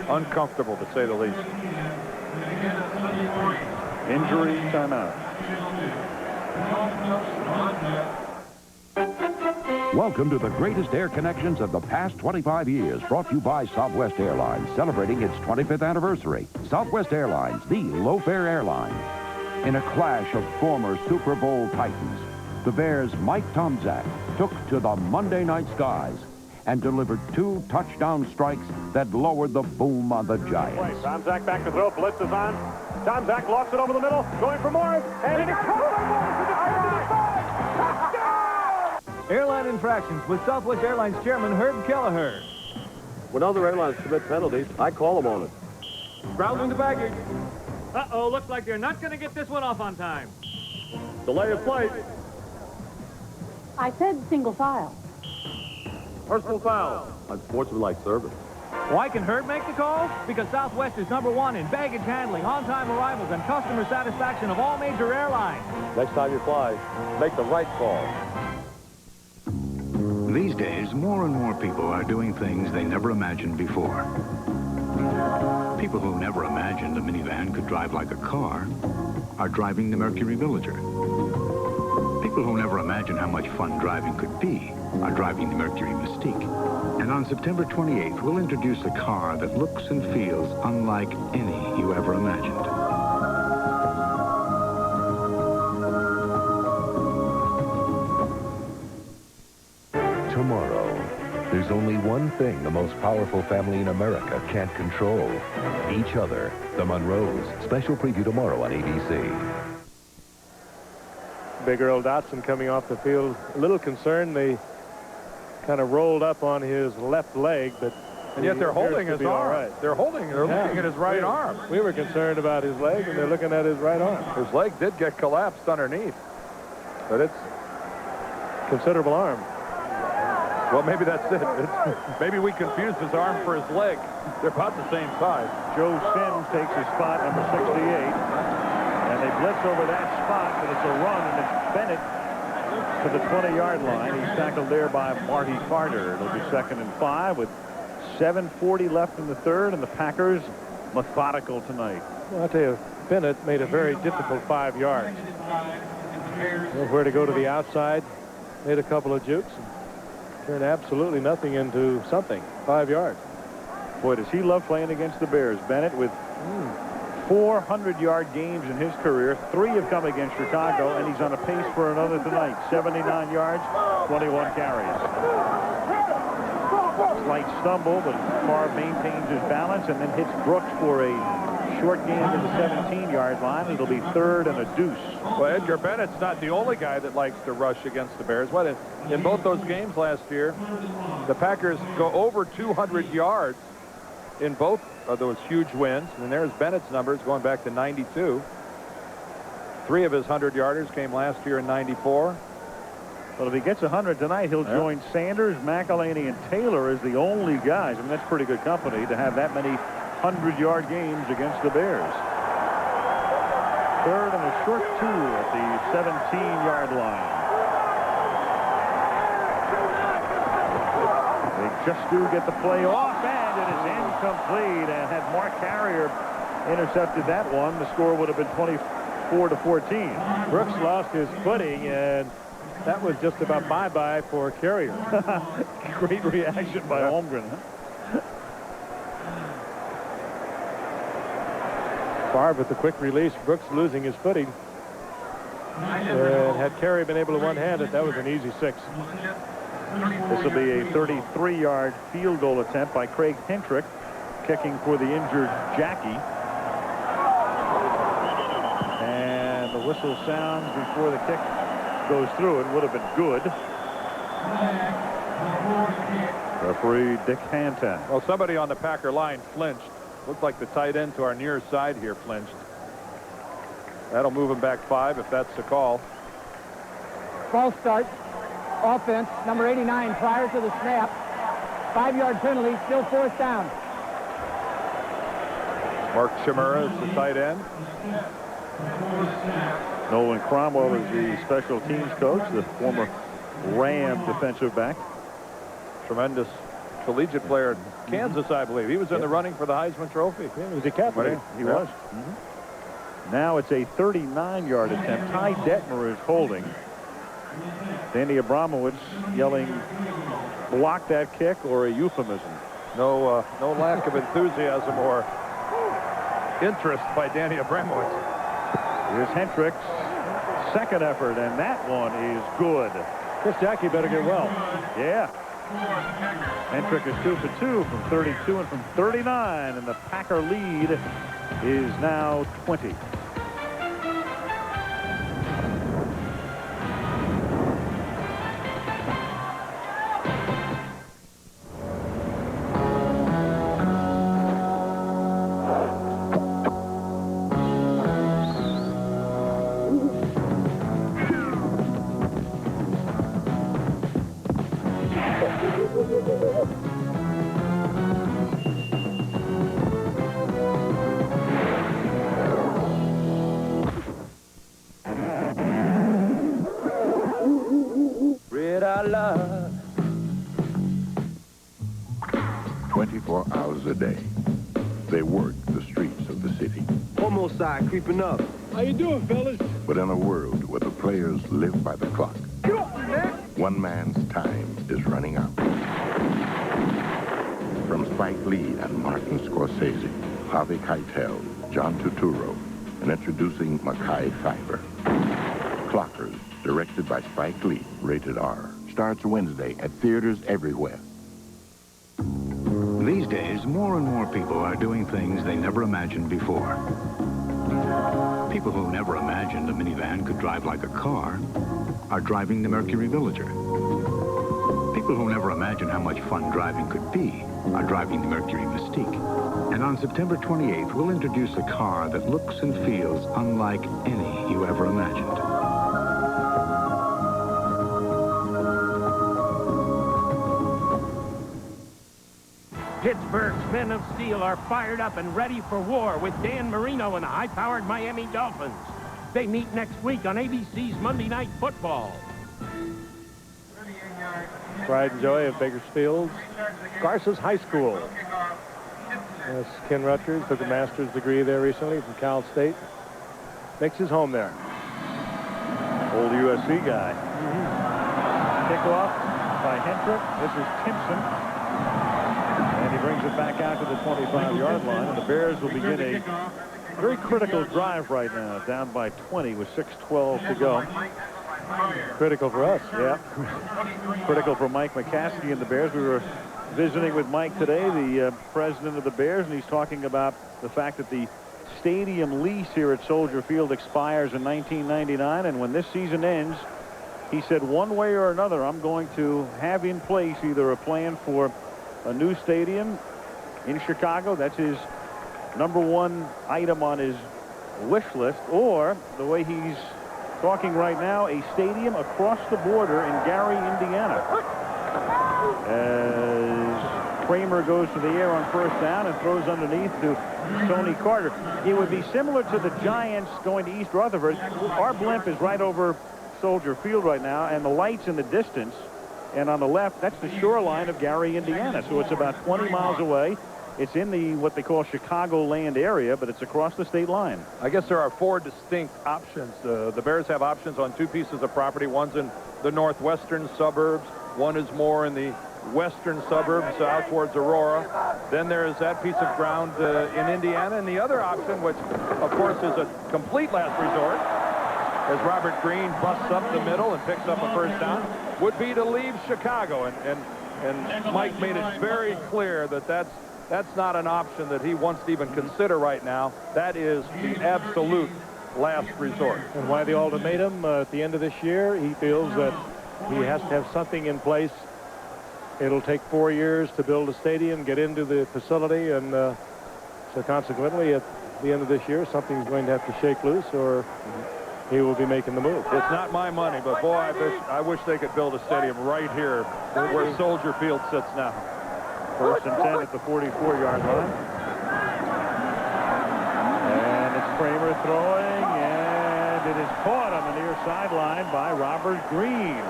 uncomfortable, to say the least. Injury timeout. Welcome to the greatest air connections of the past 25 years, brought to you by Southwest Airlines, celebrating its 25th anniversary. Southwest Airlines, the low-fare airline. In a clash of former Super Bowl titans, the Bears' Mike Tomczak took to the Monday night skies and delivered 2 touchdown strikes that lowered the boom on the Giants. Tomczak back to throw. Blitz is on. Tomczak lofts it over the middle. Going for Morris. And it's caught by Morris to the 5. Touchdown! Airline infractions with Southwest Airlines Chairman Herb Kelleher. When other airlines commit penalties, I call them on it. Grounding the baggage. Uh-oh, looks like they're not going to get this one off on time. Delay of flight. I said single file. Personal foul. Unsportsmanlike service. Why can Herb make the call? Because Southwest is #1 in baggage handling, on-time arrivals, and customer satisfaction of all major airlines. Next time you fly, make the right call. These days, more and more people are doing things they never imagined before. People who never imagined a minivan could drive like a car are driving the Mercury Villager. People who never imagined how much fun driving could be are driving the Mercury Mystique. And on September 28th, we'll introduce a car that looks and feels unlike any you ever imagined. Tomorrow, there's only one thing the most powerful family in America can't control. Each other. The Monroes. Special preview tomorrow on ABC. Big Earl Dotson coming off the field. A little concerned. They kind of rolled up on his left leg, but and yet they're holding his arm. Right. They're looking at his right arm. We were concerned about his leg, and they're looking at his right arm. His leg did get collapsed underneath, but it's considerable arm. Well, maybe that's it. Maybe we confused his arm for his leg. They're about the same size. Joe Sims takes his spot, number 68. And they blitz over that spot, but it's a run, and it's Bennett to the 20-yard line. He's tackled there by Marty Carter. It'll be 2nd and 5 with 7:40 left in the 3rd, and the Packers methodical tonight. Well, I'll tell you, Bennett made a very difficult 5 yards. Where to go to the outside, made a couple of jukes, and turned absolutely nothing into something. 5 yards. Boy, does he love playing against the Bears. Bennett with 400-yard games in his career. 3 have come against Chicago, and he's on a pace for another tonight. 79 yards, 21 carries. Slight stumble, but Favre maintains his balance and then hits Brooks for a short game to the 17-yard line. It'll be 3rd and a deuce. Well, Edgar Bennett's not the only guy that likes to rush against the Bears. What in both those games last year, the Packers go over 200 yards in both of those huge wins. And there's Bennett's numbers going back to 92. 3 of his 100-yarders came last year in 94. Well, if he gets 100 tonight, he'll join Sanders, McElhaney, and Taylor as the only guys. I mean, that's pretty good company to have that many 100-yard games against the Bears. 3rd and a short 2 at the 17-yard line. They just do get the play off, and it is incomplete. And had Mark Carrier intercepted that one, the score would have been 24-14. Brooks lost his footing, and that was just about bye-bye for Carrier. Great reaction by Holmgren. Favre with the quick release. Brooks losing his footing. And had Carrier been able to one-hand it, that was an easy 6. This will be a 33-yard field goal attempt by Craig Hentrick, kicking for the injured Jackie. And the whistle sounds before the kick goes through. It would have been good. Referee Dick Hanton. Well, somebody on the Packer line flinched. Looked like the tight end to our near side here flinched. That'll move him back 5 if that's the call. False start. Offense, number 89 prior to the snap. 5-yard penalty, still 4th down. Mark Chimera is the tight end. Nolan Cromwell is the special teams coach, the former Ram defensive back. Tremendous collegiate player in Kansas, I believe. He was in the running for the Heisman Trophy. Yeah, he was a captain. He was. Now it's a 39-yard attempt. Ty Detmer is holding. Danny Abramowitz yelling, block that kick, or a euphemism. No lack of enthusiasm or interest by Danny Abramowitz. Here's Hentrick's second effort, and that one is good. Chris Jackie better get well. Yeah. Hentrick is 2 for 2 from 32 and from 39, and the Packer lead is now 20. Red I love. 24 hours a day, they work the streets of the city. Homicide creeping up. How you doing, fellas? But in a world where the players live by the clock, one man's time is running out. From Spike Lee and Martin Scorsese, Harvey Keitel, John Turturro, and introducing Mekhi Phifer. Clockers, directed by Spike Lee, rated R. Starts Wednesday at theaters everywhere. These days, more and more people are doing things they never imagined before. People who never imagined a minivan could drive like a car are driving the Mercury Villager. People who never imagined how much fun driving could be are driving the Mercury Mystique. And on September 28th, we'll introduce a car that looks and feels unlike any you ever imagined. Pittsburgh's men of steel are fired up and ready for war with Dan Marino and the high-powered Miami Dolphins. They meet next week on ABC's Monday Night Football. Pride and joy of Bakersfield, Garces High School. Yes, Ken Rutgers took a master's degree there recently from Cal State. Makes his home there. Old USC guy. Kickoff by Hentrick. This is Timpson. And he brings it back out to the 25-yard line. And the Bears will begin a very critical drive right now. Down by 20 with 6:12 to go. Critical for us. Yeah. Critical for Mike McCaskey and the Bears. We were visiting with Mike today, the president of the Bears, and he's talking about the fact that the stadium lease here at Soldier Field expires in 1999, and when this season ends, he said one way or another, I'm going to have in place either a plan for a new stadium in Chicago. That's his #1 item on his wish list, or the way he's talking right now, a stadium across the border in Gary, Indiana. As Kramer goes to the air on first down and throws underneath to Tony Carter. It would be similar to the Giants going to East Rutherford. Our blimp is right over Soldier Field right now, and the lights in the distance, and on the left, that's the shoreline of Gary, Indiana. So it's about 20 miles away. It's in the what they call Chicagoland area, but it's across the state line. I guess there are 4 distinct options. The Bears have options on 2 pieces of property. One's in the northwestern suburbs. One is more in the western suburbs out towards Aurora. Then there's that piece of ground in Indiana. And the other option, which, of course, is a complete last resort, as Robert Green busts up the middle and picks up a first down, would be to leave Chicago. And Mike made it very clear that that's not an option that he wants to even consider right now. That is the absolute last resort. And why the ultimatum? At the end of this year, he feels that he has to have something in place. It'll take 4 years to build a stadium, get into the facility, and so consequently, at the end of this year, something's going to have to shake loose, or he will be making the move. It's not my money, but boy, I wish they could build a stadium right here where Soldier Field sits now. First and 10 at the 44-yard line. And it's Kramer throwing, and it is caught on the near sideline by Robert Green.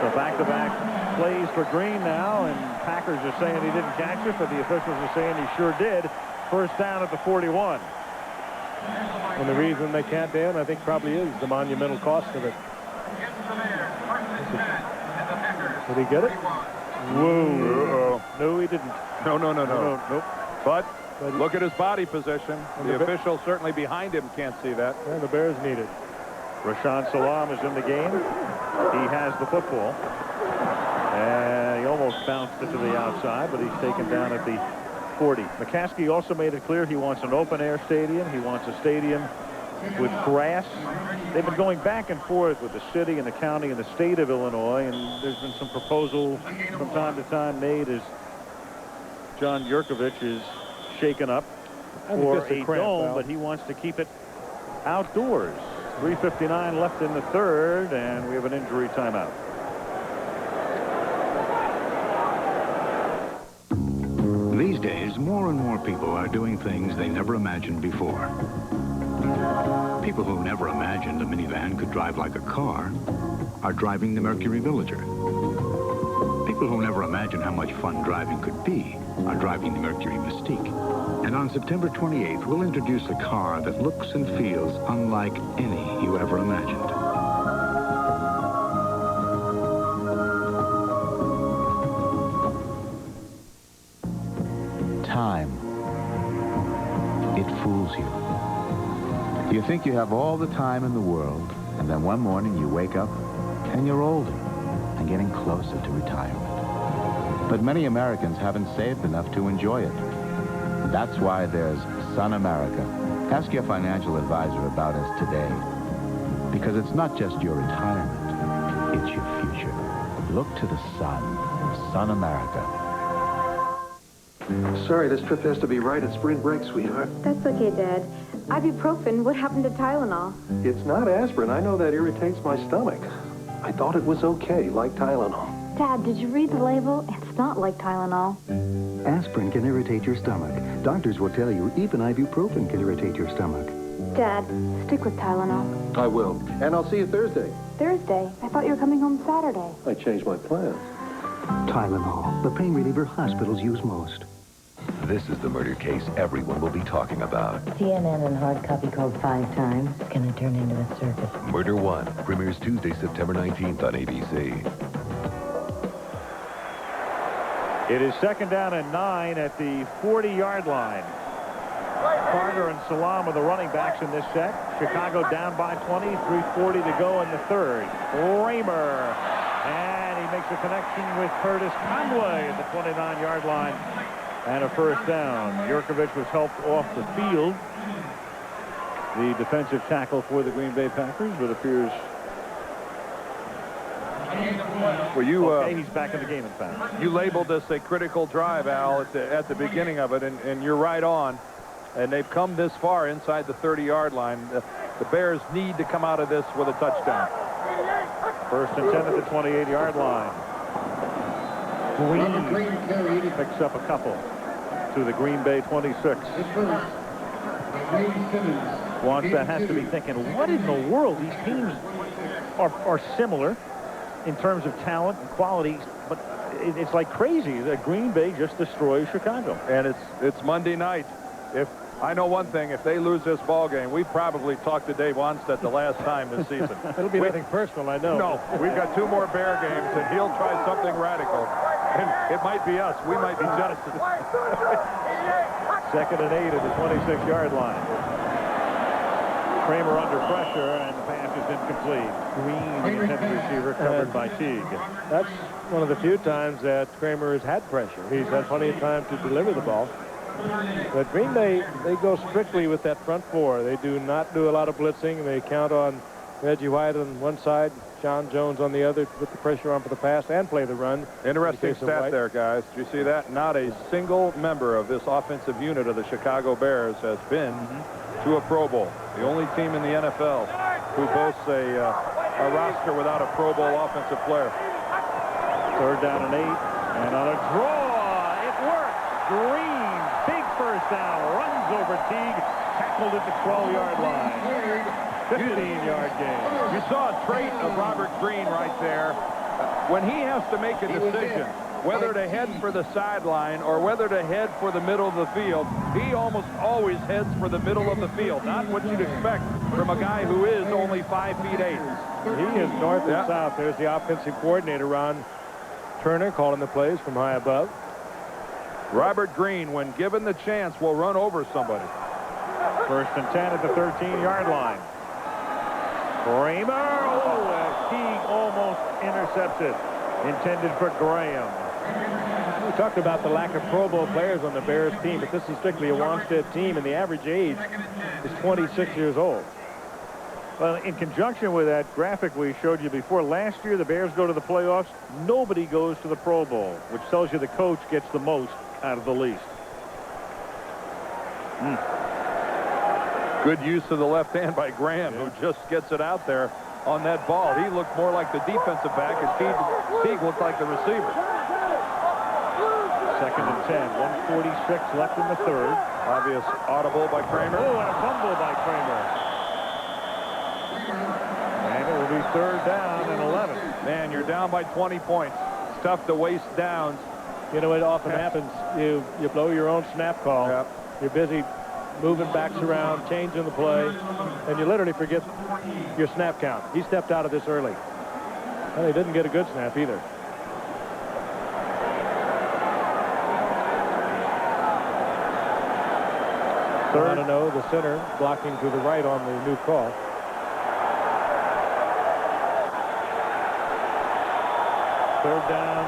So back-to-back plays for Green now, and Packers are saying he didn't catch it, but the officials are saying he sure did. First down at the 41. And the reason they can't, Dan, I think probably is the monumental cost of it. Did he get it? Whoa. No, he didn't. No. Nope. But look at his body position. The official certainly behind him can't see that. And the Bears need it. Rashaan Salaam is in the game. He has the football. And he almost bounced it to the outside, but he's taken down at the 40. McCaskey also made it clear he wants an open-air stadium. He wants a stadium with grass. They've been going back and forth with the city and the county and the state of Illinois, and there's been some proposal from time to time made as John Yurkovich is shaken up for a dome, but he wants to keep it outdoors. 3:59 left in the third, and we have an injury timeout. These days, more and more people are doing things they never imagined before. People who never imagined a minivan could drive like a car are driving the Mercury Villager. People who never imagined how much fun driving could be are driving the Mercury Mystique. And on September 28th, we'll introduce a car that looks and feels unlike any you ever imagined. Time. It fools you. You think you have all the time in the world, and then one morning you wake up and you're older and getting closer to retirement. But many Americans haven't saved enough to enjoy it. That's why there's Sun America. Ask your financial advisor about us today. Because it's not just your retirement, it's your future. Look to the sun. Sun America. Sorry, this trip has to be right at spring break, sweetheart. That's okay, Dad. Ibuprofen, what happened to Tylenol? It's not aspirin. I know that irritates my stomach. I thought it was okay, like Tylenol. Dad, did you read the label? It's not like Tylenol. Aspirin can irritate your stomach. Doctors will tell you even ibuprofen can irritate your stomach. Dad, stick with Tylenol. I will. And I'll see you Thursday. Thursday? I thought you were coming home Saturday. I changed my plan. Tylenol, the pain reliever hospitals use most. This is the murder case everyone will be talking about. CNN in hard copy called 5 times. It's going to turn into a circus. Murder One premieres Tuesday, September 19th on ABC. It is second down and 9 at the 40-yard line. Carter and Salaam are the running backs in this set. Chicago down by 20, 3:40 to go in the third. Raymer, and he makes a connection with Curtis Conway at the 29-yard line And a first down. Yurkovich was helped off the field. The defensive tackle for the Green Bay Packers, but appears... Well, okay, he's back in the game, in fact. You labeled this a critical drive, Al, at the beginning of it, and you're right on. And they've come this far inside the 30-yard line. The Bears need to come out of this with a touchdown. First and 10 at the 28-yard line. Green picks up a couple to the Green Bay 26. Wannstedt has to be thinking, what in the world? These teams are similar in terms of talent and quality, but it's like crazy that Green Bay just destroys Chicago. And it's Monday night. If I know one thing, if they lose this ball game, we probably talked to Dave Wannstedt the last time this season. It'll be nothing personal, I know. No, we've got 2 more Bear games, and he'll try something radical. And it might be us. We might be jettison. Second and 8 at the 26-yard line. Kramer under pressure, and the pass has been complete. Green, the intended receiver, covered by Teague. That's one of the few times that Kramer has had pressure. He's had plenty of time to deliver the ball. But Green Bay, they go strictly with that front four. They do not do a lot of blitzing. They count on Reggie White on one side, John Jones on the other to put the pressure on for the pass and play the run. Interesting stat there, guys. Did you see that? Not a single member of this offensive unit of the Chicago Bears has been to a Pro Bowl. The only team in the NFL who boasts a roster without a Pro Bowl offensive player. Third down and 8, and on a draw, it works. Green, big first down, runs over Teague, tackled at the 12-yard line. 15-yard gain. You saw a trait of Robert Green right there. When he has to make a decision whether to head for the sideline or whether to head for the middle of the field, he almost always heads for the middle of the field. Not what you'd expect from a guy who is only 5 feet 8. He is north and south. There's the offensive coordinator, Ron Turner, calling the plays from high above. Robert Green, when given the chance, will run over somebody. First and 10 at the 13-yard line. Kramer, Teague almost intercepted. Intended for Graham. We talked about the lack of Pro Bowl players on the Bears team, but this is strictly a Wannstedt team, and the average age is 26 years old. Well, in conjunction with that graphic we showed you before, last year the Bears go to the playoffs. Nobody goes to the Pro Bowl, which tells you the coach gets the most out of the least. Good use of the left hand by Graham, who just gets it out there on that ball. He looked more like the defensive back, and Teague looked like the receiver. Second and 10, 1:46 left in the third. Obvious audible by Kramer. Oh, and a fumble by Kramer. And it will be third down and 11. Man, you're down by 20 points. It's tough to waste downs. You know, it often happens. You blow your own snap call. Yep. You're busy moving backs around, changing the play, and you literally forget your snap count. He stepped out of this early. Well, he didn't get a good snap either. Third and 0, the center blocking to the right on the new call. Third down,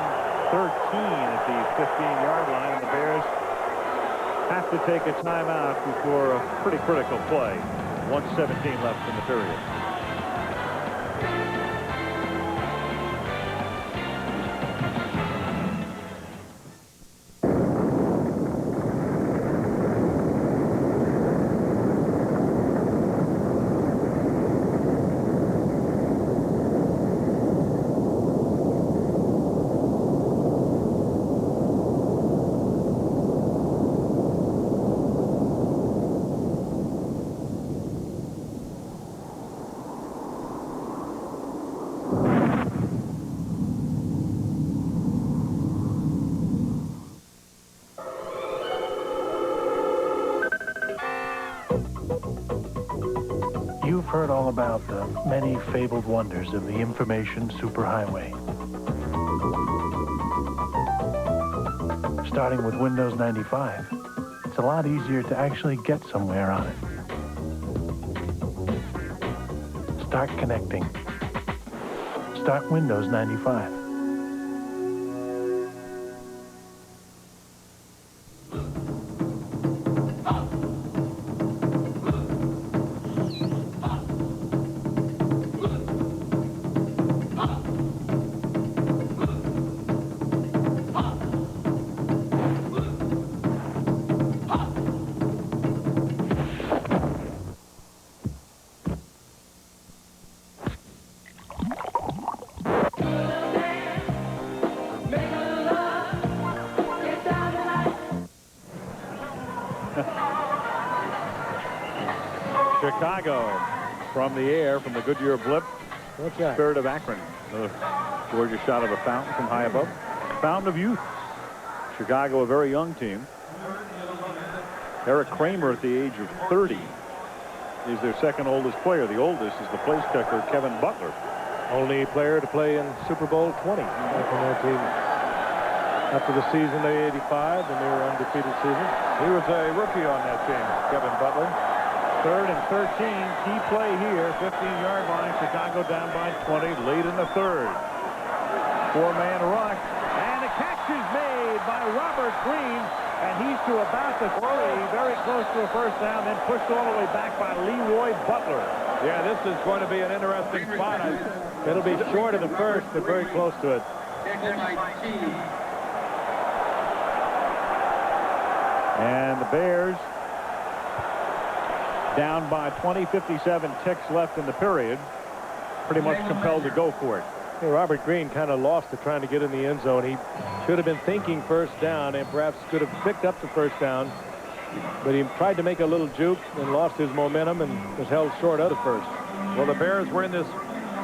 13 at the 15-yard line, and the Bears have to take a timeout before a pretty critical play. 1:17 left in the period. You've heard all about the many fabled wonders of the information superhighway. Starting with Windows 95, it's a lot easier to actually get somewhere on it. Start connecting. Start Windows 95. Chicago from the air, from the Goodyear Blip. What's that? Spirit of Akron. The gorgeous shot of a fountain from high above. Fountain of youth. Chicago, a very young team. Eric Kramer, at the age of 30, is their second oldest player. The oldest is the place kicker, Kevin Butler. Only player to play in Super Bowl 20 back on that team. After the season of 85, the near undefeated season. He was a rookie on that team, Kevin Butler. 3rd and 13. Key play here. 15-yard line. Chicago down by 20 late in the 3rd. 4-man rush. And a catch is made by Robert Green. And he's to about the 3. Very close to a first down. Then pushed all the way back by Leroy Butler. Yeah, this is going to be an interesting spot. It'll be short of the first, but very close to it. And the Bears down by 20, 57 ticks left in the period. Pretty much compelled to go for it. Yeah, Robert Green kind of lost it trying to get in the end zone. He should have been thinking first down and perhaps could have picked up the first down. But he tried to make a little juke and lost his momentum and was held short of the first. Well, the Bears were in this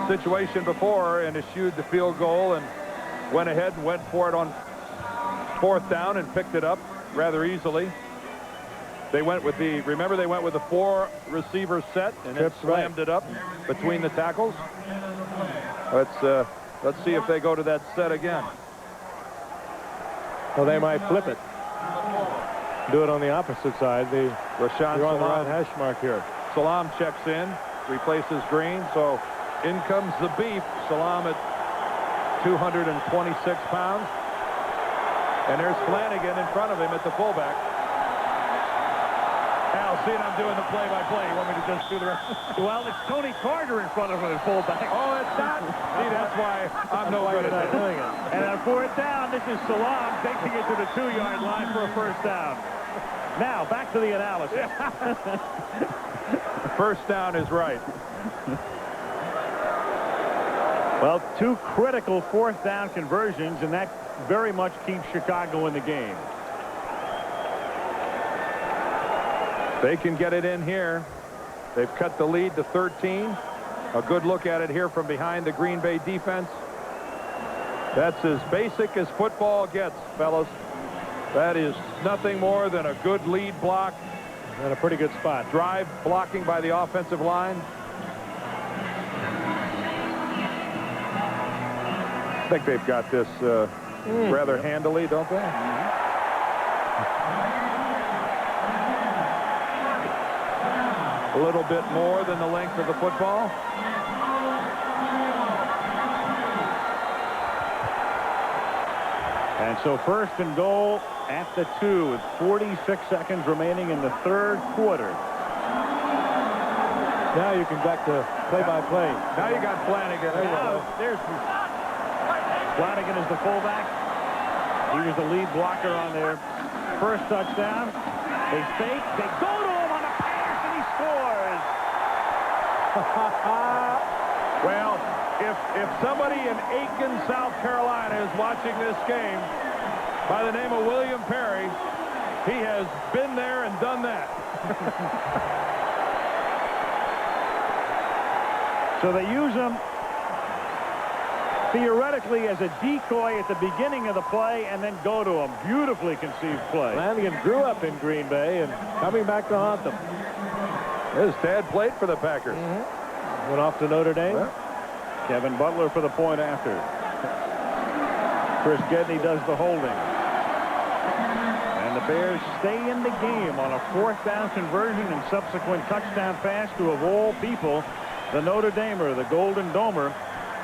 situation before and eschewed the field goal and went ahead and went for it on 4th down and picked it up rather easily. They went with the, remember, they went with a 4-receiver set and then slammed it up between the tackles. Let's see if they go to that set again. Well, they might flip it. Do it on the opposite side. Rashaan You're on the right Salaam. hash mark here. Salaam checks in, replaces Green, so in comes the beef. Salaam at 226 pounds. And there's Flanagan in front of him at the fullback. Al, see, I'm doing the play-by-play. You want me to just do the rest? Well, it's Tony Carter in front of him at fullback. Oh, it's not? See, that's why I'm no good at doing it. And on 4th down, this is Salaam taking it to the 2-yard line for a first down. Now, back to the analysis. First down is right. Well, 2 critical 4th down conversions, and that very much keeps Chicago in the game. They can get it in here. They've cut the lead to 13. A good look at it here from behind the Green Bay defense. That's as basic as football gets, fellas. That is nothing more than a good lead block. And a pretty good spot. Drive blocking by the offensive line. I think they've got this rather handily, don't they? A little bit more than the length of the football. And so 1st and goal at the 2 with 46 seconds remaining in the 3rd quarter. Now you can back to play-by-play. Now you got Flanagan. There's Flanagan is the fullback. He was the lead blocker on their first touchdown. They fake. They go to him on a pass, and he scores. Well, if somebody in Aiken, South Carolina is watching this game by the name of William Perry, he has been there and done that. So they use him theoretically as a decoy at the beginning of the play and then go to him. Beautifully conceived play. Flanagan grew up in Green Bay and coming back to haunt them. His dad played for the Packers. Went off to Notre Dame. Well, Kevin Butler for the point after. Chris Gedney does the holding. And the Bears stay in the game on a 4th down conversion and subsequent touchdown pass to, of all people, the Notre Damer, the Golden Domer,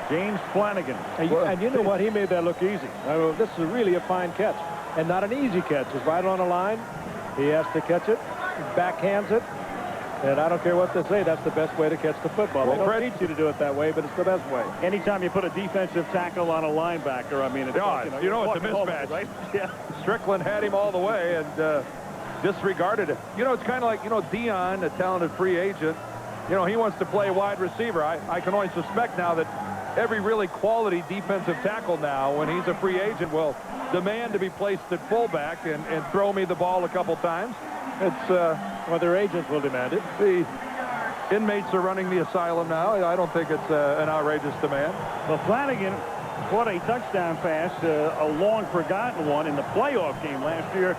James Flanagan. And you know what? He made that look easy. I mean, this is really a fine catch. And not an easy catch. It's right on the line. He has to catch it. He backhands it. And I don't care what they say, that's the best way to catch the football. Well, they don't teach you to do it that way, but it's the best way. Anytime you put a defensive tackle on a linebacker, I mean, it's it's a mismatch. Right? Yeah. Strickland had him all the way and disregarded it. You know, it's kind of like, Dion, a talented free agent. He wants to play wide receiver. I can only suspect now that every really quality defensive tackle now, when he's a free agent, will demand to be placed at fullback and throw me the ball a couple times. It's well, their agents will demand it. inmates are running the asylum now. I don't think it's an outrageous demand. Well, Flanagan caught a touchdown pass, a long forgotten one in the playoff game last year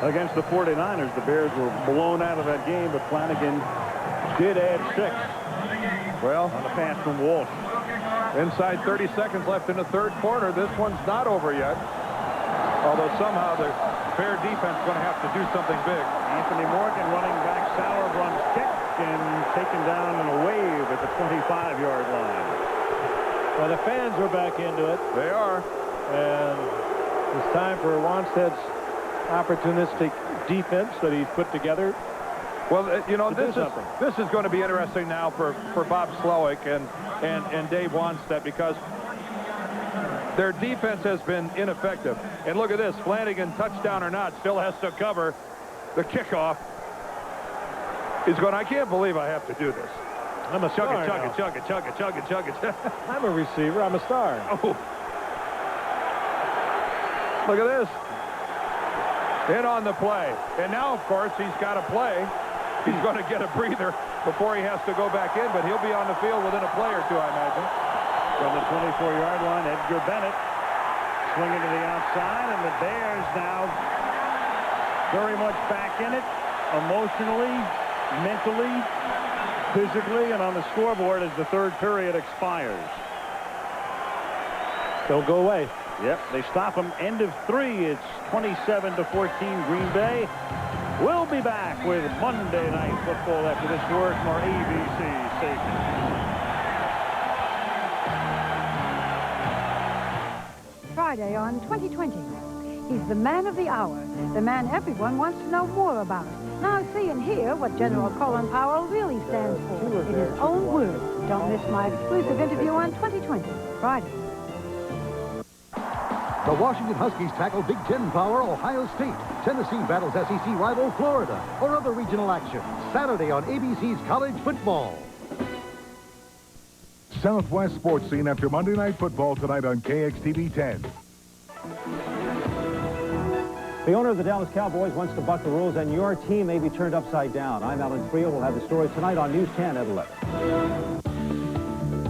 against the 49ers. The Bears were blown out of that game, but Flanagan did add 6. Well, on the pass from Walsh. Inside 30 seconds left in the third quarter. This one's not over yet. Although somehow the Bear defense is going to have to do something big. Anthony Morgan running back. Sauer runs kick and taken down in a wave at the 25-yard line. Well, the fans are back into it. They are. And it's time for Wannstedt's opportunistic defense that he's put together. Well, you know, this is going to be interesting now for Bob Slowik and Dave Wannstedt, because their defense has been ineffective. And look at this. Flanagan, touchdown or not, still has to cover the kickoff. He's going, I can't believe I have to do this. I'm a star. Chug it. I'm a receiver. I'm a star. Oh. Look at this. In on the play. And now, of course, he's got to play. He's going to get a breather before he has to go back in, but he'll be on the field within a play or two, I imagine. From the 24-yard line, Edgar Bennett swinging to the outside, and the Bears now very much back in it, emotionally, mentally, physically, and on the scoreboard as the third period expires. Don't go away. Yep, they stop them. End of 3. It's 27-14 Green Bay. We'll be back with Monday Night Football after this word from our ABC station. Friday on 2020. He's the man of the hour, the man everyone wants to know more about. Now see and hear what General Colin Powell really stands for in his own words. Don't miss my exclusive interview on 2020, Friday. The Washington Huskies tackle Big Ten power Ohio State. Tennessee battles SEC rival Florida, or other regional action. Saturday on ABC's College Football. Southwest Sports Scene after Monday Night Football tonight on KXTV 10. The owner of the Dallas Cowboys wants to buck the rules, and your team may be turned upside down. I'm Alan Creel. We'll have the story tonight on News 10 at 11.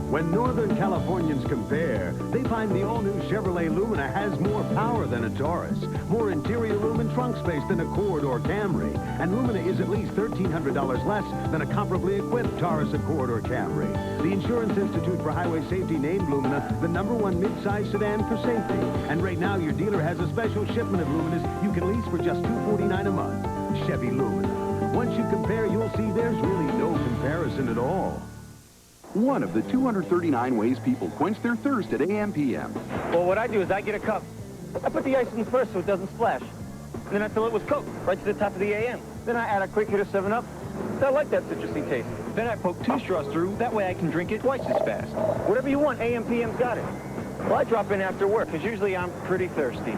When Northern Californians compare, they find the all-new Chevrolet Lumina has more power than a Taurus, more interior room and trunk space than a Accord or Camry, and Lumina is at least $1,300 less than a comparably equipped Taurus, Accord, or Camry. The Insurance Institute for Highway Safety named Lumina the #1 mid-size sedan for safety, and right now your dealer has a special shipment of Luminas you can lease for just $249 a month. Chevy Lumina. Once you compare, you'll see there's really no comparison at all. One of the 239 ways people quench their thirst at AM/PM. Well, what I do is I get a cup. I put the ice in first so it doesn't splash. And then I fill it with Coke right to the top of the AM. Then I add a quick hit of 7-Up. I like that citrusy taste. Then I poke 2 straws through. That way I can drink it twice as fast. Whatever you want, AM/PM's got it. Well, I drop in after work because usually I'm pretty thirsty.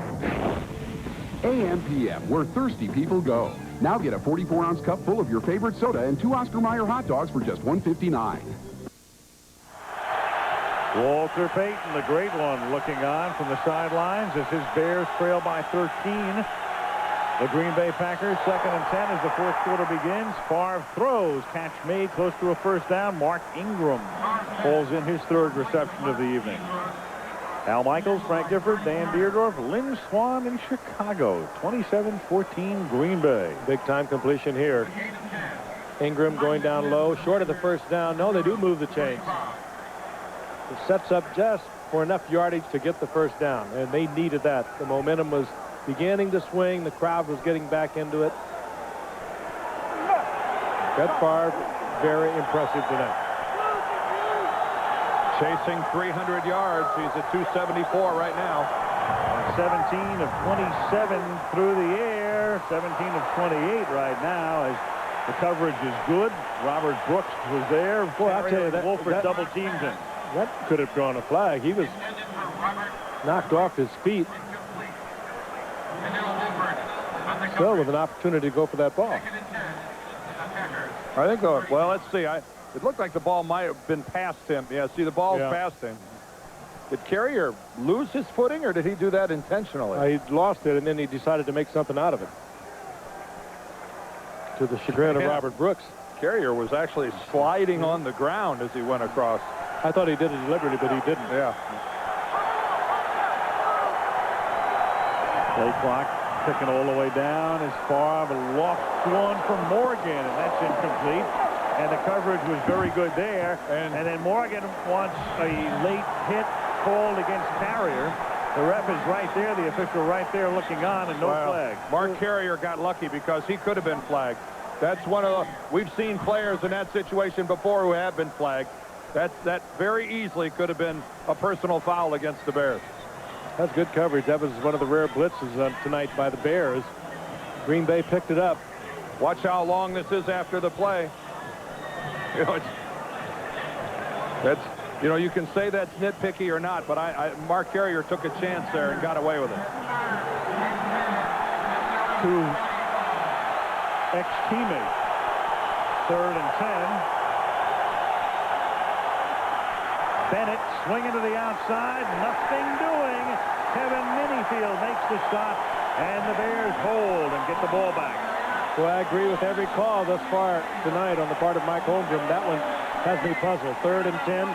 AM/PM, where thirsty people go. Now get a 44-ounce cup full of your favorite soda and 2 Oscar Mayer hot dogs for just $1.59. Walter Payton, the great one, looking on from the sidelines as his Bears trail by 13. The Green Bay Packers, 2nd and 10 as the fourth quarter begins. Favre throws, catch made, close to a first down. Mark Ingram pulls in his 3rd reception of the evening. Al Michaels, Frank Gifford, Dan Deerdorf, Lynn Swann in Chicago. 27-14 Green Bay. Big time completion here. Ingram going down low, short of the first down. No, they do move the chains. It sets up just for enough yardage to get the first down, and they needed that. The momentum was beginning to swing. The crowd was getting back into it. Brett Favre, very impressive tonight. Chasing 300 yards. He's at 274 right now. 17 of 27 through the air. 17 of 28 right now as the coverage is good. Robert Brooks was there. Boy, I'll tell you that. Wolford double teamed him. That could have drawn a flag. He was knocked off his feet. Still with an opportunity to go for that ball. I think, well, let's see. It looked like the ball might have been past him. Yeah, see, the ball's past him. Did Carrier lose his footing, or did he do that intentionally? He lost it, and then he decided to make something out of it. To the chagrin of Robert Brooks. Carrier was actually sliding on the ground as he went across. I thought he did it deliberately, but he didn't. Yeah. Play clock ticking all the way down as far, but lost one from Morgan, and that's incomplete. And the coverage was very good there. And then Morgan wants a late hit called against Carrier. The ref is right there, the official right there looking on, and no flag. Mark Carrier got lucky because he could have been flagged. That's one of the, we've seen players in that situation before who have been flagged. That very easily could have been a personal foul against the Bears. That's good coverage. That was one of the rare blitzes tonight by the Bears. Green Bay picked it up. Watch how long this is after the play. You know, you know, you can say that's nitpicky or not, but Mark Carrier took a chance there and got away with it. Two ex-teammates. 3rd and 10. Bennett swinging to the outside. Nothing doing. Kevin Minifield makes the stop, and the Bears hold and get the ball back. Well, I agree with every call thus far tonight on the part of Mike Holmgren. That one has me puzzled. 3rd and 10.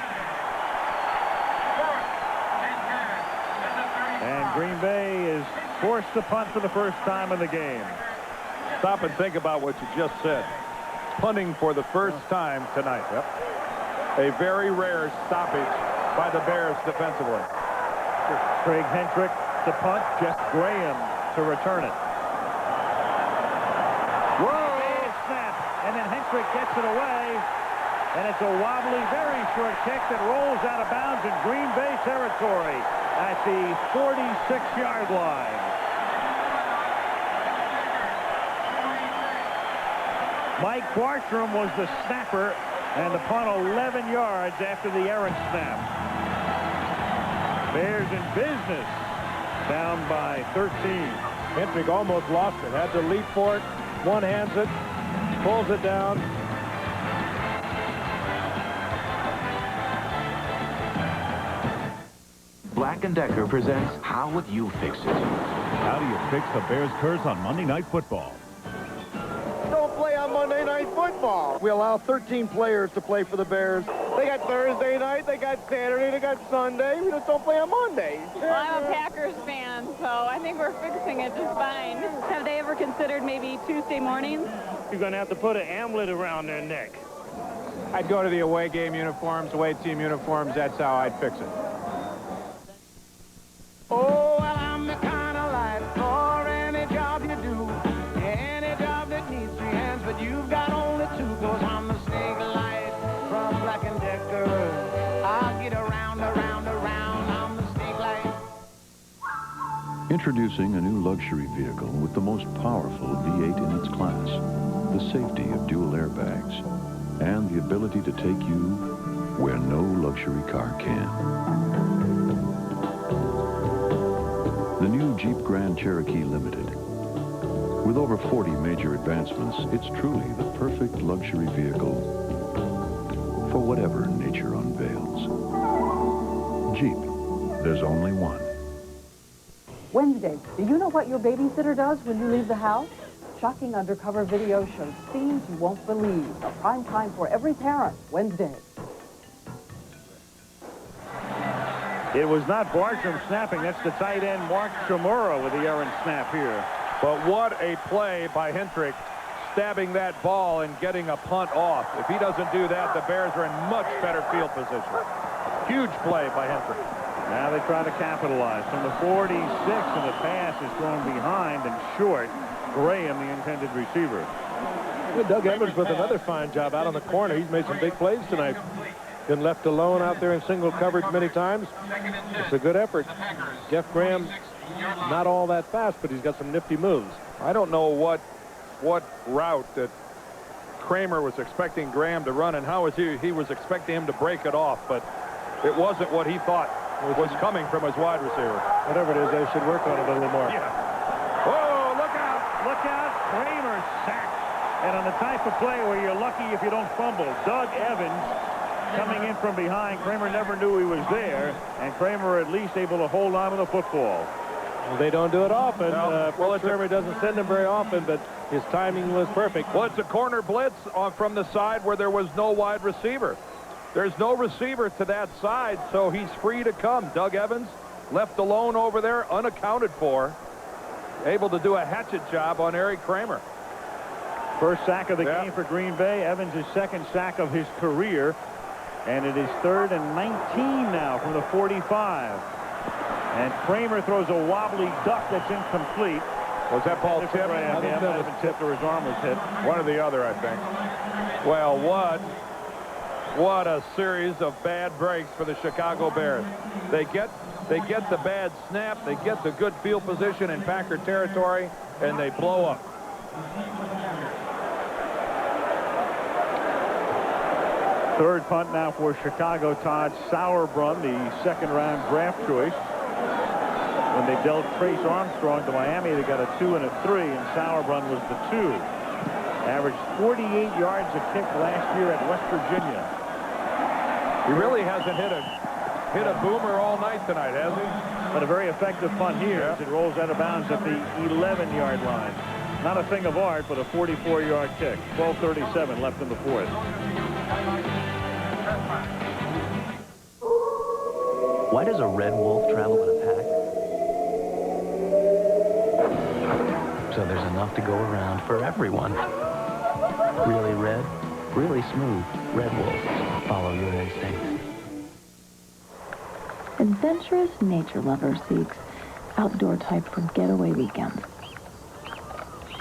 And Green Bay is forced to punt for the first time in the game. Stop and think about what you just said. Punting for the first time tonight. Yep. A very rare stoppage by the Bears defensively. Craig Hentrick to punt. Jeff Graham to return it. Whoa! Snap. And then Hentrick gets it away. And it's a wobbly, very short kick that rolls out of bounds in Green Bay territory at the 46-yard line. Mike Bartram was the snapper, and the punt 11 yards after the errant snap. Bears in business, down by 13. Hentrick almost lost it. Had to leap for it. One-hands it, pulls it down. Black & Decker presents How Would You Fix It? How do you fix the Bears curse on Monday Night Football? Don't play on Monday Night Football. We allow 13 players to play for the Bears. They got Thursday night, they got Saturday, they got Sunday. We just don't play on Monday. Well, I'm a Packers fan, so I think we're fixing it just fine. Have they ever considered maybe Tuesday mornings? You're going to have to put an amulet around their neck. I'd go to the away game uniforms, away team uniforms. That's how I'd fix it. Oh, well, I'm the kind of life for any job you do, any job that needs 3 hands, but you've got only 2, 'cause I'm the snake light from Black & Decker. I'll get around, I'm the snake light. Introducing a new luxury vehicle with the most powerful V8 in its class, the safety of dual airbags, and the ability to take you where no luxury car can. The new Jeep Grand Cherokee Limited. With over 40 major advancements, it's truly the perfect luxury vehicle for whatever nature unveils. Jeep, there's only one. Wednesday, do you know what your babysitter does when you leave the house? Shocking undercover video shows scenes you won't believe. A prime time for every parent, Wednesday. It was not Bartram snapping. That's the tight end, Mark Chmura, with the errant snap here. But what a play by Hentrick, stabbing that ball and getting a punt off. If he doesn't do that, the Bears are in much better field position. Huge play by Hentrick. Now they try to capitalize. From the 46, and the pass is thrown behind and short. Graham, the intended receiver. Doug Evans with another fine job out on the corner. He's made some big plays tonight. Been left alone out there in single coverage many times. It's a good effort. Jeff Graham, not all that fast, but he's got some nifty moves. I don't know what route that Kramer was expecting Graham to run and how he was expecting him to break it off, but it wasn't what he thought was coming from his wide receiver. Whatever it is, they should work on it a little more. Yeah. Oh, look out! Look out! Kramer sacked. And on the type of play where you're lucky if you don't fumble, Doug Evans coming in from behind. Kramer never knew he was there, and Kramer at least able to hold on to the football. They don't do it often. Well, Kramer doesn't send him very often, but his timing was perfect. Well, it's a corner blitz from the side where there was no wide receiver. There's no receiver to that side, so he's free to come. Doug Evans left alone over there, unaccounted for, able to do a hatchet job on Eric Kramer. First sack of the game for Green Bay. Evans' second sack of his career. And it is 3rd and 19 now from the 45. And Kramer throws a wobbly duck that's incomplete. Was that ball tipped? Yeah, might have been tipped or his arm was hit. One or the other, I think. Well, what a series of bad breaks for the Chicago Bears. They get the bad snap, they get the good field position in Packer territory, and they blow up. Third punt now for Chicago. Todd Sauerbrunn, the second-round draft choice. When they dealt Trace Armstrong to Miami, they got a 2 and a 3, and Sauerbrunn was the 2. Averaged 48 yards a kick last year at West Virginia. He really hasn't hit a boomer all night tonight, has he? But a very effective punt here as it rolls out of bounds at the 11-yard line. Not a thing of art, but a 44-yard kick. 12:37 left in the fourth. Why does a red wolf travel in a pack? So there's enough to go around for everyone. Really red, really smooth. Red Wolf. Follow your instincts. Adventurous nature lover seeks outdoor type for getaway weekends.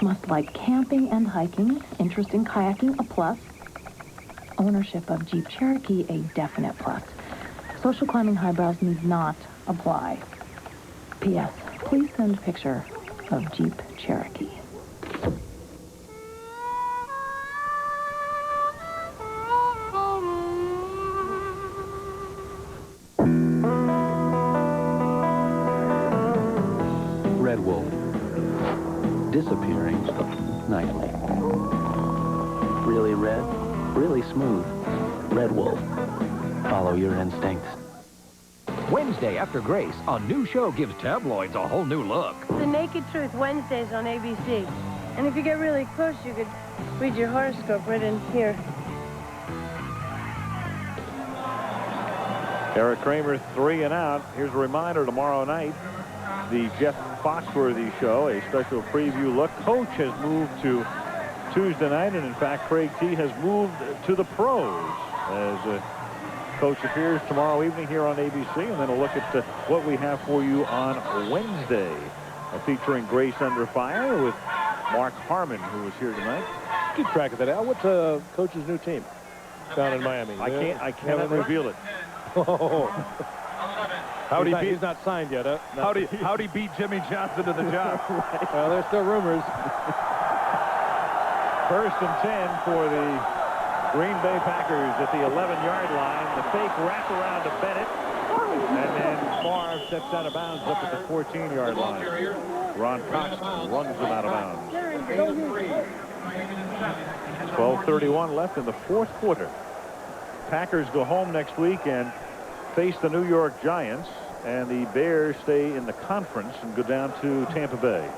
Must like camping and hiking. Interest in kayaking, a plus. Ownership of Jeep Cherokee, a definite plus. Social climbing highbrows need not apply. P.S. Please send picture of Jeep Cherokee. Red Wolf. Disappearing nightly. Really red, really smooth. Red Wolf. Follow your instincts. Wednesday after Grace, a new show gives tabloids a whole new look. The Naked Truth Wednesdays on ABC. And if you get really close, you could read your horoscope right in here. Eric Kramer 3 and out. Here's a reminder tomorrow night. The Jeff Foxworthy show, a special preview look. Coach has moved to Tuesday night, and in fact, Craig T has moved to the pros as Coach appears tomorrow evening here on ABC, and then a look at what we have for you on Wednesday, featuring Grace Under Fire with Mark Harmon, who was here tonight. Keep track of that, Al. What's Coach's new team down in Miami? I cannot reveal it. He's not signed yet, huh? How'd he beat Jimmy Johnson to the job? Right. Well, there's still rumors. 1st and 10 for the Green Bay Packers at the 11-yard line. The fake wraparound to Bennett. And then Favre steps out of bounds up at the 14-yard line. Ron Cox runs him out of bounds. 12:31 left in the fourth quarter. Packers go home next week and face the New York Giants, and the Bears stay in the conference and go down to Tampa Bay.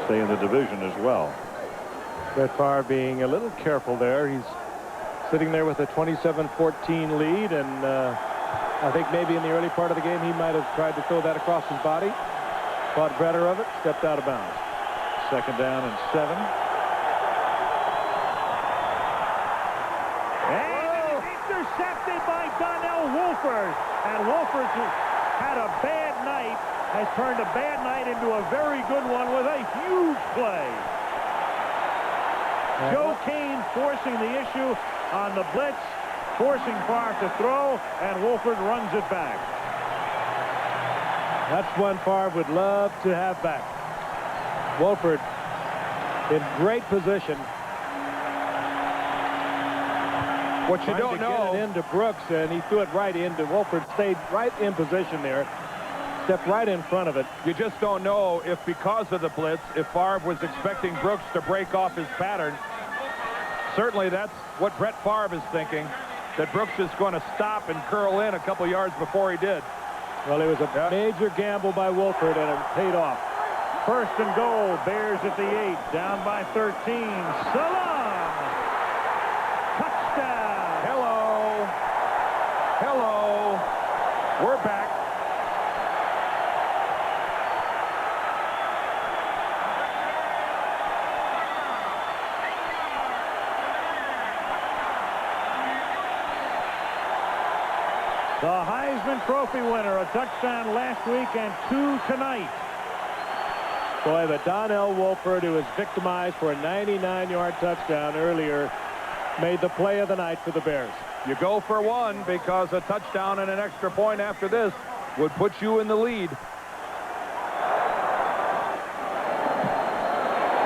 Stay in the division as well. Brett Favre being a little careful there. He's sitting there with a 27-14 lead, and I think maybe in the early part of the game he might have tried to throw that across his body. Caught better of it, stepped out of bounds. 2nd down and 7. Intercepted by Donnell Wolford, and Wolford had a bad night, has turned a bad night into a very good one with a huge play. Joe Kane forcing the issue on the blitz, forcing Favre to throw, and Wolford runs it back. That's one Favre would love to have back. Wolford in great position. What you don't know, get it into Brooks, and he threw it right into Wolford. Stayed right in position there, stepped right in front of it. You just don't know if, because of the blitz, if Favre was expecting Brooks to break off his pattern. Certainly that's what Brett Favre is thinking, that Brooks is going to stop and curl in a couple yards before he did. Well, it was a major gamble by Wolford, and it paid off. First and goal, Bears at the 8, down by 13. Salam! Touchdown! Hello. Hello. We're back. The Heisman Trophy winner, a touchdown last week and 2 tonight. Boy, but Donnell Wolford, who was victimized for a 99-yard touchdown earlier, made the play of the night for the Bears. You go for one because a touchdown and an extra point after this would put you in the lead.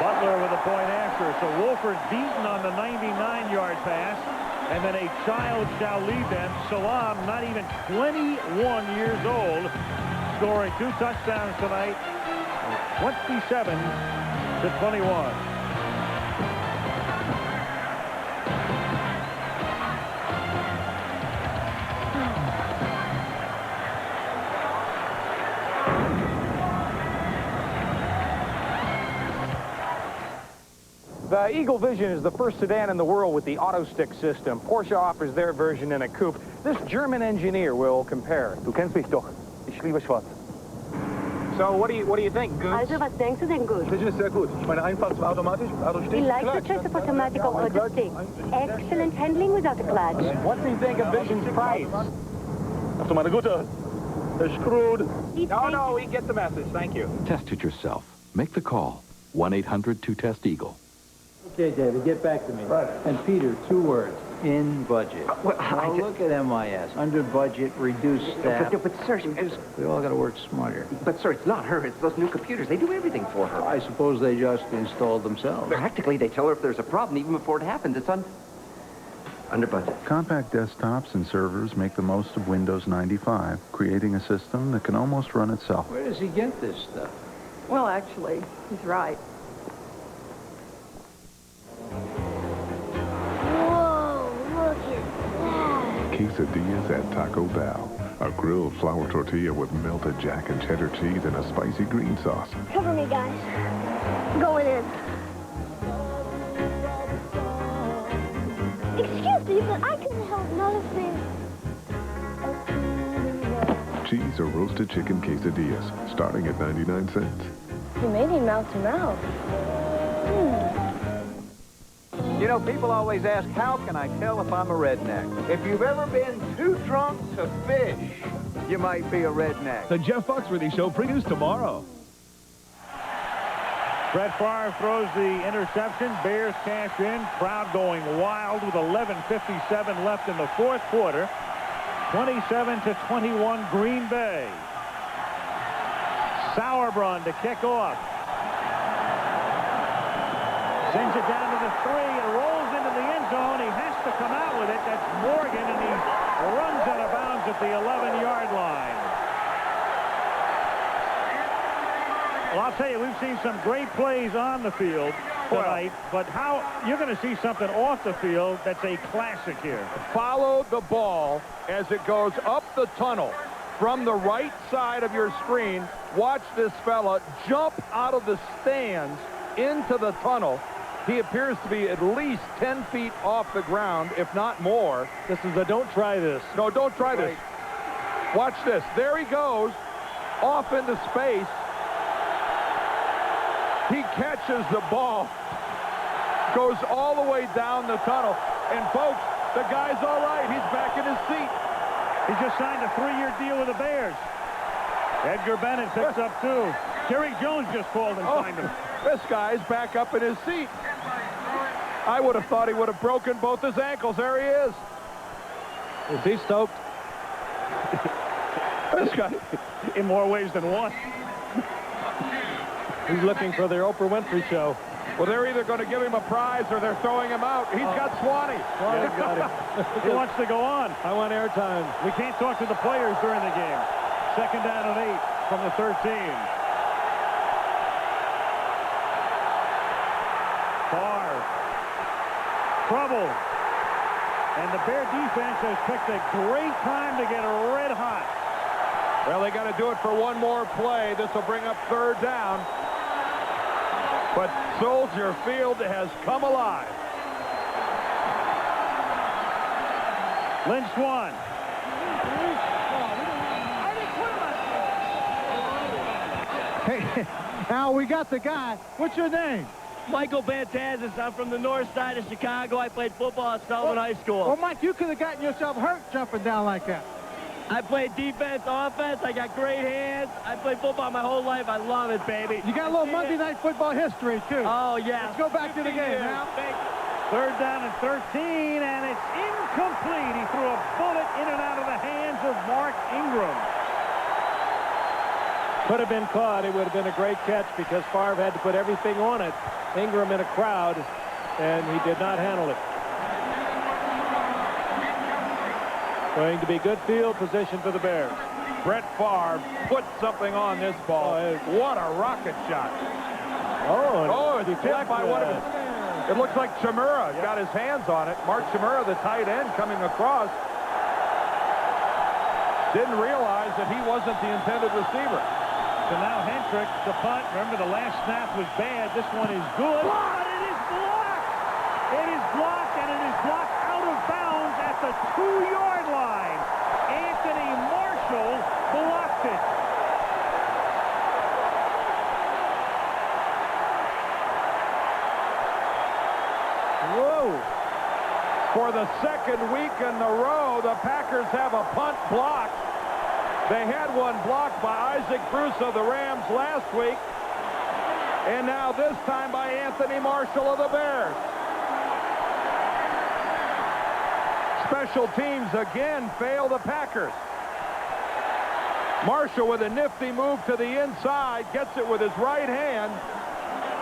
Butler with a point after. So Wolford beaten on the 99-yard pass. And then a child shall lead them. Salam, not even 21 years old, scoring 2 touchdowns tonight, 27-21. The Eagle Vision is the first sedan in the world with the auto stick system. Porsche offers their version in a coupe. This German engineer will compare. Du kennst mich doch. Ich liebe schwarz. So what do you think, Goose? Also, was denkst du denn, Goose? Vision ist sehr gut. Ich meine, einfach zum automatisch. He likes the choice of automatic or auto stick. Excellent handling without a clutch. What do you think of Vision's price? Ach du meine Gute. They're screwed. No, we get the message. Thank you. Test it yourself. Make the call. 1-800-2-TEST-EAGLE. Okay, David, get back to me. Right. And Peter, 2 words. In budget. Well, now look at MIS. Under budget, reduced staff. But sir, we all got to work smarter. But, sir, it's not her. It's those new computers. They do everything for her. I suppose they just installed themselves. Practically, they tell her if there's a problem, even before it happens. It's under budget. Compact desktops and servers make the most of Windows 95, creating a system that can almost run itself. Where does he get this stuff? Well, actually, he's right. Quesadillas at Taco Bell. A grilled flour tortilla with melted jack and cheddar cheese and a spicy green sauce. Cover me, guys. Going in. Excuse me, but I couldn't help noticing. Cheese or roasted chicken quesadillas, starting at 99 cents. You may need mouth to mouth. You know, people always ask, how can I tell if I'm a redneck? If you've ever been too drunk to fish, you might be a redneck. The Jeff Foxworthy Show previews tomorrow. Brett Favre throws the interception. Bears cash in. Crowd going wild with 11:57 left in the fourth quarter. 27-21 Green Bay. Sauerbrunn to kick off. Sends it down to the 3 and rolls into the end zone. He has to come out with it. That's Morgan, and he runs out of bounds at the 11-yard line. Well, I'll tell you, we've seen some great plays on the field tonight, but how you're going to see something off the field that's a classic here. Follow the ball as it goes up the tunnel from the right side of your screen. Watch this fella jump out of the stands into the tunnel. He appears to be at least 10 feet off the ground, if not more. This is a don't try this. No, don't try this. Watch this. There he goes, off into space. He catches the ball, goes all the way down the tunnel. And, folks, the guy's all right. He's back in his seat. He just signed a 3-year deal with the Bears. Edgar Bennett picks up 2. Jerry Jones just called and signed him. This guy's back up in his seat. I would have thought he would have broken both his ankles. There he is. Is he stoked? This guy, in more ways than one. He's looking for their Oprah Winfrey show. Well, they're either going to give him a prize or they're throwing him out. He's got Swanee. Swanee got him. He wants to go on. I want airtime. We can't talk to the players during the game. 2nd down and 8 from the 13. Favre. Trouble. And the Bear defense has picked a great time to get red hot. Well, they got to do it for one more play. This will bring up third down. But Soldier Field has come alive. Lynch Swan. Hey, now we got the guy. What's your name? Michael Bantazis. I'm from the north side of Chicago. I played football at Sullivan High School. Well, Mike, you could have gotten yourself hurt jumping down like that. I played defense, offense. I got great hands. I played football my whole life. I love it, baby. You got a little Monday Night Football history, too. Oh, yeah. Let's go back to the game now. Third down and 13, and it's incomplete. He threw a bullet in and out of the hands of Mark Ingram. Could have been caught. It would have been a great catch because Favre had to put everything on it. Ingram in a crowd, and he did not handle it. Going to be good field position for the Bears. Brett Favre put something on this ball. What a rocket shot. Oh, it's tipped by one of his... It looks like Chimura got his hands on it. Mark Chimura, the tight end, coming across. Didn't realize that he wasn't the intended receiver. So now Hendrick, the punt. Remember, the last snap was bad. This one is good. But it is blocked. It is blocked, and it is blocked out of bounds at the 2-yard line. Anthony Marshall blocked it. Whoa. For the second week in a row, the Packers have a punt blocked. They had one blocked by Isaac Bruce of the Rams last week. And now this time by Anthony Marshall of the Bears. Special teams again fail the Packers. Marshall with a nifty move to the inside, gets it with his right hand.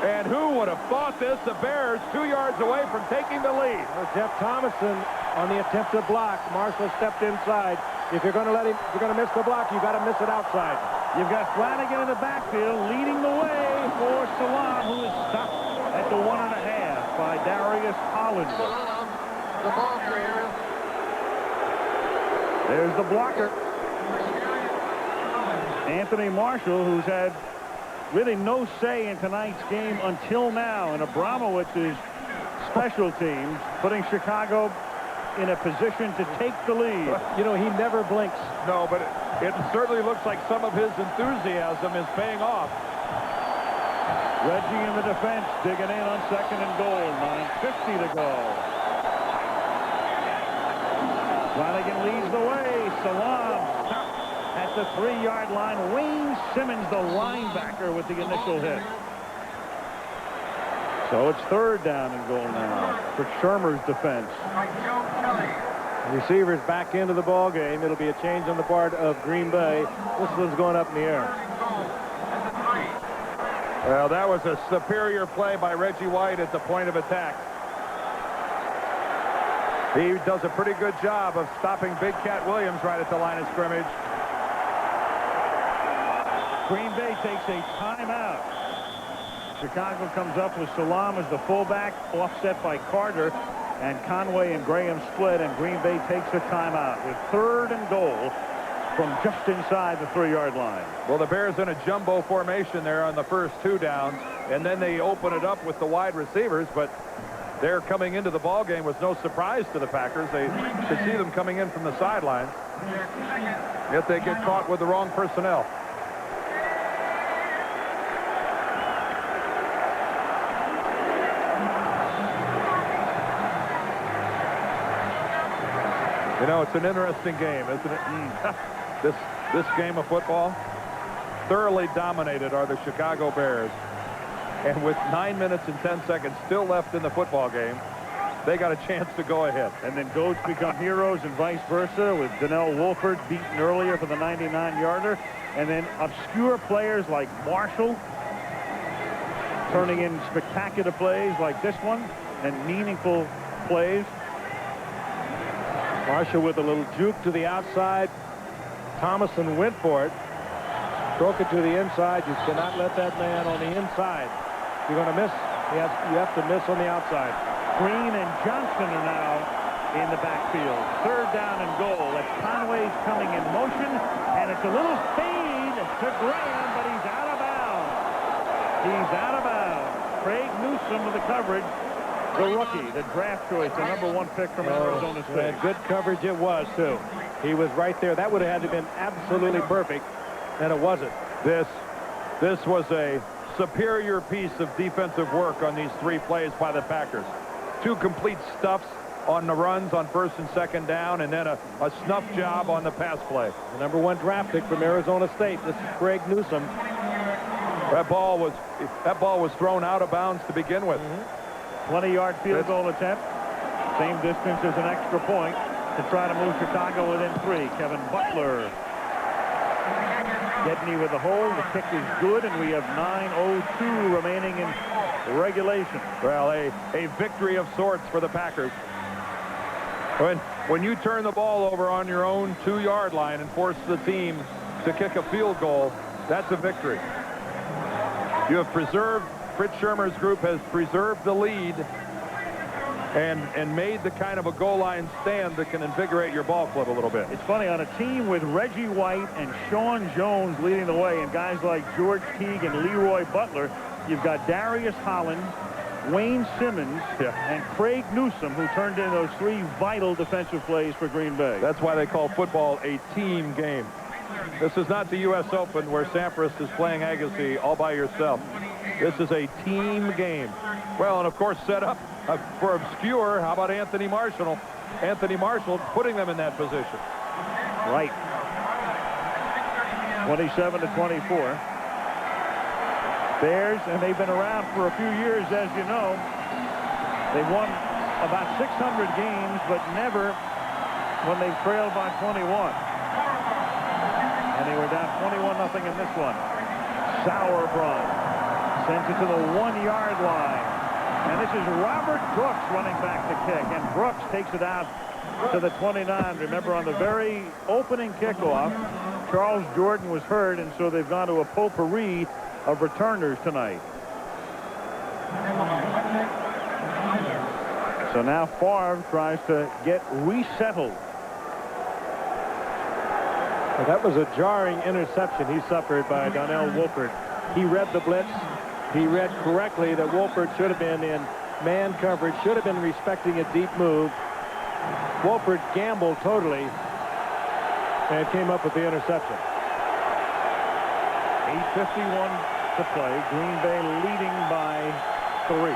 And who would have thought this? The Bears 2 yards away from taking the lead. Well, Jeff Thomason on the attempted block. Marshall stepped inside. If you're going to let him, if you're going to miss the block, you got to miss it outside. You've got Flanagan in the backfield leading the way for Salam, who is stopped at the 1.5 by Darius Hollander. There's the blocker. Anthony Marshall, who's had really no say in tonight's game until now, and Abramowitz's special teams putting Chicago in a position to take the lead. You know, he never blinks. No, but it certainly looks like some of his enthusiasm is paying off. Reggie in the defense, digging in on 2nd and goal. 9:50 to go. Flanagan leads the way. Salam stopped at the 3-yard line. Wayne Simmons, the linebacker, with the initial hit. So it's 3rd down and goal now for Shermer's defense. Receivers back into the ball game. It'll be a change on the part of Green Bay. This one's going up in the air. Well, that was a superior play by Reggie White at the point of attack. He does a pretty good job of stopping Big Cat Williams right at the line of scrimmage. Green Bay takes a timeout. Chicago comes up with Salam as the fullback, offset by Carter, and Conway and Graham split, and Green Bay takes a timeout with 3rd and goal from just inside the 3-yard line. Well, the Bears in a jumbo formation there on the first 2 downs, and then they open it up with the wide receivers, but they're coming into the ball game was no surprise to the Packers. They could see them coming in from the sidelines, yet they get caught with the wrong personnel. You know, it's an interesting game, isn't it? This game of football, thoroughly dominated are the Chicago Bears. And with 9 minutes and 10 seconds still left in the football game, they got a chance to go ahead. And then goats become heroes and vice versa, with Donnell Wolford beaten earlier for the 99-yarder. And then obscure players like Marshall turning in spectacular plays like this one, and meaningful plays. Marshall with a little juke to the outside. Thomason went for it. Broke it to the inside. You cannot let that man on the inside. You're going to miss. You have to miss on the outside. Green and Johnson are now in the backfield. Third down and goal. That's Conway's coming in motion, and it's a little fade to Graham, but he's out of bounds. He's out of bounds. Craig Newsome with the coverage. The rookie, the draft choice, the #1 pick from Arizona State. Good coverage it was, too. He was right there. That would have had to have been absolutely perfect, and it wasn't. This was a superior piece of defensive work on these 3 plays by the Packers. 2 complete stuffs on the runs on first and second down, and then a snuff job on the pass play. The #1 draft pick from Arizona State. This is Craig Newsome. That ball was thrown out of bounds to begin with. 20-yard field goal attempt. Same distance as an extra point to try to move Chicago within 3. Kevin Butler. Gedney with the hole. The kick is good, and we have 9:02 remaining in regulation. Well, a victory of sorts for the Packers. When you turn the ball over on your own 2-yard line and force the team to kick a field goal, that's a victory. You have preserved, Fritz Shurmur's group has preserved the lead and made the kind of a goal line stand that can invigorate your ball club a little bit. It's funny, on a team with Reggie White and Sean Jones leading the way, and guys like George Teague and Leroy Butler, you've got Darius Holland, Wayne Simmons, and Craig Newsome, who turned in those 3 vital defensive plays for Green Bay. That's why they call football a team game. This is not the U.S. Open where Sampras is playing Agassi all by yourself. This is a team game. Well, and of course, set up for obscure. How about Anthony Marshall? Anthony Marshall putting them in that position. Right. 27-24. Bears, and they've been around for a few years, as you know. They've won about 600 games, but never when they've trailed by 21. And they were down 21-0 in this one. Sauerbrunn sends it to the 1-yard line. And this is Robert Brooks running back the kick. And Brooks takes it out to the 29. Remember, on the very opening kickoff, Charles Jordan was hurt, and so they've gone to a potpourri of returners tonight. So now Favre tries to get resettled. Well, that was a jarring interception he suffered by Donnell Wolpert. He read the blitz. He read correctly that Wolpert should have been in man coverage, should have been respecting a deep move. Wolpert gambled totally and came up with the interception. 8:51 to play. Green Bay leading by 3.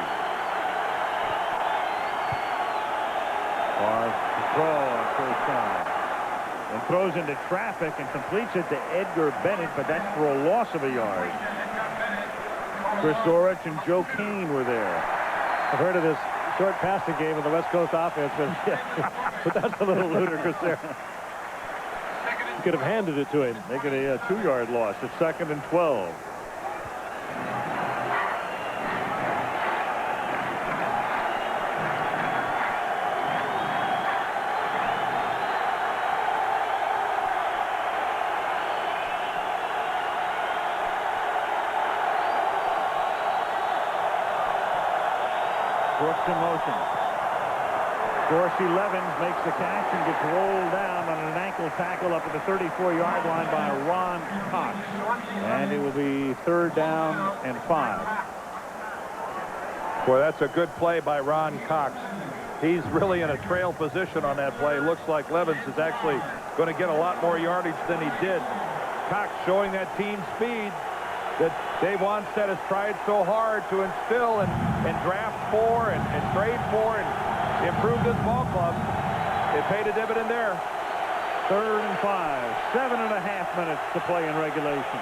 Favre to throw on first down. And throws into traffic and completes it to Edgar Bennett, but that's for a loss of a yard. Chris Orich and Joe Kane were there. I've heard of this short passing game in the West Coast offense, but that's a little ludicrous there. You could have handed it to him. Make it a 2-yard loss. It's 2nd and 12. Brooks in motion. Dorsey Levens makes the catch and gets rolled down on an ankle tackle up at the 34-yard line by Ron Cox. And it will be 3rd down and 5. Boy, that's a good play by Ron Cox. He's really in a trail position on that play. Looks like Levens is actually going to get a lot more yardage than he did. Cox showing that team speed that Dave Wannstedt has tried so hard to instill and draft for and trade for and improve this ball club. It paid a dividend there. 3rd and 5. 7.5 minutes to play in regulation.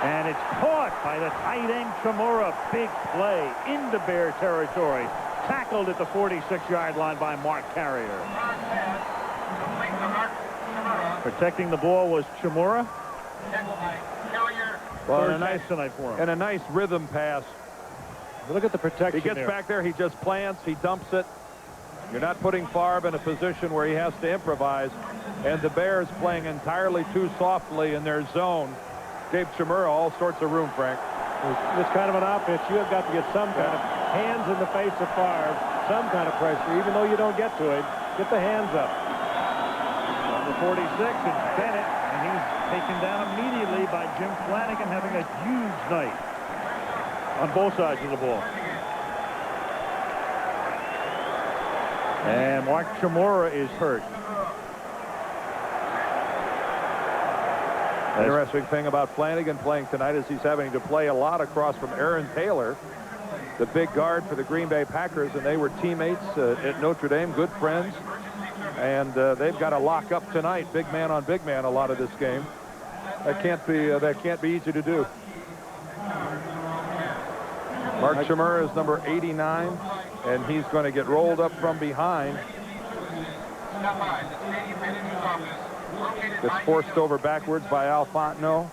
And it's caught by the tight end Chmura. Big play into Bear territory. Tackled at the 46-yard line by Mark Carrier. Protecting the ball was Chmura. Well, and a nice rhythm pass. Look at the protection. He gets back there. He just plants. He dumps it. You're not putting Favre in a position where he has to improvise. And the Bears playing entirely too softly in their zone gave Chmura all sorts of room, Frank. This kind of an offense, you have got to get some kind of hands in the face of Favre, some kind of pressure, even though you don't get to it. Get the hands up. Number 46 is Bennett, and he's taken down immediately by Jim Flanagan, having a huge night on both sides of the ball. And Mark Chmura is hurt. Interesting thing about Flanagan playing tonight is he's having to play a lot across from Aaron Taylor, the big guard for the Green Bay Packers, and they were teammates at Notre Dame, good friends. And they've got to lock up tonight, big man on big man, a lot of this game. That can't be easy to do. Mark Chmura is number 89, and he's going to get rolled up from behind. Gets forced over backwards by Al Fontenot.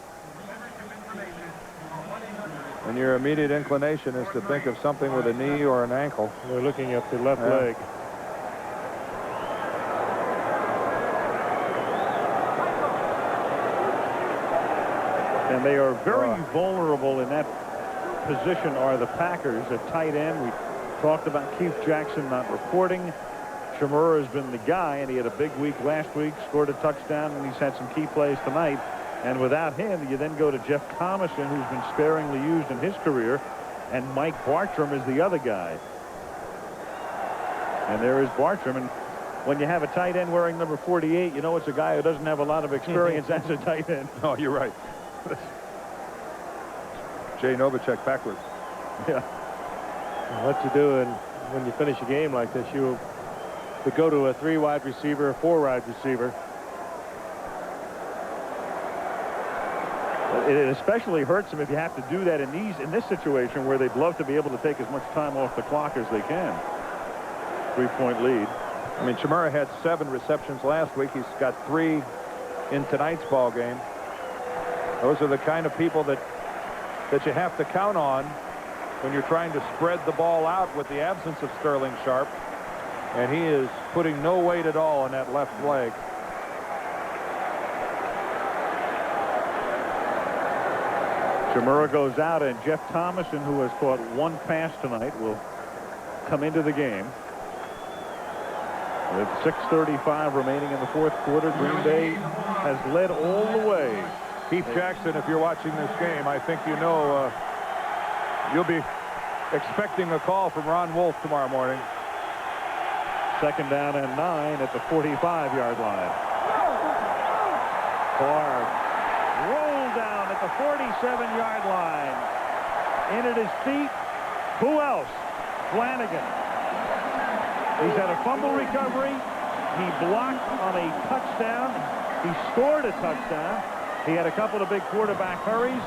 And your immediate inclination is to think of something with a knee or an ankle. We're looking at the left leg. And they are very vulnerable in that position are the Packers at tight end. We talked about Keith Jackson not reporting. Chmura has been the guy, and he had a big week last week, scored a touchdown, and he's had some key plays tonight. And without him, you then go to Jeff Thomason, who's been sparingly used in his career, and Mike Bartram is the other guy. And there is Bartram, and when you have a tight end wearing number 48, you know it's a guy who doesn't have a lot of experience as a tight end. Oh, you're right. Jay Novacek backwards. Yeah. What you do when you finish a game like this, you would go to a 3 wide receiver, a 4 wide receiver. It especially hurts them if you have to do that in this situation where they'd love to be able to take as much time off the clock as they can. 3-point lead. I mean, Chmura had 7 receptions last week. He's got 3 in tonight's ball game. Those are the kind of people that you have to count on when you're trying to spread the ball out with the absence of Sterling Sharp. And he is putting no weight at all on that left leg. Chmura goes out, and Jeff Thomason, who has caught 1 pass tonight, will come into the game. With 6:35 remaining in the 4th quarter, Green Bay has led all the way. Keith Jackson, if you're watching this game, I think you know you'll be expecting a call from Ron Wolf tomorrow morning. 2nd down and 9 at the 45-yard line. Favre rolled down at the 47-yard line. In at his feet. Who else? Flanagan. He's had a fumble recovery. He blocked on a touchdown. He scored a touchdown. He had a couple of big quarterback hurries,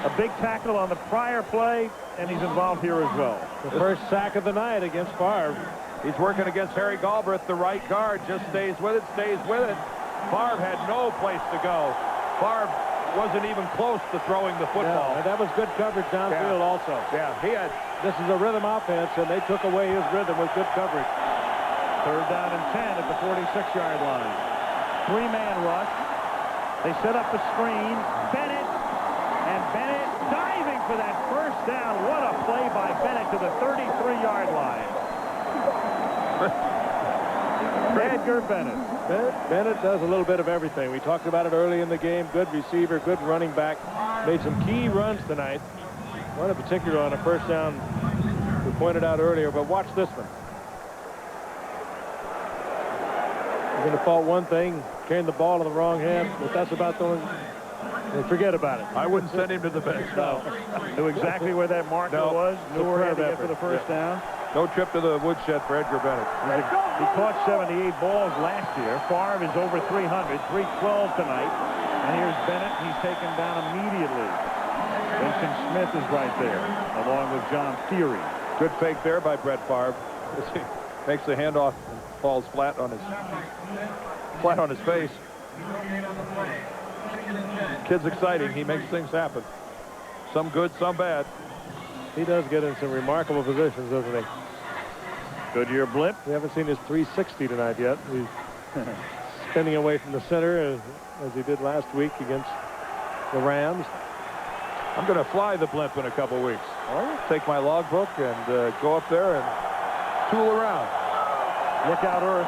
a big tackle on the prior play, and he's involved here as well. The first sack of the night against Favre. He's working against Harry Galbraith, the right guard, just stays with it, stays with it. Favre had no place to go. Favre wasn't even close to throwing the football. Yeah, and that was good coverage downfield also. Yeah, he had. This is a rhythm offense, and they took away his rhythm with good coverage. 3rd down and 10 at the 46-yard line. 3-man rush. They set up the screen. Bennett, and Bennett diving for that first down. What a play by Bennett to the 33-yard line. Edgar Bennett. Bennett does a little bit of everything. We talked about it early in the game. Good receiver, good running back. Made some key runs tonight. One in particular on a first down we pointed out earlier, but watch this one. You're going to fault one thing, carrying the ball in the wrong hand, but that's about the one. Forget about it. I wouldn't send him to the bench. No. Knew exactly where that marker was. Knew where he had to get for the first down. No trip to the woodshed for Edgar Bennett. He caught 78 balls last year. Favre is over 300, 312 tonight. And here's Bennett. He's taken down immediately. Vincent Smith is right there, along with John Theory. Good fake there by Brett Favre. He makes the handoff and falls flat on his face. Kid's exciting. He makes things happen. Some good, some bad. He does get in some remarkable positions, doesn't he? Goodyear blip. We haven't seen his 360 tonight yet. He's spinning away from the center as he did last week against the Rams. I'm going to fly the blimp in a couple weeks. Well, take my logbook and go up there and tool around. Look out, Earth.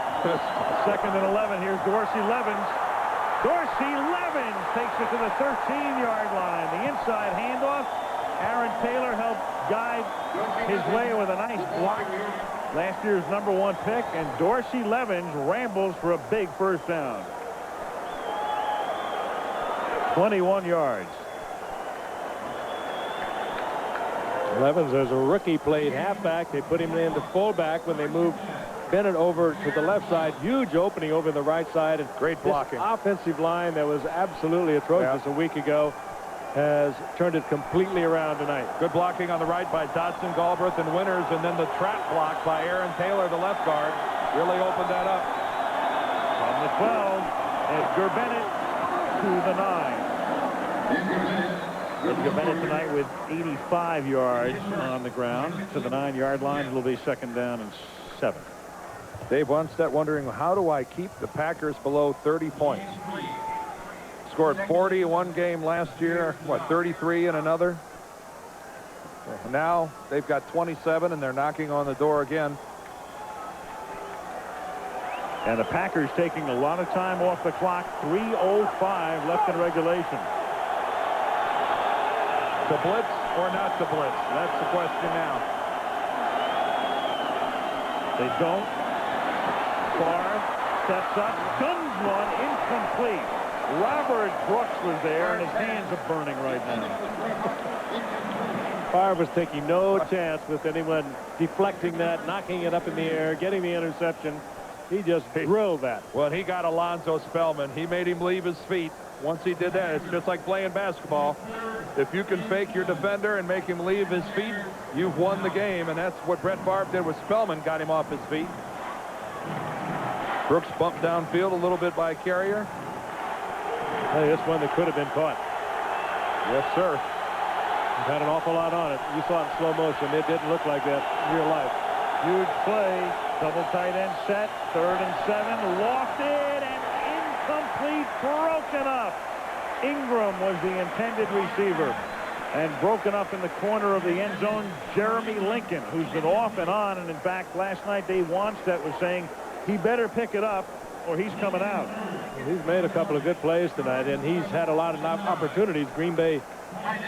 2nd and 11. Here's Dorsey Levens. Dorsey Levens takes it to the 13-yard line. The inside handoff. Aaron Taylor helped guide his way with a nice block. Last year's #1 pick, and Dorsey Levens rambles for a big first down. 21 yards. Levens, as a rookie, played halfback. They put him into fullback when they moved Bennett over to the left side. Huge opening over the right side. And great blocking. This offensive line that was absolutely atrocious a week ago has turned it completely around tonight. Good blocking on the right by Dodson, Galbraith, and Winters, and then the trap block by Aaron Taylor, the left guard, really opened that up. From the 12, Edgar Bennett to the 9. Edgar Bennett tonight with 85 yards on the ground to the 9-yard line. It'll be 2nd down and 7. Dave Wannstedt wondering, how do I keep the Packers below 30 points? Scored 40 one game last year, 33 in another. Now they've got 27 and they're knocking on the door again. And the Packers taking a lot of time off the clock. 3:05 left in regulation. To blitz or not to blitz? That's the question now. They don't. Favre steps up, guns one, incomplete. Robert Brooks was there, and his hands are burning right now. Favre was taking no chance with anyone deflecting that, knocking it up in the air, getting the interception. He just drilled that. Well, he got Alonzo Spellman. He made him leave his feet. Once he did that, it's just like playing basketball. If you can fake your defender and make him leave his feet, you've won the game, and that's what Brett Favre did with Spellman, got him off his feet. Brooks bumped downfield a little bit by Carrier. Hey, this one that could have been caught. Yes, sir. He's had an awful lot on it. You saw it in slow motion. It didn't look like that in real life. Huge play. Double tight end set. 3rd and 7. Lofted and incomplete. Broken up. Ingram was the intended receiver. And broken up in the corner of the end zone, Jeremy Lincoln, who's been off and on. And in fact, last night Dave Wannstedt was saying he better pick it up or he's coming out. He's made a couple of good plays tonight, and he's had a lot of opportunities. Green Bay,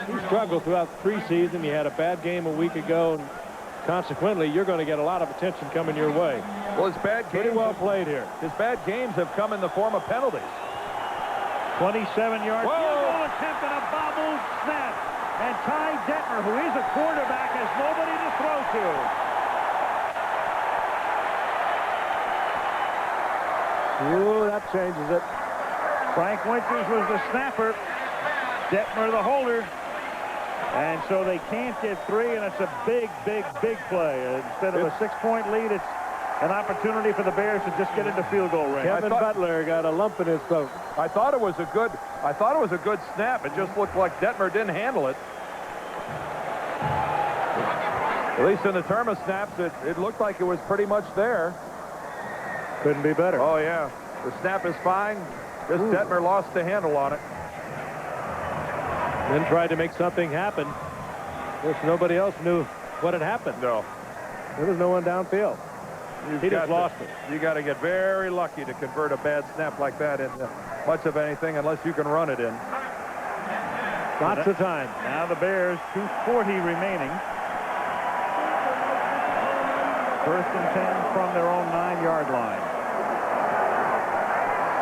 he struggled throughout the preseason. He had a bad game a week ago, and consequently, you're going to get a lot of attention coming your way. Well, his bad games, pretty well played here. His bad games have come in the form of penalties. 27-yard field goal attempt and a bobbled snap. And Ty Detmer, who is a quarterback, has nobody to throw to. Ooh, that changes it. Frank Winters was the snapper. Detmer the holder. And so they can't get 3, and it's a big, big, big play. Instead of a 6-point lead, it's an opportunity for the Bears to just get into field goal range. Kevin Butler got a lump in his throat. I thought it was a good snap. It just looked like Detmer didn't handle it. At least in the term of snaps, it looked like it was pretty much there. Couldn't be better. Oh, yeah. The snap is fine. Just Detmer lost the handle on it. Then tried to make something happen. Of course, nobody else knew what had happened. No. There was no one downfield. He just lost it. You got to get very lucky to convert a bad snap like that into much of anything unless you can run it in. Lots of time. Now the Bears, 2:40 remaining. 1st and 10 from their own 9-yard line.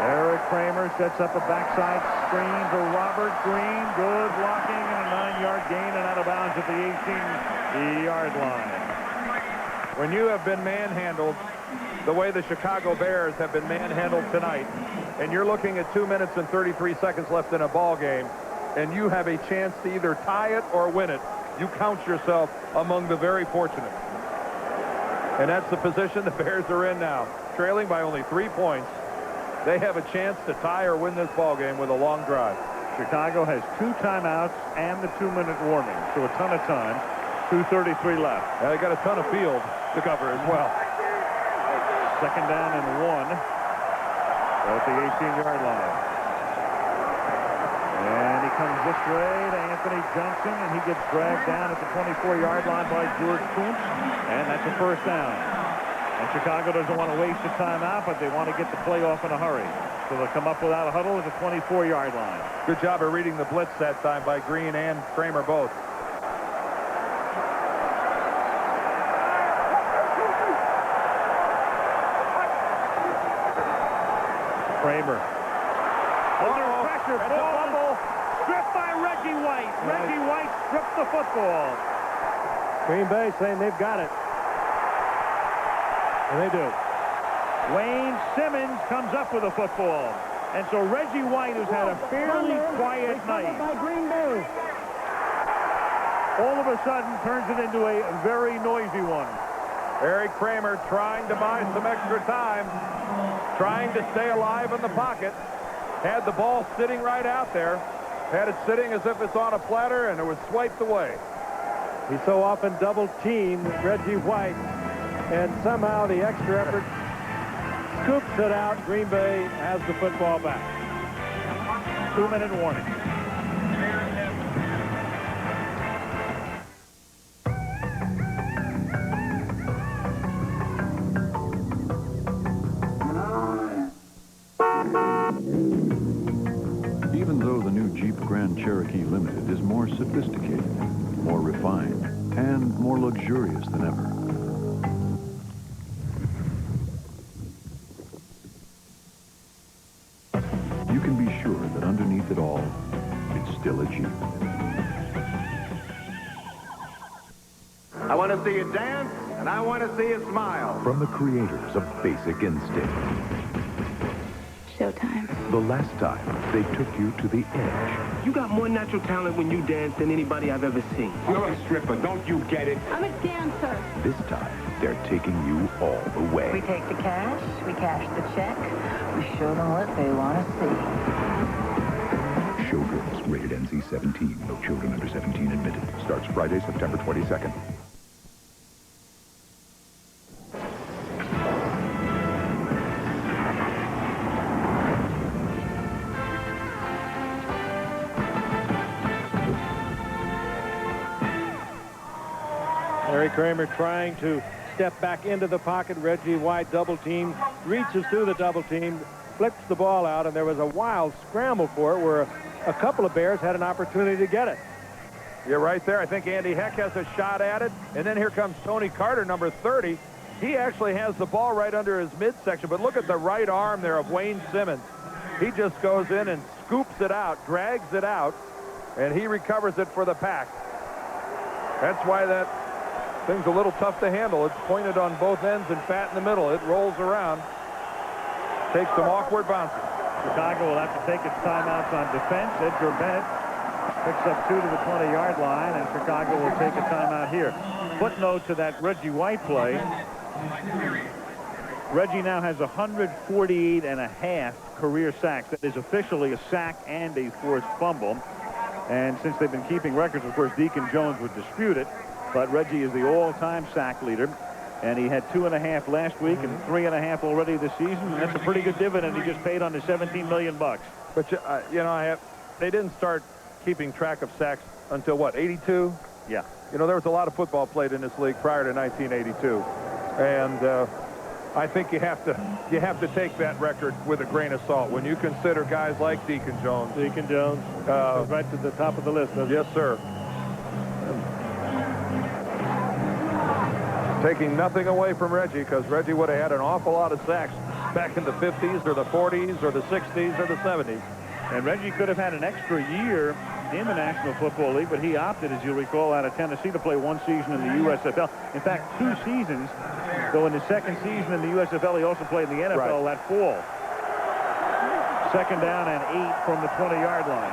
Eric Kramer sets up a backside screen to Robert Green. Good blocking and a 9-yard gain and out of bounds at the 18-yard line. When you have been manhandled the way the Chicago Bears have been manhandled tonight, and you're looking at 2 minutes and 33 seconds left in a ball game, and you have a chance to either tie it or win it, you count yourself among the very fortunate. And that's the position the Bears are in now, trailing by only 3 points. They have a chance to tie or win this ball game with a long drive. Chicago has 2 timeouts and the 2-minute warning, so a ton of time. 2:33 left. Yeah, they got a ton of field to cover as well. 2nd down and 1 at the 18-yard line. And he comes this way to Anthony Johnson, and he gets dragged down at the 24-yard line by George Koontz, and that's a first down. And Chicago doesn't want to waste a timeout, but they want to get the play off in a hurry. So they'll come up without a huddle at the 24-yard line. Good job of reading the blitz that time by Green and Kramer both. Kramer. Under pressure, ball stripped by Reggie White. Reggie White stripped the football. Green Bay saying they've got it. And they do. Wayne Simmons comes up with a football. And so Reggie White, who's had a fairly quiet night, all of a sudden turns it into a very noisy one. Eric Kramer trying to buy some extra time, trying to stay alive in the pocket. Had the ball sitting right out there. Had it sitting as if it's on a platter, and it was swiped away. He so often double-teamed Reggie White, and somehow the extra effort scoops it out. Green Bay has the football back. 2-minute warning. Even though the new Jeep Grand Cherokee Limited is more sophisticated, more refined, and more luxurious than ever, you can be sure that underneath it all, it's still a Jeep. I want to see you dance, and I want to see you smile. From the creators of Basic Instinct. Showtime. The last time they took you to the edge. You got more natural talent when you dance than anybody I've ever seen. You're a stripper, don't you get it? I'm a dancer. This time, they're taking you all the way. We take the cash, we cash the check, we show them what they want to see. Showgirls, rated NC-17. No children under 17 admitted. Starts Friday, September 22nd. Eric Kramer trying to step back into the pocket. Reggie White double team, reaches through the double team, flips the ball out, and there was a wild scramble for it where a couple of Bears had an opportunity to get it. You're right there. I think Andy Heck has a shot at it. And then here comes Tony Carter, number 30. He actually has the ball right under his midsection. But look at the right arm there of Wayne Simmons. He just goes in and scoops it out, drags it out, and he recovers it for the Pack. That's why that thing's a little tough to handle. It's pointed on both ends and fat in the middle. It rolls around. Takes some awkward bounces. Chicago will have to take its timeouts on defense. Edgar Bennett picks up 2 to the 20-yard line, and Chicago will take a timeout here. Footnote to that Reggie White play. Reggie now has 148 and a half career sacks. That is officially a sack and a forced fumble. And since they've been keeping records, of course, Deacon Jones would dispute it. But Reggie is the all-time sack leader. And he had 2.5 last week and 3.5 already this season. And that's a pretty good dividend he just paid on the $17 million. But, you know, they didn't start keeping track of sacks until, what, 82? Yeah. You know, there was a lot of football played in this league prior to 1982. And I think you have to take that record with a grain of salt when you consider guys like Deacon Jones. Deacon Jones, right to the top of the list. Yes, sir. Taking nothing away from Reggie, because Reggie would have had an awful lot of sacks back in the 50s or the 40s or the 60s or the 70s. And Reggie could have had an extra year in the National Football League, but he opted, as you'll recall, out of Tennessee to play 1 season in the USFL. In fact, 2 seasons, though in his second season in the USFL, he also played in the NFL that fall. Second down and 8 from the 20-yard line.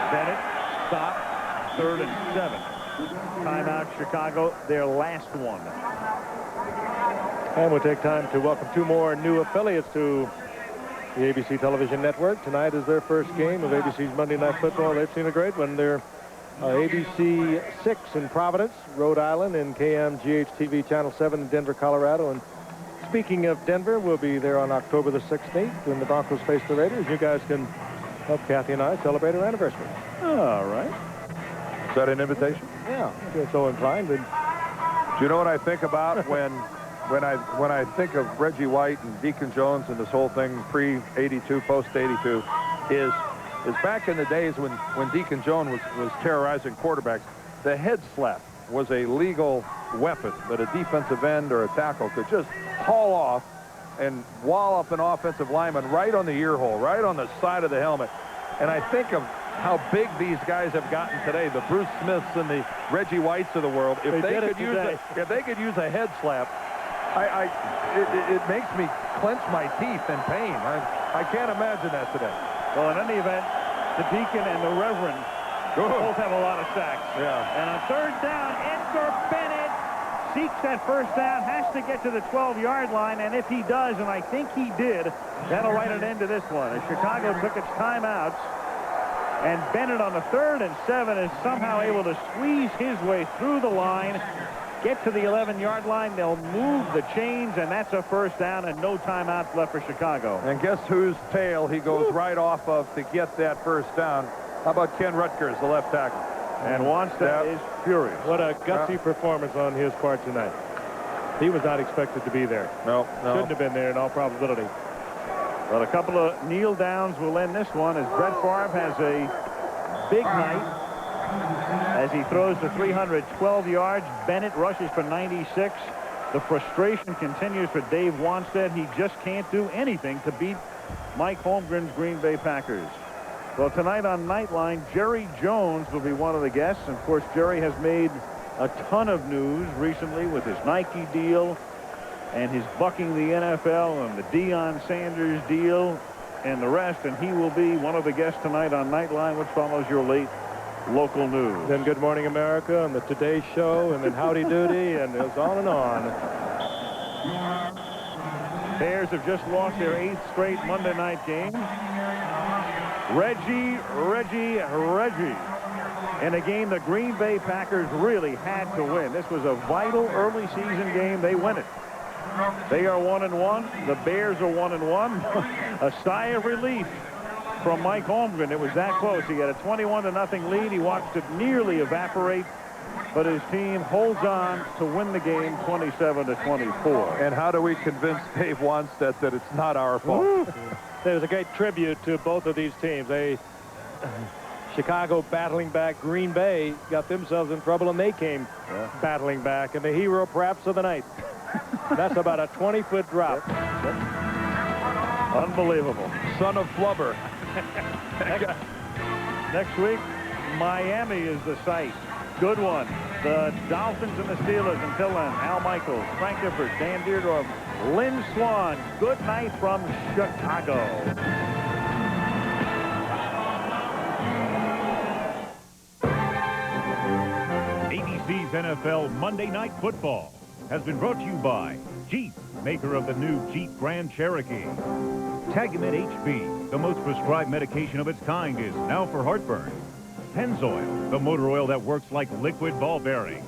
Bennett stopped. 3rd and 7. Timeout, Chicago, their last one. And we'll take time to welcome 2 more new affiliates to the ABC television network. Tonight is their first game of ABC's Monday Night Football. They've seen a great one. They're ABC 6 in Providence, Rhode Island, and KMGH-TV Channel 7 in Denver, Colorado. And speaking of Denver, we'll be there on October the 16th when the Broncos face the Raiders. You guys can help Kathy and I celebrate our anniversary. All right. Is that an invitation? Yeah, if you're so inclined. Then. Do you know what I think about when I think of Reggie White and Deacon Jones and this whole thing pre-82, post-82 is back in the days when Deacon Jones was terrorizing quarterbacks, the head slap was a legal weapon that a defensive end or a tackle could just haul off and wallop an offensive lineman right on the ear hole, right on the side of the helmet. And I think of how big these guys have gotten today, the Bruce Smiths and the Reggie Whites of the world. If they could use a head slap, it makes me clench my teeth in pain. I can't imagine that today. Well, in any event, the Deacon and the Reverend both have a lot of sacks. Yeah. And on third down, Edgar Bennett seeks that first down, has to get to the 12-yard line, and if he does, and I think he did, that'll write an end to this one. As Chicago took its timeouts, and Bennett on the 3rd and 7 is somehow able to squeeze his way through the line, get to the 11-yard line. They'll move the chains, and that's a first down and no timeouts left for Chicago. And guess whose tail he goes right off of to get that first down? How about Ken Rutgers, the left tackle? And Wannstedt is furious. What a gutsy performance on his part tonight. He was not expected to be there. No. Shouldn't have been there in all probability. Well, a couple of kneel downs will end this one as Brett Favre has a big night as he throws for 312 yards. Bennett rushes for 96. The frustration continues for Dave Wannstedt. He just can't do anything to beat Mike Holmgren's Green Bay Packers. Well, tonight on Nightline, Jerry Jones will be one of the guests. And of course, Jerry has made a ton of news recently with his Nike deal and his bucking the NFL and the Deion Sanders deal and the rest. And he will be one of the guests tonight on Nightline, which follows your late local news. Then Good Morning America and the Today Show and then Howdy Doody and it's on and on. Bears have just lost their 8th straight Monday night game. Reggie. In a game the Green Bay Packers really had to win. This was a vital early season game. They win it. They are 1-1. The Bears are 1-1. A sigh of relief from Mike Holmgren. It was that close. He had a 21-0 lead. He watched it nearly evaporate, but his team holds on to win the game 27-24. And how do we convince Dave Wannstedt that it's not our fault? There's a great tribute to both of these teams. Chicago battling back. Green Bay got themselves in trouble, and they came battling back. And the hero, perhaps, of the night. That's about a 20-foot drop. Unbelievable. Son of Flubber. Next week, Miami is the site. Good one. The Dolphins and the Steelers. Until then, Al Michaels, Frank Gifford, Dan Deerdorf, Lynn Swan. Good night from Chicago. ABC's NFL Monday Night Football has been brought to you by Jeep, maker of the new Jeep Grand Cherokee. Tagamet HB, the most prescribed medication of its kind, is now for heartburn. Pennzoil, the motor oil that works like liquid ball bearing.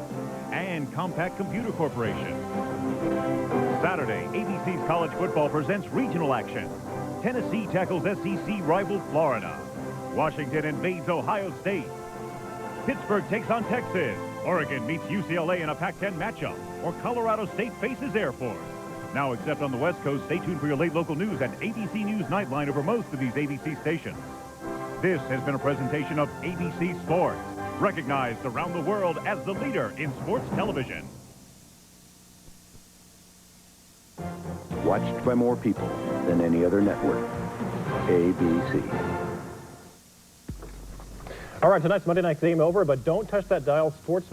And Compact Computer Corporation. Saturday, ABC's College Football presents regional action. Tennessee tackles SEC rival Florida. Washington invades Ohio State. Pittsburgh takes on Texas. Oregon meets UCLA in a Pac-10 matchup. Or Colorado State faces Air Force. Now, except on the West Coast, stay tuned for your late local news and ABC News Nightline over most of these ABC stations. This has been a presentation of ABC Sports, recognized around the world as the leader in sports television. Watched by more people than any other network. ABC. All right, tonight's Monday Night Game over, but don't touch that dial. Sports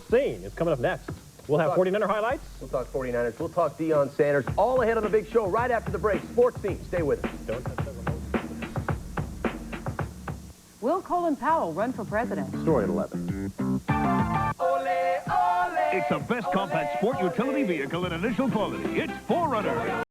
Scene is coming up next. We'll have 49er highlights. We'll talk 49ers. We'll talk Deion Sanders. All ahead on the big show right after the break. Sports Scene. Stay with us. Don't touch that remote. Will Colin Powell run for president? Story at 11. It's the best compact sport utility vehicle in initial quality. It's 4Runner.